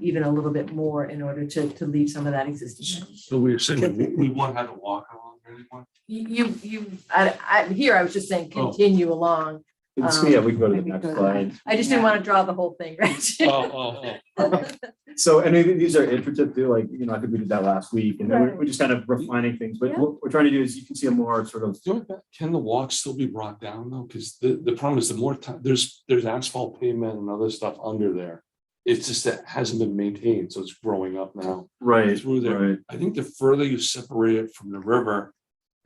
even a little bit more in order to leave some of that existing. So we were saying we won't have to walk along anymore. I was just saying, continue along. Yeah, we can go to the next slide. I just didn't want to draw the whole thing, right? So, and maybe these are iterative too, like, I think we did that last week, and then we're just kind of refining things, but what we're trying to do is you can see a more sort of. Can the walk still be brought down though? Because the problem is the more time, there's asphalt pavement and other stuff under there. It's just that it hasn't been maintained, so it's growing up now. Right. Through there. Right. I think the further you separate it from the river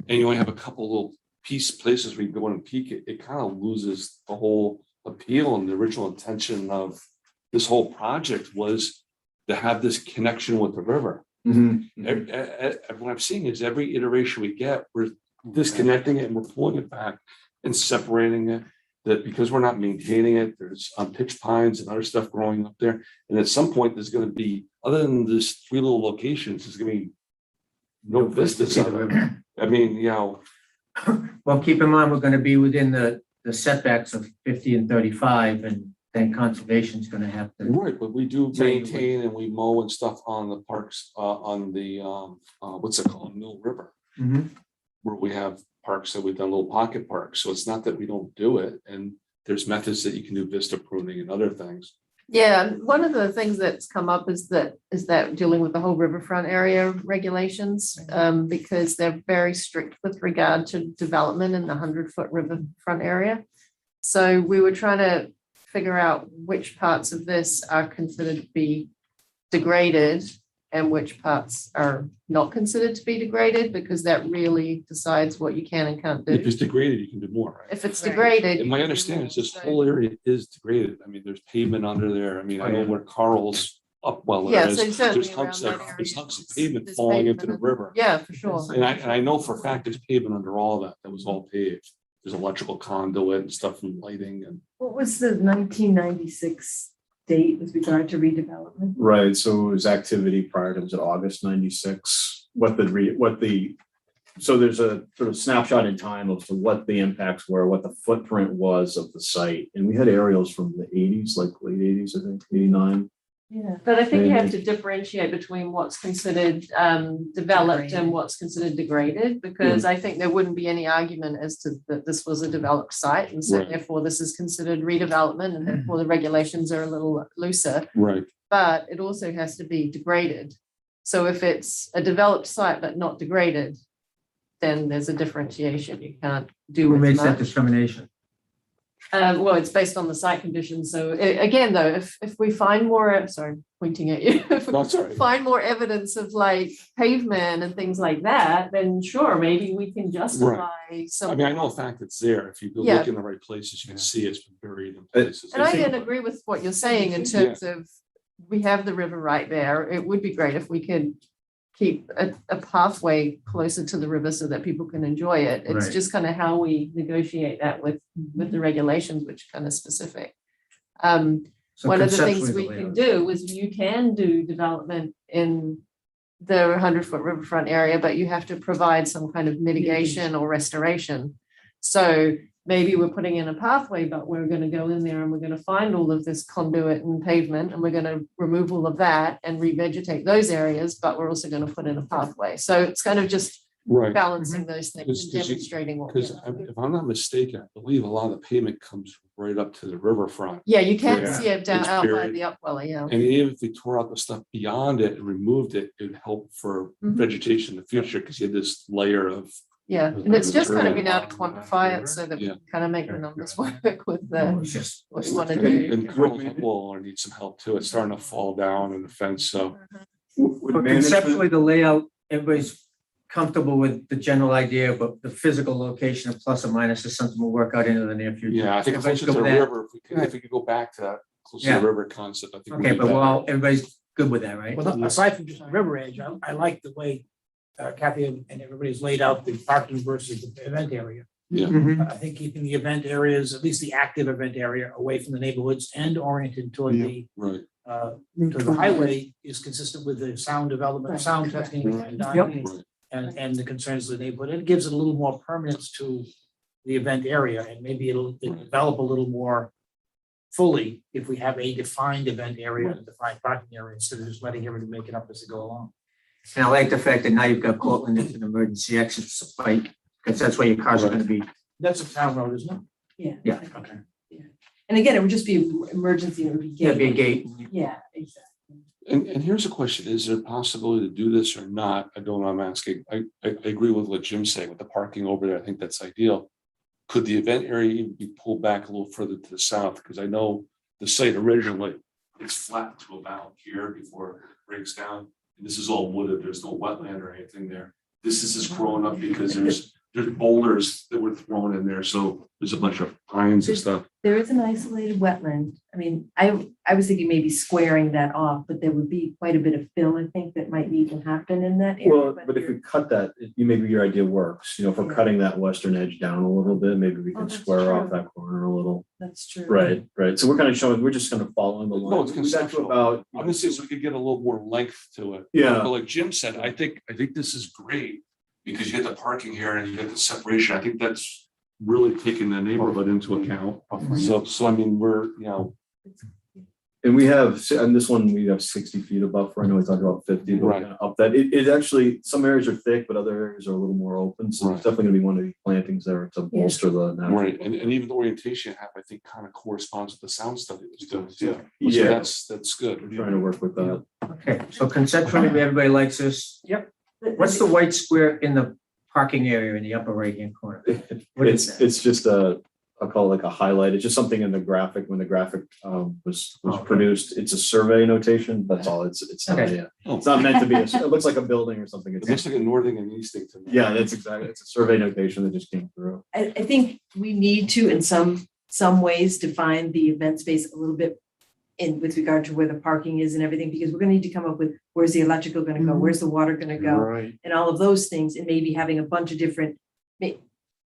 and you only have a couple little places we go and peek, it kind of loses the whole appeal, and the original intention of this whole project was to have this connection with the river. What I'm seeing is every iteration we get, we're disconnecting it and we're pulling it back and separating it. That because we're not maintaining it, there's pitch pines and other stuff growing up there. And at some point, there's going to be, other than this 3 little locations, there's going to be no vistas of it. I mean, you know. Well, keep in mind, we're gonna be within the setbacks of 50 and 35, and then conservation's gonna have to. Right, but we do maintain and we mow and stuff on the parks, on the, what's it called, Mill River. Where we have parks that we've done little pocket parks. So it's not that we don't do it. And there's methods that you can do vista pruning and other things. Yeah, one of the things that's come up is that dealing with the whole riverfront area regulations, because they're very strict with regard to development in the 100-foot riverfront area. So we were trying to figure out which parts of this are considered to be degraded and which parts are not considered to be degraded, because that really decides what you can and can't do. If it's degraded, you can do more, right? If it's degraded. And my understanding is this whole area is degraded. I mean, there's pavement under there. I mean, I know where Carl's Upwell Yeah, is. so certainly There's hunks around of, that there's area, hunks of pavement there's falling into the pavement. river. Yeah, for sure. And I know for a fact there's pavement under all that. That was all paved. There's electrical conduit and stuff and lighting and. What was the 1996 date with regard to redevelopment? Right, so it was activity prior to, was it August 96? So there's a sort of snapshot in time of what the impacts were, what the footprint was of the site. And we had aerials from the 80s, like late 80s, I think, 89. Yeah, but I think you have to differentiate between what's considered developed and what's considered degraded, because I think there wouldn't be any argument as to that this was a developed site, and so therefore this is considered redevelopment, and therefore the regulations are a little looser. Right. But it also has to be degraded. So if it's a developed site but not degraded, then there's a differentiation. You can't do Who as makes that much. determination? Well, it's based on the site conditions. So again, though, if we find more, sorry, pointing at you, if we find more evidence of like pavement and things like that, then sure, maybe we can justify some. I mean, I know a fact it's there. If you go look in the right places, you can see it's been buried in places. And I can agree with what you're saying in terms of we have the river right there. It would be great if we could keep a pathway closer to the river so that people can enjoy it. It's just kind of how we negotiate that with the regulations, which are kind of specific. One of the things we can do is you can do development in the 100-foot riverfront area, but you have to provide some kind of mitigation or restoration. So maybe we're putting in a pathway, but we're going to go in there and we're going to find all of this conduit and pavement, and we're going to remove all of that and revegetate those areas, but we're also going to put in a pathway. So it's kind of just balancing those things and demonstrating what. Because if I'm not mistaken, I believe a lot of the pavement comes right up to the riverfront. Yeah, you can see it down out by the upwelly, And even if we tore out the stuff beyond it and removed it, it'd help for vegetation in the future, because you had this layer of. Yeah, and it's just kind of being able to quantify it so that we can kind of make the numbers work with what you want to do. And Carl's will need some help too. It's starting to fall down in the fence, so. But conceptually, the layout, everybody's comfortable with the general idea, but the physical location of plus or minus is something we'll work out into the near future. Yeah, I think closer to the river, if we could go back to that, closer to the river concept, I think. Okay, but everybody's good with that, right? Well, aside from just the river edge, I like the way Kathy and everybody's laid out the parking versus the event area. Yeah. I think keeping the event areas, at least the active event area, away from the neighborhoods and oriented toward the to the highway is consistent with the sound development, sound testing and the concerns of the neighborhood. And it gives it a little more permanence to the event area, and maybe it'll develop a little more fully if we have a defined event area and a defined parking area, instead of just letting everybody make it up as they go along. And I like the fact that now you've got Cortland as an emergency exit site, because that's where your cars are going to be. That's a town road, isn't it? Yeah. Okay. And again, it would just be emergency, it would be gate. There'd be a gate. Yeah, exactly. And here's a question, is there a possibility to do this or not? I don't know, I'm asking. I agree with what Jim's saying with the parking over there. I think that's ideal. Could the event area even be pulled back a little further to the south? Because I know the site originally is flat to about here before it breaks down. And this is all wooded, there's no wetland or anything there. This is just growing up because there's there's boulders that were thrown in there, so there's a bunch of pines and stuff. There is an isolated wetland. I mean, I was thinking maybe squaring that off, but there would be quite a bit of fill, I think, that might need to happen in that area. Well, but if we cut that, maybe your idea works, if we're cutting that western edge down a little bit, maybe we can that's square off true. that corner a little. That's true. Right. So we're kind of showing, we're just kind of following the line. No, it's We got to conceptual. about, I'm gonna say so we could get a little more length to it. Yeah. But like Jim said, I think this is great because you get the parking here and you get the separation. I think that's really taking the neighborhood into account. So I mean, and we have, and this one, we have 60 feet of buffer. I know we talked about 50, but we're Right. gonna up that. It actually, some areas are thick, but other areas are a little more open. So Right. it's definitely gonna be one of these plantings there to bolster the natural. right, and even the orientation you have, I think, kind of corresponds with the sound study that's doing too. Yeah. So Yeah. that's good. We're trying to work with that. Okay, so conceptually, everybody likes this. Yep. What's the white square in the parking area in the upper right-hand corner? What is that? It's just I'll call it like a highlight. It's just something in the graphic when the graphic was Okay. produced. It's a survey notation. That's all. It's not, Okay. it's not meant to be, it looks like a building or something. It looks like a northing and easting to me. Yeah, that's exactly, it's a survey notation that just came through. I think we need to, in some ways, define the event space a little bit with regard to where the parking is and everything, because we're gonna need to come up with where's the electrical gonna go, where's the water gonna go, Right. and all of those things, and maybe having a bunch of different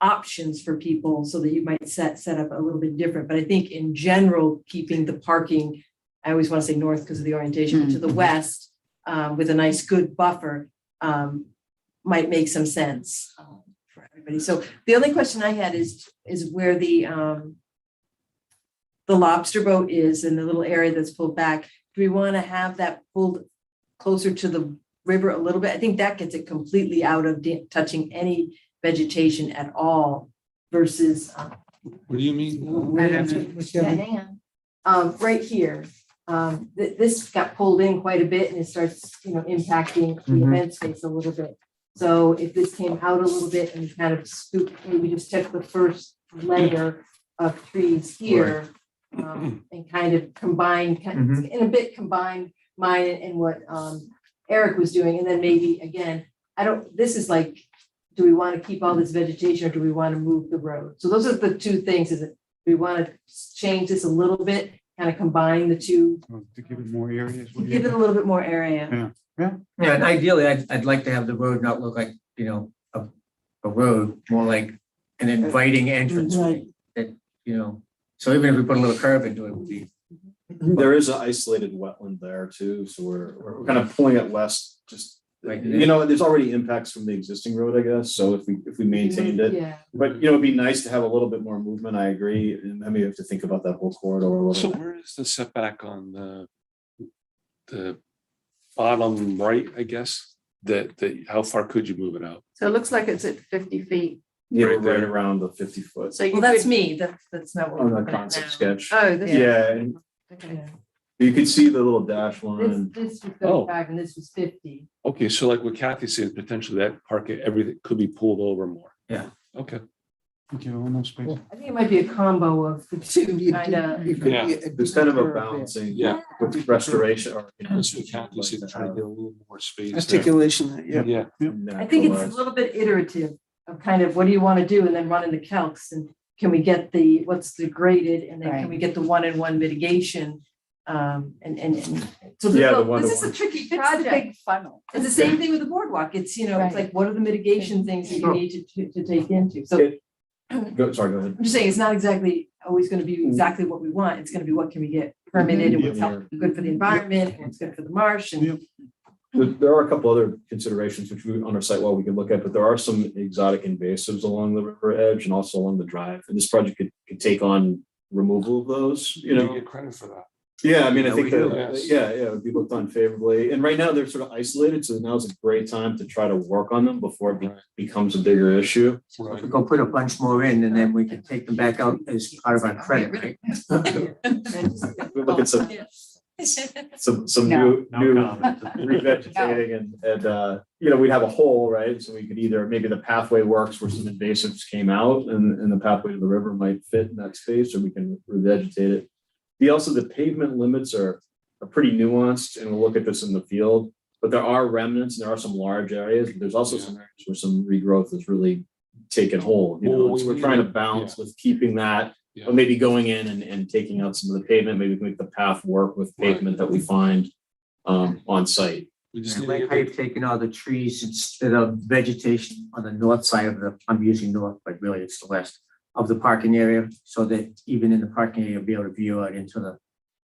options for people so that you might set up a little bit different. But I think in general, keeping the parking, I always want to say north because of the orientation, but to the west, with a nice good buffer, might make some sense for everybody. So the only question I had is where the lobster boat is in the little area that's pulled back. Do we want to have that pulled closer to the river a little bit? I think that gets it completely out of touching any vegetation at all versus, What do you mean? hang on. Right here, this got pulled in quite a bit and it starts, impacting the event space a little bit. So if this came out a little bit and kind of scooped, maybe just took the first layer of trees here, and kind of combine mine and what Eric was doing, and then maybe again, this is like, do we want to keep all this vegetation or do we want to move the road? So those are the two things. Is it, we want to change this a little bit, kind of combine the two, To give it more areas. give it a little bit more area. Yeah, and ideally, I'd like to have the road not look like, a road, more like an inviting entrance. Right. That, so even if we put a little curve into it, it would be. There is an isolated wetland there too, so we're kind of pulling it west, just, Like, there's already impacts from the existing road, I guess, so if we maintained it. Yeah. But, it'd be nice to have a little bit more movement, I agree, and I mean, you have to think about that whole corridor a little So bit. where is the setback on the bottom right, I guess? That how far could you move it out? So it looks like it's at 50 feet. Yeah, Right right there. around the 50 foot. So you Well, that's could, me. That's not what On we're the looking at concept now. sketch. oh, this. Yeah, and Okay. you could see the little dash line. This was Oh. 35 and this was 50. Okay, so like what Kathy said, potentially that parking, everything could be pulled over more. Yeah. Okay. Okay, almost space. I think it might be a combo of the two, kind of. Yeah. There's kind of a balancing Yeah. with restoration or. That's what Kathy said, to try to get a little more space there. Articulation, yeah. Yeah, I think it's a little bit iterative of kind of what do you want to do and then running the calcs and can we get what's the graded and then can we get the one-in-one mitigation? And so Yeah, the this is one-to-one. a tricky It's the project. big funnel. It's the same thing with the boardwalk. It's, it's Right. like, what are the mitigation things that you Sure. need to take into? So Go ahead. I'm just saying, it's not exactly always going to be exactly what we want. It's going to be what can we get permitted and what's good for the environment and what's good for the marsh and. There are a couple other considerations which we on our site wall we could look at, but there are some exotic invasives along the river edge and also along the drive. And this project could take on removal of those, you get credit for that. Yeah, I mean, I Yeah, think we do, that, yes. yeah, it would be looked on favorably. And right now they're sort of isolated, so now's a great time to try to work on them before it becomes a bigger issue. If we go put a bunch more in and then we can take them back out as part of our credit, right? We look at some No new comment. revegetating and we'd have a hole, right? So we could either, maybe the pathway works where some invasives came out and the pathway to the river might fit in that space, or we can revegetate it. The pavement limits are pretty nuanced, and we'll look at this in the field, but there are remnants, and there are some large areas, but there's also some areas where some regrowth is really taken whole, you know, Well, so we're trying to balance with keeping that, Yeah. but maybe going in and taking out some of the pavement, maybe we can make the path work with pavement that we find on site. We just I need to like get how you've taken all the trees instead of vegetation on the north side of the, I'm using north, but really it's the west of the parking area, so that even in the parking area, you'll be able to view out into the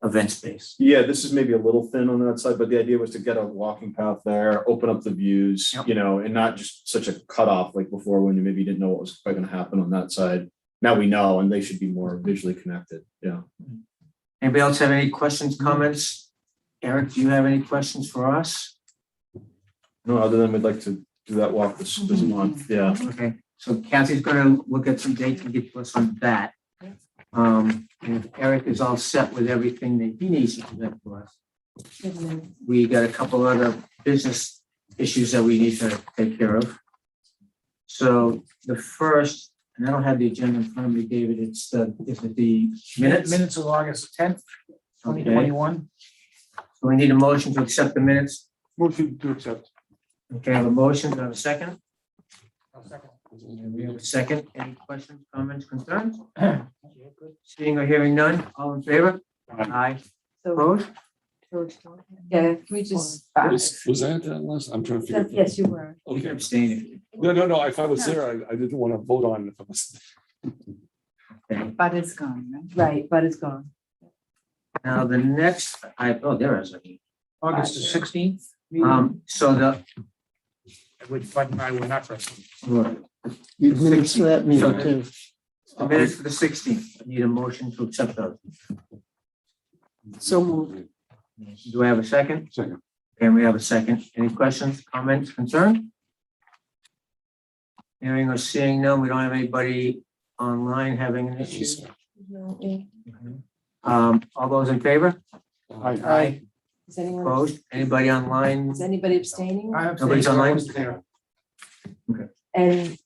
event space. Yeah, this is maybe a little thin on that side, but the idea was to get a walking path there, open up the views, Yep. you know, and not just such a cutoff like before when you maybe didn't know what was quite gonna happen on that side. Now we know, and they should be more visually connected, yeah. Anybody else have any questions, comments? Eric, do you have any questions for us? No, other than we'd like to do that walk this month, yeah. Okay, so Kathy's gonna look at some dates and get to us on that. And if Eric is all set with everything that he needs to present to us, we got a couple other business issues that we need to take care of. So the first, and I don't have the agenda in front of me, David, is it the minutes? Minutes of August 10th, 2021. So we need a motion to accept the minutes. Motion to accept. Okay, I have a motion, do I have a second? I'll second. We have a second. Any questions, comments, concerns? Seeing or hearing none, all in favor? Aye. So, Opposed? yeah, can we just? Was I at that last? I'm trying to figure. Yes, you were. You can Okay. abstain No, if I was there, I didn't want to vote on it. If I was. if. But it's gone, right? Right, but it's gone. Now, the next, there is. August the 16th. So the, Which button I will not press. You minutes for that meeting too. the minutes for the 16th, I need a motion to accept those. So moved. Do I have a second? Second. And we have a second. Any questions, comments, concern? Hearing or seeing none, we don't have anybody online having an issue. All those in favor? Aye. Is anyone, Opposed? Anybody online? is anybody abstaining? Nobody's online? And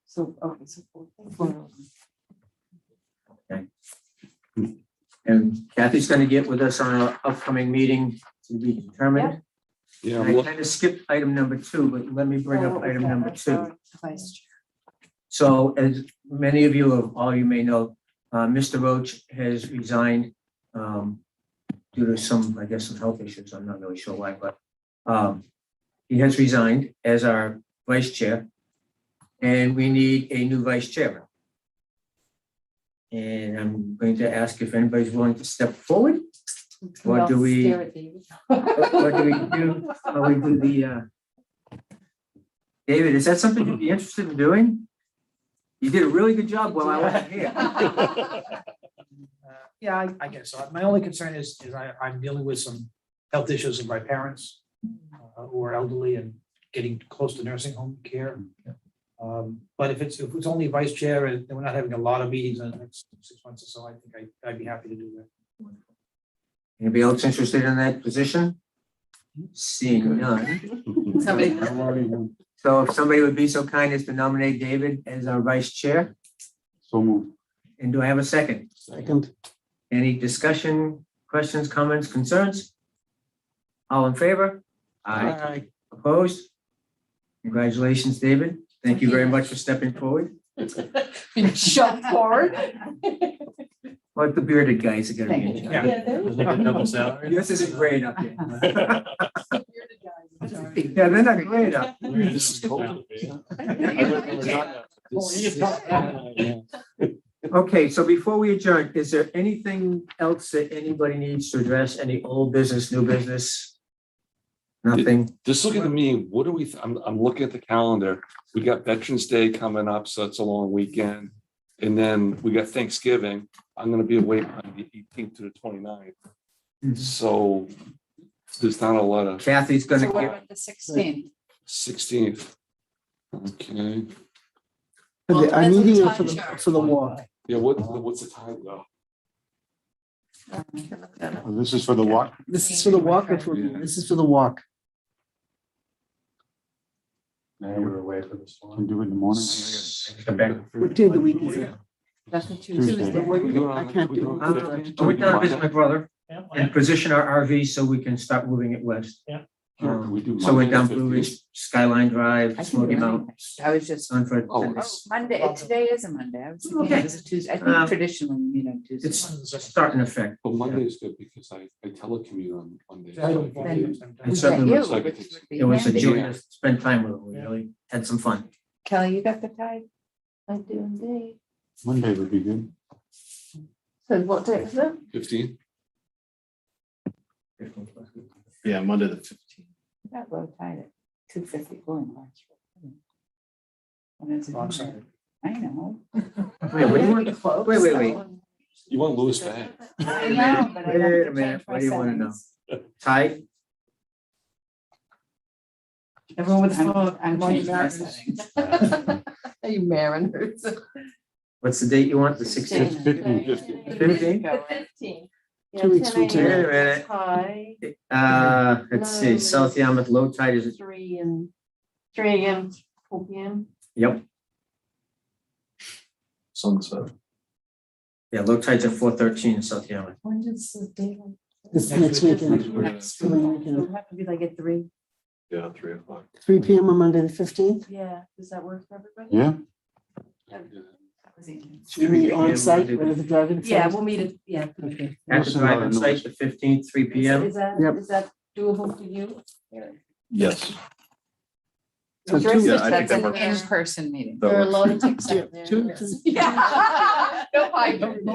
so, okay, so. And Kathy's gonna get with us on our upcoming meeting to be determined. Yeah, I kind of skipped item number 2, but let me bring up item number 2. Vice Chair. So as many of you, of all you may know, Mr. Roach has resigned due to some, I guess, some health issues. I'm not really sure why, but he has resigned as our vice chair. And we need a new vice chairman. And I'm going to ask if anybody's willing to step forward. Or do we, Stare at David. what do we do? We do the, David, is that something you'd be interested in doing? You did a really good job while I wasn't here. Yeah, I guess so. My only concern is I'm dealing with some health issues of my parents who are elderly and getting close to nursing home care. But if it's only vice chair and we're not having a lot of meetings in the next 6 months or so, I think I'd be happy to do that. Anybody else interested in that position? Seeing none. Somebody. So if somebody would be so kind as to nominate David as our vice chair, So moved. and do I have a second? Second. Any discussion, questions, comments, concerns? All in favor? Aye. Opposed? Congratulations, David. Thank you very much for stepping forward. Been shoved forward. Like the bearded guys are gonna be in Yeah, charge. there you Like a double salary. Yours isn't great up here. go. Yeah, they're not great up. Okay, so before we adjourn, is there anything else that anybody needs to address? Any old business, new business? Nothing? Just look at the meeting. What do we, I'm looking at the calendar. We got Veterans Day coming up, so it's a long weekend. And then we got Thanksgiving. I'm gonna be away on the 18th to the 29th. So there's not a lot of Kathy's So gonna what get, about the 16th? 16th. Okay, Well, it I'm depends on meeting the it for time the, chart. for the walk. yeah, what's the time though? I can look that up. Oh, this is for the walk. This is for the walk, or for, this is for the walk. Now you were away for this one. Can do it in the morning. What day of the week is it? That's what Tuesday. I can't do it. we're gonna visit my brother and position our RV so we can start moving it west. We do So we're Monday down the Blue 15th. Ridge, Skyline Drive, I can Smoky do Mountain. anything. I was just, On for Oh, 10 oh, days. Monday, today is a Monday. I was thinking Okay. it was a Tuesday. I Um, think traditionally we meet on Tuesday. It's a starting effect. But Monday is good because I telecommute on Monday. I don't so I follow can- you It sometimes. Was certainly that you? looks like Which it. would be It was a handy. joy to spend time with. We really had some fun. Kelly, you got the tide? I do indeed. Monday would be good. So what day is it? 15. Yeah, Monday the 15th. That low tide at 2:54 in March. When is it? Wrong side. I know. Wait, what do you want? Wait. You want Lewis back? I know, but I have Wait to a minute, change my what do you want to know? settings. Ty? Everyone with I'm- phone. I'm Mine changing my matters. settings. Hey, Mariners. What's the date you want? The 16th? 15th. 15th? The 15th. Yeah, 2 weeks 10 from today. a.m. Wait a minute. High, Let's see, South Yarmouth low tide is, 3 a.m. 4 p.m. yep, Sunset. yeah, low tide's at 4:13 in South Yarmouth. When does the day? This Next next week. weekend, Next So we week. can- So it'll have to be like at 3. Yeah, 3 o'clock. 3 p.m. on Monday, the 15th. Yeah, does that work for everybody? Yeah, That was easy. Should we meet on 3 site p.m. where the driving? Yeah, we'll meet at, yeah. Okay. At the drive-in site, the 15th, 3 p.m. Is that, Yep. is that doable for you? Yes. So Yours two- is- Yeah, I think That's that an works. in-person meeting. That There are a works. lot of ticks out there. Two- yes. Yeah. No hybrid.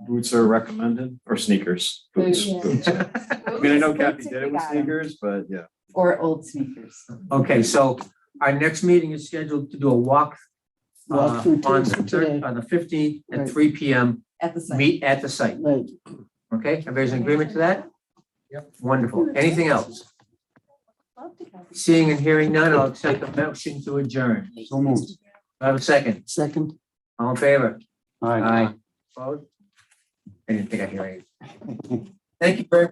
Boots are recommended or sneakers? Boots. Yeah. Boots. I mean, I know Kathy did it with sneakers, but yeah. Or old sneakers. Okay, so our next meeting is scheduled to do a walk Walk through on tips the for today. on the 15th at Right. 3 p.m. At the site. Meet at the site. Right. Okay, everybody's in agreement to that? Yep. Wonderful. Anything else? Love to have you. Seeing and hearing none, I'll take a motion to adjourn. so moved. Do I have a second. Second. All in favor? All right. Opposed? I didn't think I hear any. Thank you very much.